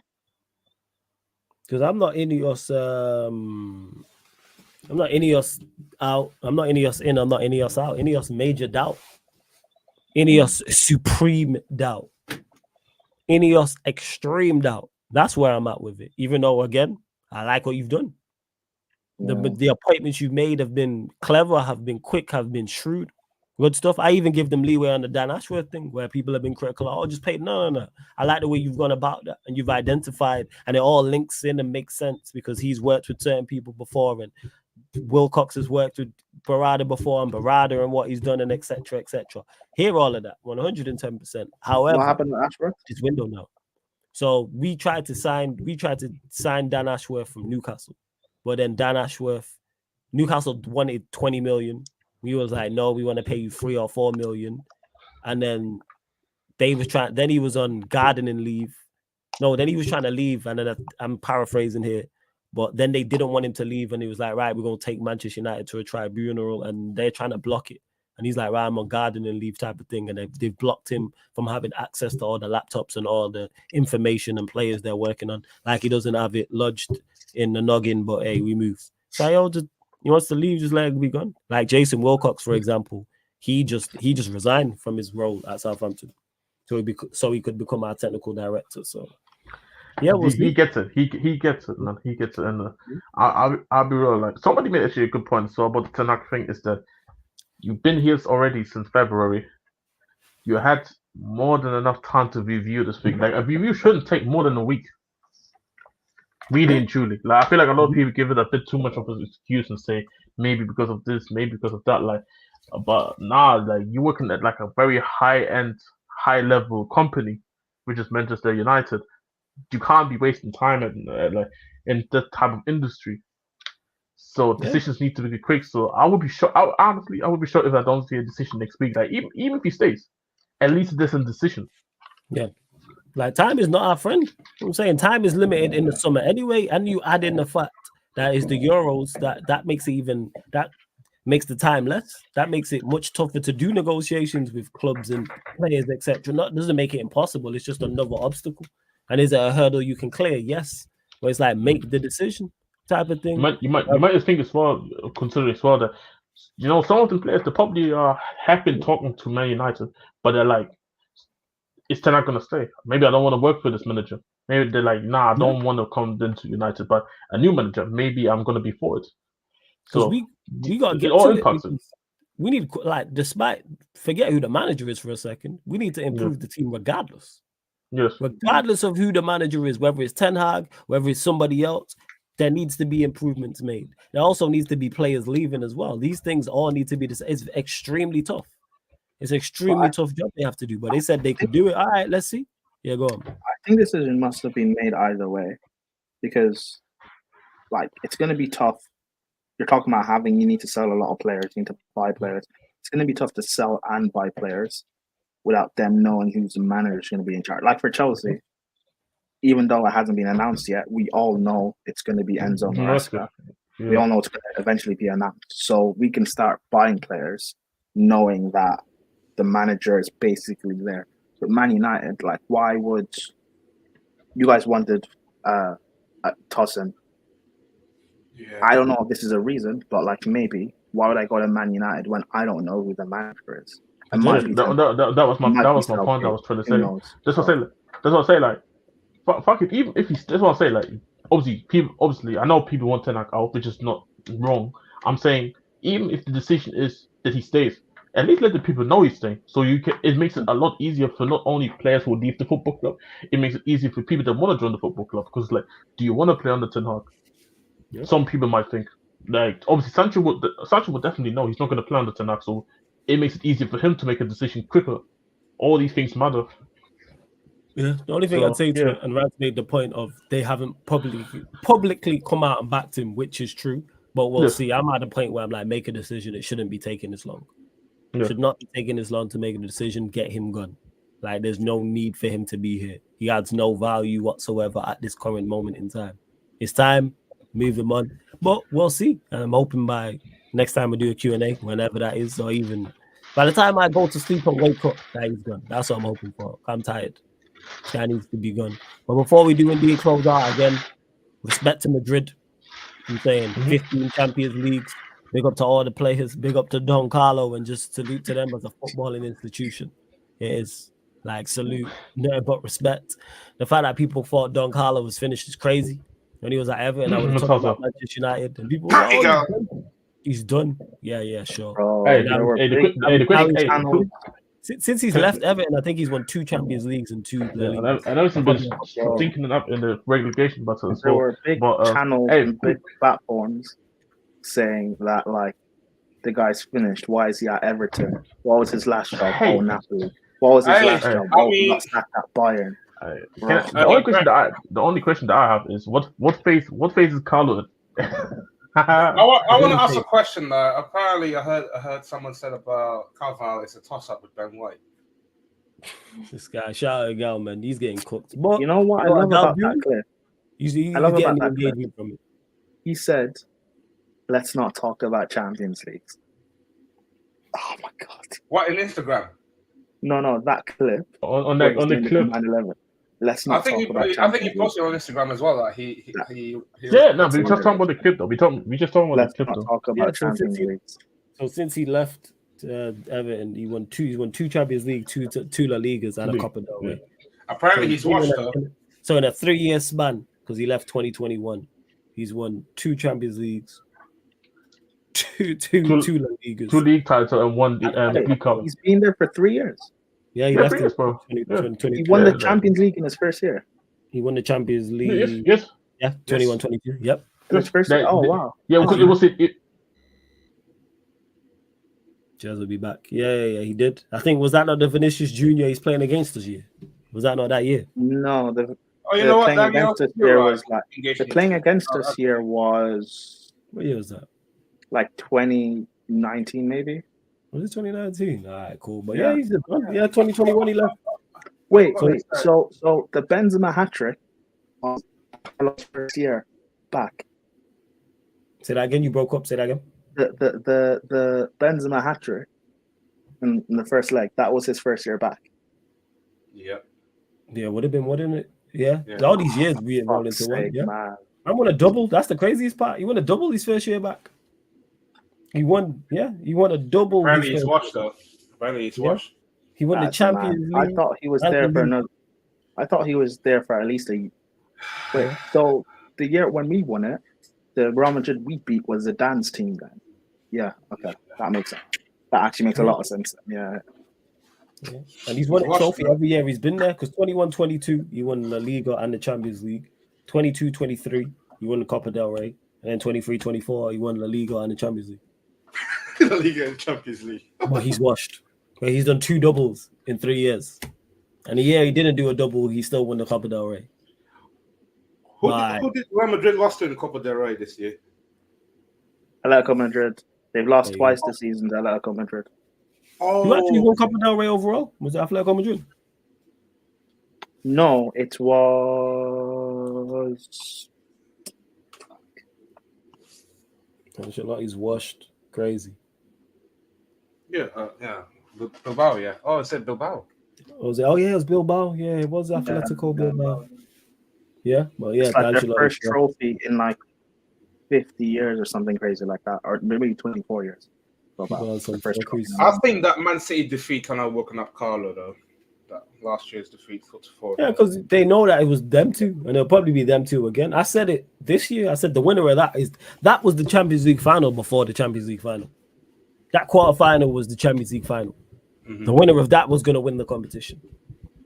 Because I'm not Ineos. I'm not Ineos out. I'm not Ineos in. I'm not Ineos out. Ineos major doubt. Ineos supreme doubt. Ineos extreme doubt. That's where I'm at with it. Even though, again, I like what you've done. The appointments you made have been clever, have been quick, have been shrewd. Good stuff. I even give them leeway on the Dan Ashworth thing where people have been critical. Oh, just pay. No. I like the way you've gone about that and you've identified, and it all links in and makes sense because he's worked with certain people before, and Wilcox has worked with Barada before, and Barada and what he's done, and etc. Hear all of that, 110%. However, what happened to Ashworth? This window now. So we tried to sign Dan Ashworth from Newcastle, but then Dan Ashworth, Newcastle wanted 20 million. We was like, no, we want to pay you 3 or 4 million. And then then he was on gardening leave. No, then he was trying to leave. And then I'm paraphrasing here, but then they didn't want him to leave. And he was like, right, we're going to take Manchester United to a tribunal, and they're trying to block it. And he's like, right, I'm on gardening leave type of thing. And they've blocked him from having access to all the laptops and all the information and players they're working on. Like he doesn't have it lodged in the noggin, but hey, we move. So he wants to leave, just let it be gone. Like Jason Wilcox, for example, he just resigned from his role at Southampton, so he could become our technical director. So yeah, he gets it. He gets it, man. He gets it. And I'll be real. Like somebody made actually a good point. So about the Ten Hag thing is that you've been here already since February. You had more than enough time to review this thing. Like a review shouldn't take more than a week. Really and truly, like I feel like a lot of people give it a bit too much of an excuse and say maybe because of this, maybe because of that. Like, but like you're working at like a very high-end, high-level company, which is Manchester United. You can't be wasting time like in that type of industry. So decisions need to be quick. So I would be shocked. Honestly, I would be shocked if I don't see a decision next week. Like even if he stays, at least there's a decision. Yeah. Like time is not our friend. I'm saying time is limited in the summer anyway, and you add in the fact that is the Euros that makes the time less. That makes it much tougher to do negotiations with clubs and players, etc. Doesn't make it impossible. It's just another obstacle. And is it a hurdle you can clear? Yes. But it's like make the decision type of thing. You might just think as well, consider as well that some of the players they probably have been talking to Man United, but they're like, is Ten Hag gonna stay? Maybe I don't want to work for this manager. Maybe they're like, nah, I don't want to come into United, but a new manager, maybe I'm gonna be for it. So we gotta get all to impacts it. We need forget who the manager is for a second. We need to improve the team regardless. Yes. Regardless of who the manager is, whether it's Ten Hag, whether it's somebody else, there needs to be improvements made. There also needs to be players leaving as well. These things all need to be it's extremely tough. It's an extremely tough job they have to do, but they said they could do it. All right, let's see. Yeah, go on. I think this decision must have been made either way because, like, it's going to be tough. You're talking about you need to sell a lot of players, you need to buy players. It's going to be tough to sell and buy players without them knowing who's the manager is going to be in charge. Like for Chelsea, even though it hasn't been announced yet, we all know it's going to be Enzo Maresca. We all know it's going to eventually be announced. So we can start buying players knowing that the manager is basically there. But Man United, like, why would you guys wanted Tosin? Yeah. I don't know if this is a reason, but like maybe why would I go to Man United when I don't know who the manager is? That was my point. I was trying to say. That's what I say. Like, fuck it. Even if that's what I say. Like, obviously, I know people want Ten Hag out, which is not wrong. I'm saying even if the decision is that he stays, at least let the people know he's staying. So it makes it a lot easier for not only players who leave the football club, it makes it easier for people that want to join the football club. Because like, do you want to play under Ten Hag? Yeah. Some people might think, like, obviously Sancho would definitely know he's not going to play under Ten Hag, so it makes it easier for him to make a decision quicker. All these things matter. Yeah, the only thing I'd say to it, and Rance made the point of they haven't publicly come out and backed him, which is true. But we'll see. I'm at a point where I'm like, make a decision. It shouldn't be taking this long. It should not be taking this long to make a decision. Get him gone. Like, there's no need for him to be here. He adds no value whatsoever at this current moment in time. It's time. Move him on. But we'll see. And I'm hoping by next time we do a Q&A, whenever that is, or even by the time I go to sleep and wake up, that he's gone. That's what I'm hoping for. I'm tired. This guy needs to be gone. But before we do indeed close out again, respect to Madrid. I'm saying 15 Champions Leagues. Big up to all the players. Big up to Don Carlo, and just salute to them as a footballing institution. It is like salute, nothing but respect. The fact that people thought Don Carlo was finished is crazy. When he was at Everton, I would have That's talked about also- Manchester United, and people were like, There you "Oh, go. he's done." Yeah, sure. Bro, Hey, there were the big, quick- hey, the quick- big hey, channels. Since he's left Everton, I think he's won 2 Champions Leagues and 2 La Yeah, Ligas. I know he's been Bro. stinking it up in the relegation battle as There well. were big But, channels hey, and big platforms saying that like the guy's finished. Why is he at Everton? What was his last job? Hey. Oh, Napoli. What was his Hey, last hey, job? I Oh, he mean- got sacked at Bayern. Bro. the only question that I have is what phase is Carlo in? I want to ask a question. Apparently, I heard someone said about Carvalho. It's a toss-up with Ben White. This guy, shout out Gal, man, he's getting cooked. But You know what I know love Gal about doing? that clip? He's I love getting about the that clip. engagement from it. He said, "Let's not talk about Champions Leagues." Oh my god! What in Instagram? No, that clip on where the he's doing the clip. command 11. Let's I not think talk about he Champions League. posted on Instagram as well. Like he Yeah, no, we It's just talking about the clip though. We just talking about Let's the clip not though. talk about Yeah, so since Champions he- Leagues. So since he left Everton, he won 2 Champions League, 2 La Ligas, and a Copa del Rey. apparently he's watched her. So in a 3-year span, because he left 2021, he's won 2 Champions Leagues, two La Ligas. 2 league titles and 1 Hey, League Cup. He's been there for 3 years. Yeah, he Yeah, left three in years, bro. 2020. He won the Yeah, Champions League in his first year. He won the Champions League. Yes. Yeah, 21-22. Yep. His first year. Oh wow! Yeah, because it was it. Jazz will be back. Yeah, he did. I think, was that not the Vinicius Junior he's playing against this year? Was that not that year? No, the Oh, you know what? playing against us here was like engaged the in- playing against us here was What year was that? like 2019 maybe. Was it 2019? All right, cool. But Yeah. yeah, he's done. Yeah, 2021 he left. Wait. So the Benzema hat trick was Carlos' first year back. Say that again. You broke up. Say that again. The Benzema hat trick in the first leg, that was his first year back. Yep. Yeah, would have been, wouldn't it? Yeah. Yeah. All these years we enrolled Fuck's into one. sake, Yeah. man. I won a double. That's the craziest part. He won a double his first year back. He won a double. Apparently his he's first watched year. though. Apparently he's Yeah. watched. He won the That's Champions mad. League. I thought he was and there the for league. another. I thought he was there for at least a. Wait, so the year when we won it, the Real Madrid we beat was the Dan's team then. Yeah, okay, that makes sense. That actually makes a lot of sense. Yeah, Yeah. And he's won a Watched trophy it. every year he's been there, because 21-22 he won La Liga and the Champions League. 22-23 he won the Copa del Rey, and then 23-24 he won La Liga and the Champions League. The League and Champions League. But he's washed. But he's done 2 doubles in 3 years. And the year he didn't do a double, he still won the Copa del Rey. Who Right. did Real Madrid lost to in the Copa del Rey this year? Atletico Madrid. They've lost There you twice this season to Atletico Madrid. Who actually Oh, won Copa del Rey overall? Was it Atletico Madrid? No, it was. Ancelotti's washed. Crazy. yeah. Bilbao, yeah. Oh, it said Bilbao. Was it? Oh yeah, it was Bilbao. Yeah, it was Atletico Bilbao. Yeah, well, yeah, It's like their Ancelotti, first yeah. trophy in like 50 years or something crazy like that, or maybe 24 years. Well, some The first trophy. fuckers. I think that Man City defeat kind of woken up Carlo though. That last year's defeat 4-4. Yeah, because they know that it was them two, and it'll probably be them two again. I said it this year. I said the winner of that was the Champions League final before the Champions League final. That quarterfinal was the Champions League final. Mhm. The winner of that was going to win the competition,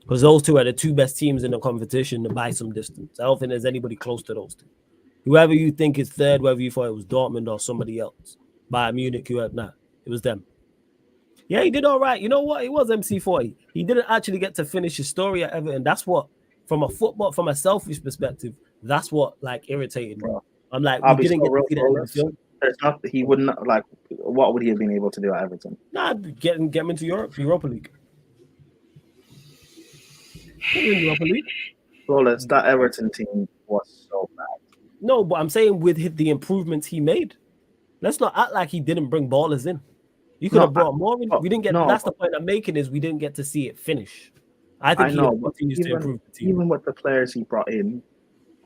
because those two are the 2 best teams in the competition by some distance. I don't think there's anybody close to those two. Whoever you think is third, whether you thought it was Dortmund or somebody else, Bayern Munich, whoever, nah, it was them. Yeah, he did all right. You know what? It was MC40. He didn't actually get to finish his story at Everton. That's what, from a selfish perspective, that's what like irritated me. I'm like, I'll we be didn't so get to real see that in the flawless. film. There's not. He wouldn't like. What would he have been able to do at Everton? Nah, get him into Europa League. Get him in Europa League. Flawless. That Everton team was so bad. No, but I'm saying with the improvements he made, let's not act like he didn't bring ballers in. You could No, have brought more in. We didn't get. no. That's the point I'm making, is we didn't get to see it finish. I I think know, he but continues to improve the team. even with the players he brought in,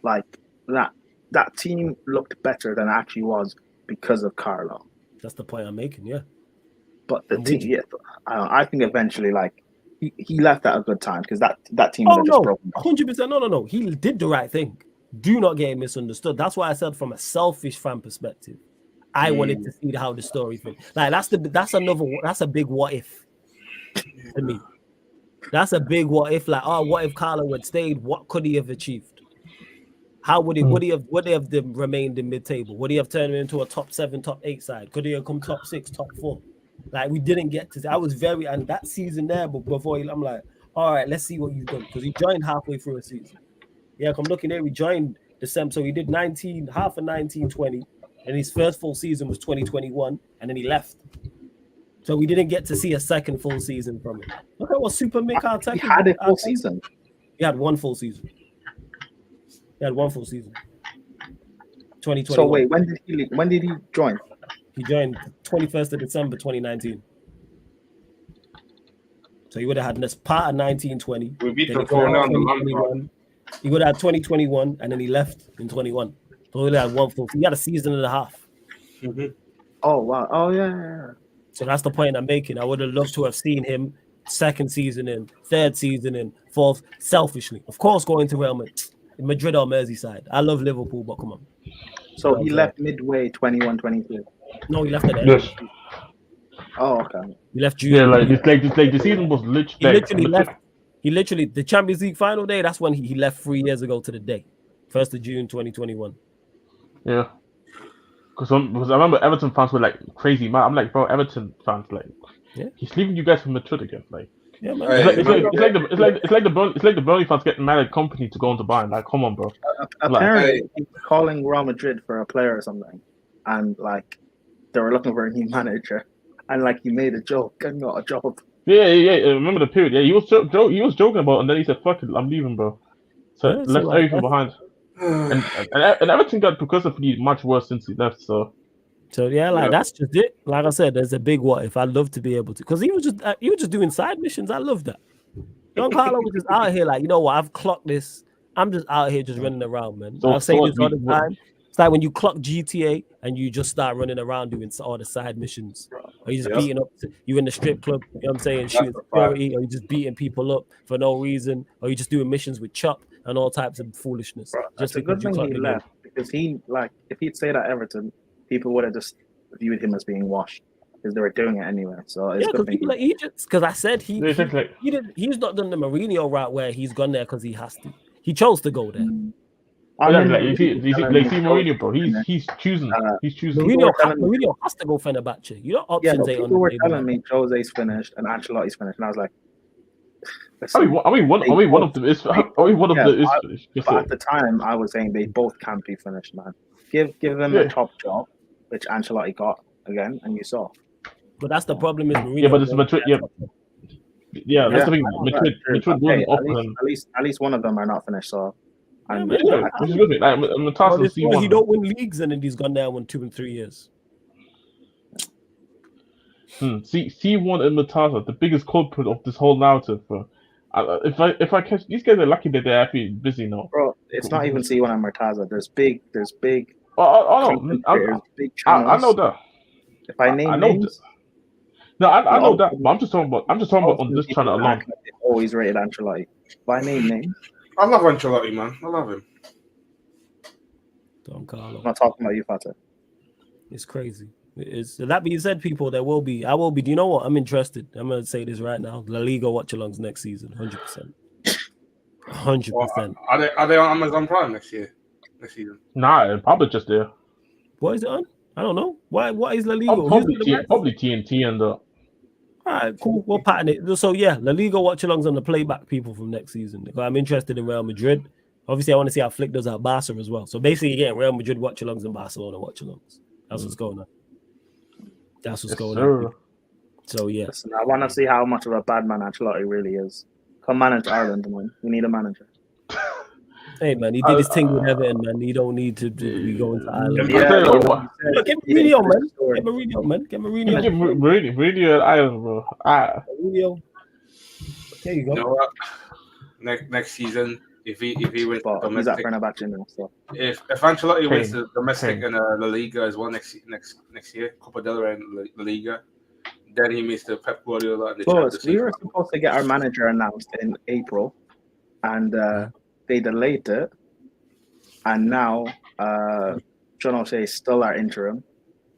like that team looked better than it actually was because of Carlo. That's the point I'm making. Yeah. But the I'm team, with you. yeah, I think eventually, like he left at a good time because that team Oh would have just no, broken. 100%. No. He did the right thing. Do not get it misunderstood. That's why I said from a selfish fan perspective, I wanted to see how the story thing. Like that's a big what if to me. That's a big what if. Like, oh, what if Carlo had stayed? What could he have achieved? How would he? Would he have remained in mid-table? Would he have turned into a top 7, top 8 side? Could he have come top 6, top 4? Like we didn't get to. I was and that season there, but before I'm like, all right, let's see what you've done because he joined halfway through a season. Yeah, I'm looking there. We joined December, so he did half of 1920, and his first full season was 2021, and then he left. So we didn't get to see a second full season from him. Look at what Super Mick Arteta. He had a full season. He had one full season. 2021. So wait, when did he leave? When did he join? He joined 21st of December 2019. So he would have had this part of 1920. We beat them 4-0 on the long. He would have had 2021, and then he left in 21. So he would have had one full. He had a season and a half. Mm-hmm. Oh wow! Oh yeah. So that's the point I'm making. I would have loved to have seen him second season in, third season in, fourth. Selfishly, of course, going to Real Madrid or Merseyside. I love Liverpool, but come on. So he left midway 21-22. No, he left at the end. Yes. Oh, okay. He left June. Yeah, like the season was literally. He literally left. He literally the Champions League final day. That's when he left 3 years ago to the day, 1st of June 2021. Yeah. Because I remember Everton fans were like crazy, man. I'm like, bro, Everton fans, like, he's leaving you guys for Madrid again, like. Yeah, man. It's like the Burnley fans getting mad at company to go into Bayern. Like, come on, bro. Apparently, he's calling Real Madrid for a player or something, and like they were looking for a new manager, and like he made a joke and got a job. Yeah. I remember the period. Yeah, he was joking about it, and then he said, "Fuck it, I'm leaving, bro." So left everything behind. And Everton got progressively much worse since he left. So that's just it. Like I said, there's a big what if. I'd love to be able to, because he was just doing side missions. I love that. Don Carlo was just out here like, you know what? I've clocked this. I'm just out here just running around, man. I'll say this all the time. It's like when you clock GTA and you just start running around doing all the side missions, or you just beating up. You in the strip club, you know what I'm saying, shooting security, or you just beating people up for no reason, or you just doing missions with Chop and all types of foolishness. Bro, just it's a good thing he left, because he, like, if he'd stayed at Everton, people would have just viewed him as being washed because they were doing it anyway. So it's because people like Egypt, because I said he's not done the Mourinho route where he's gone there because he has to. He chose to go there. You see Mourinho, bro. He's choosing. Mourinho has to go Fenerbahce. You know, options ain't on the table. People were telling me Jose's finished and Ancelotti's finished, and I was like, one of them is finished. But at the time, I was saying they both can't be finished, man. Give them a top job, which Ancelotti got again, and you saw. But that's the problem is Mourinho. Yeah, but it's Madrid. That's the thing. Madrid wasn't at least one of them are not finished. So. Which is good. Like, he don't win leagues, and then he's gone there 1, 2, and 3 years. C1 and Matata, the biggest culprit of this whole narrative. If I catch these guys are lucky that they're actually busy now. Bro, it's not even C1 and Murtaza. There's big. Oh, I know that. If I name names. No, I know that. But I'm just talking about on this channel alone. They always rated Ancelotti. If I name names. I love Ancelotti, man. I love him. Don Carlo. I'm not talking about you, Fata. It's crazy. That being said, people, I will be. Do you know what? I'm interested. I'm going to say this right now. La Liga watch-alongs next season, 100%. 100%. Are they on Amazon Prime next season? Nah, probably just there. What is it on? I don't know. What is La Liga? Probably TNT and the. All right, cool. We'll pattern it. So yeah, La Liga watch-alongs on the playback people from next season. I'm interested in Real Madrid. Obviously, I want to see how Flick does at Barca as well. So basically, again, Real Madrid watch-alongs and Barcelona watch-alongs. That's what's going on. On. So yeah. Listen, I want to see how much of a bad man Ancelotti really is. Come manage Ireland, man. We need a manager. Hey man, he did his thing with Everton, man. He don't need to be going to Ireland. Get Mourinho, man. Get Mourinho at Ireland, bro. Mourinho. There you go. You know what? Next season, if he wins domestic, if Ancelotti wins the domestic and La Liga as well next year, Copa del Rey and La Liga, then he meets the Pep Guardiola and the Champions League. We were supposed to get our manager announced in April, and they delayed it, and now John O'Shea is still our interim,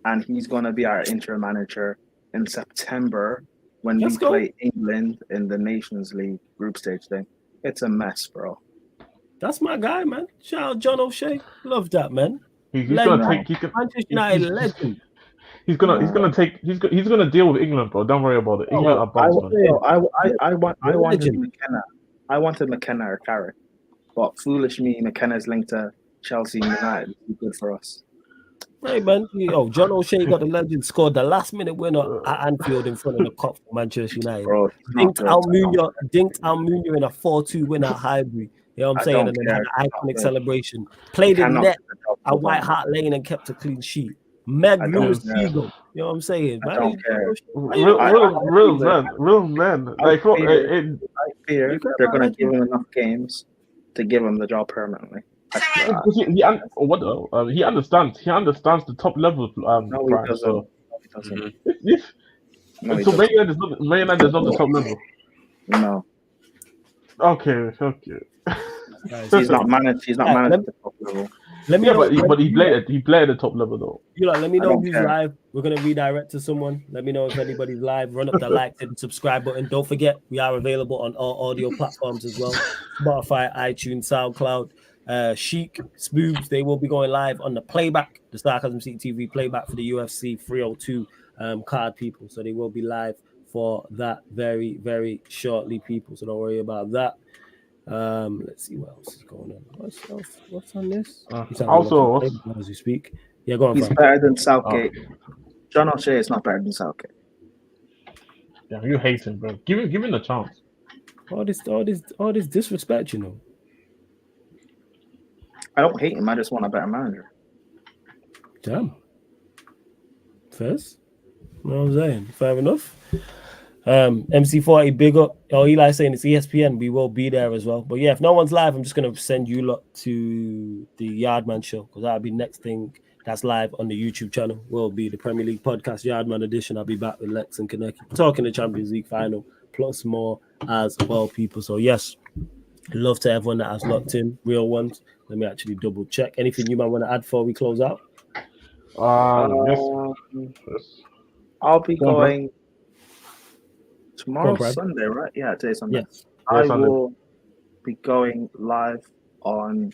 and he's going to be our interim manager in September when Let's we go. play England in the Nations League group stage thing. It's a mess, bro. That's my guy, man. Shout out John O'Shea. Love that, man. He's Legend. gonna take. Manchester United legend. He's gonna deal with England, bro. Don't worry about it. England are bums, man. I wanted McKenna. I wanted McKenna or Carrick, but foolish me, McKenna's linked to Chelsea and United. It's good for us. Hey, man. Yo, John O'Shea got the legend, scored the last minute winner at Anfield in front of the Kop for Manchester United. Bro, Dinked Almunia in a 4-2 win at Highbury. You know what I'm saying? And then had an iconic celebration. Played in net at White Hart Lane and kept a clean sheet. Meg Lewis Seagull. You know what I'm saying? I don't care. Real man. I fear they're going to give him enough games to give him the job permanently. He understands. He understands the top level. No, he doesn't. So, He doesn't. So Mainland is not the top level. No. Okay. He's not managed. He's not managed at the top level. Let me know. But he played at the top level though. Let me know who's live. We're gonna redirect to someone. Let me know if anybody's live. Run up the like and subscribe button. Don't forget, we are available on all audio platforms as well: Spotify, iTunes, SoundCloud. Chic, Smooths, they will be going live on the playback, the Sarcasm CTV playback for the UFC 302 card, people. So they will be live for that very, very shortly, people. So don't worry about that. Let's see what else is going on. What's on this? Also, as we speak, yeah, go on. He's better than Southgate. John O'Shea is not better than Southgate. Yeah, you hate him, bro. Give him the chance. All this disrespect, you know. I don't hate him. I just want a better manager. Damn. First, you know what I'm saying? Fair enough. MC40, big up. Eli saying it's ESPN. We will be there as well. But yeah, if no one's live, I'm just gonna send you lot to the Yardman show because that'll be next thing that's live on the YouTube channel. Will be the Premier League podcast Yardman edition. I'll be back with Lex and Kaneki talking the Champions League final plus more as well, people. So yes, love to everyone that has locked in, real ones. Let me actually double check. Anything you might want to add before we close out? Yes. I'll be going tomorrow's Sunday, right? Yeah, today's Sunday. Yes. I will be going live on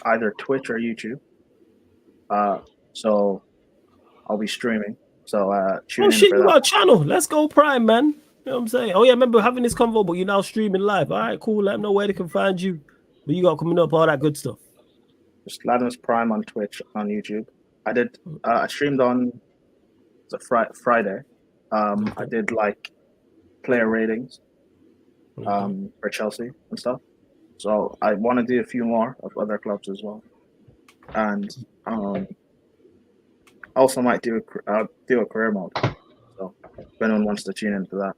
either Twitch or YouTube. So I'll be streaming. So tune in for you that. got a channel. Let's go Prime, man. You know what I'm saying? Oh yeah, remember having this convo, but you're now streaming live. All right, cool. Let them know where they can find you. What you got coming up, all that good stuff. Just Ladham's Prime on Twitch, on YouTube. I streamed on Friday. I did like player ratings for Chelsea and stuff. So I want to do a few more of other clubs as well. And also might do a career mode. So if anyone wants to tune in for that.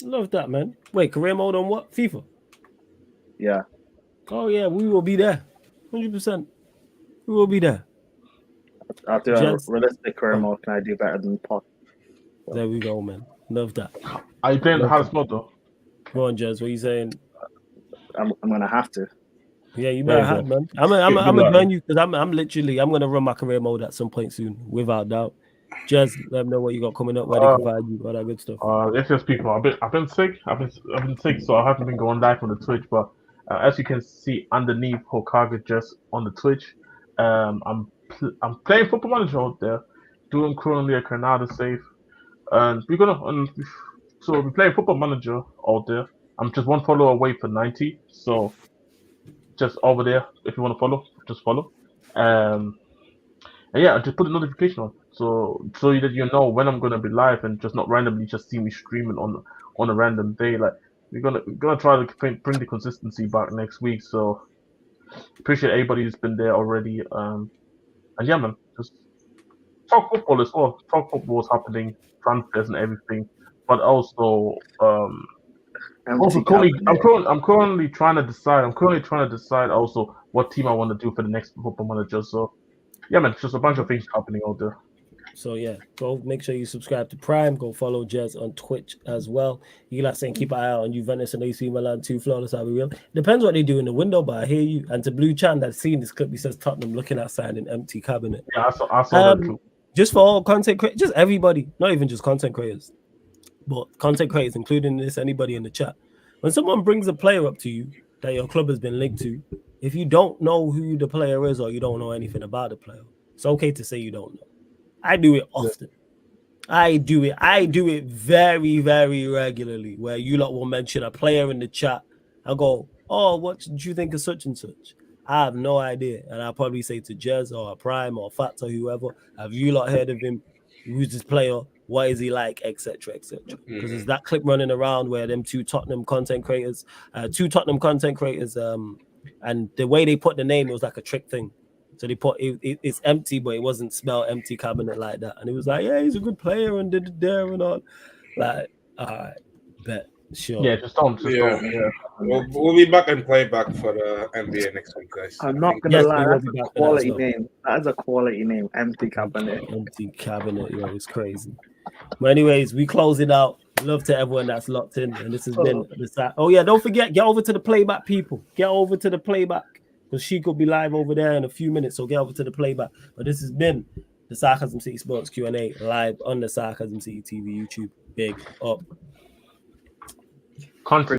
Love that, man. Wait, career mode on what? FIFA? Yeah. Oh yeah, we will be there. 100%. We will be there. I'll do a realistic career mode. Can I do better than Pot? So. There we go, man. Love that. Are you playing the hardest mode though? Go on, Jez. What are you saying? I'm gonna have to. Yeah, you better have, man. I'm gonna join you because I'm gonna run my career mode at some point soon, without doubt. Just let them know what you got coming up, where they can find you, all that good stuff. It's just people. I've been sick. I've been sick, so I haven't been going live on the Twitch. But as you can see underneath Hokage just on the Twitch, I'm playing Football Manager out there, doing currently a Granada save, and so we're playing Football Manager out there. I'm just one follow away for 90, so just over there. If you want to follow, just follow. And yeah, just put a notification on, so that you know when I'm gonna be live and just not randomly just see me streaming on a random day. Like we're gonna try to bring the consistency back next week. So appreciate everybody who's been there already. And yeah, man, just talk football as well. Talk football is happening, transfers and everything, but also I'm currently trying to decide also what team I want to do for the next Football Manager. So yeah, man, just a bunch of things happening out there. So yeah, go make sure you subscribe to Prime. Go follow Jez on Twitch as well. You like saying keep an eye out on Juventus and AC Milan 2 flawless. I'll be real. Depends what they do in the window, but I hear you. And to Blue Chan, I've seen this clip. He says Tottenham looking outside an empty cabinet. Yeah, I saw that too. Just for all content creators, just everybody, not even just content creators, but content creators, including this anybody in the chat. When someone brings a player up to you that your club has been linked to, if you don't know who the player is or you don't know anything about the player, it's okay to say you don't know. I do it often. I do it very, very regularly where you lot will mention a player in the chat. I'll go, oh, what did you think of such and such? I have no idea. And I'll probably say to Jez or Prime or Fats or whoever, have you lot heard of him? Who's this player? What is he like? Etc. Etc. Because there's that clip running around where them two Tottenham content creators, and the way they put the name, it was like a trick thing. So they put it's empty, but it wasn't spelled empty cabinet like that. And it was like, yeah, he's a good player and did it there and all. Like, all right, bet. Sure. Yeah, just don't. Yeah. We'll be back and play back for the NBA next week, guys. I'm not gonna lie, that's a quality name. That is a quality name. Empty cabinet. Empty cabinet, yo, it's crazy. But anyways, we close it out. Love to everyone that's locked in, and this has been the side. Oh yeah, don't forget, get over to the playback, people. Get over to the playback because she could be live over there in a few minutes. So get over to the playback. But this has been the Sarcasm City Sports Q&A live on the Sarcasm City TV YouTube. Big up. Country.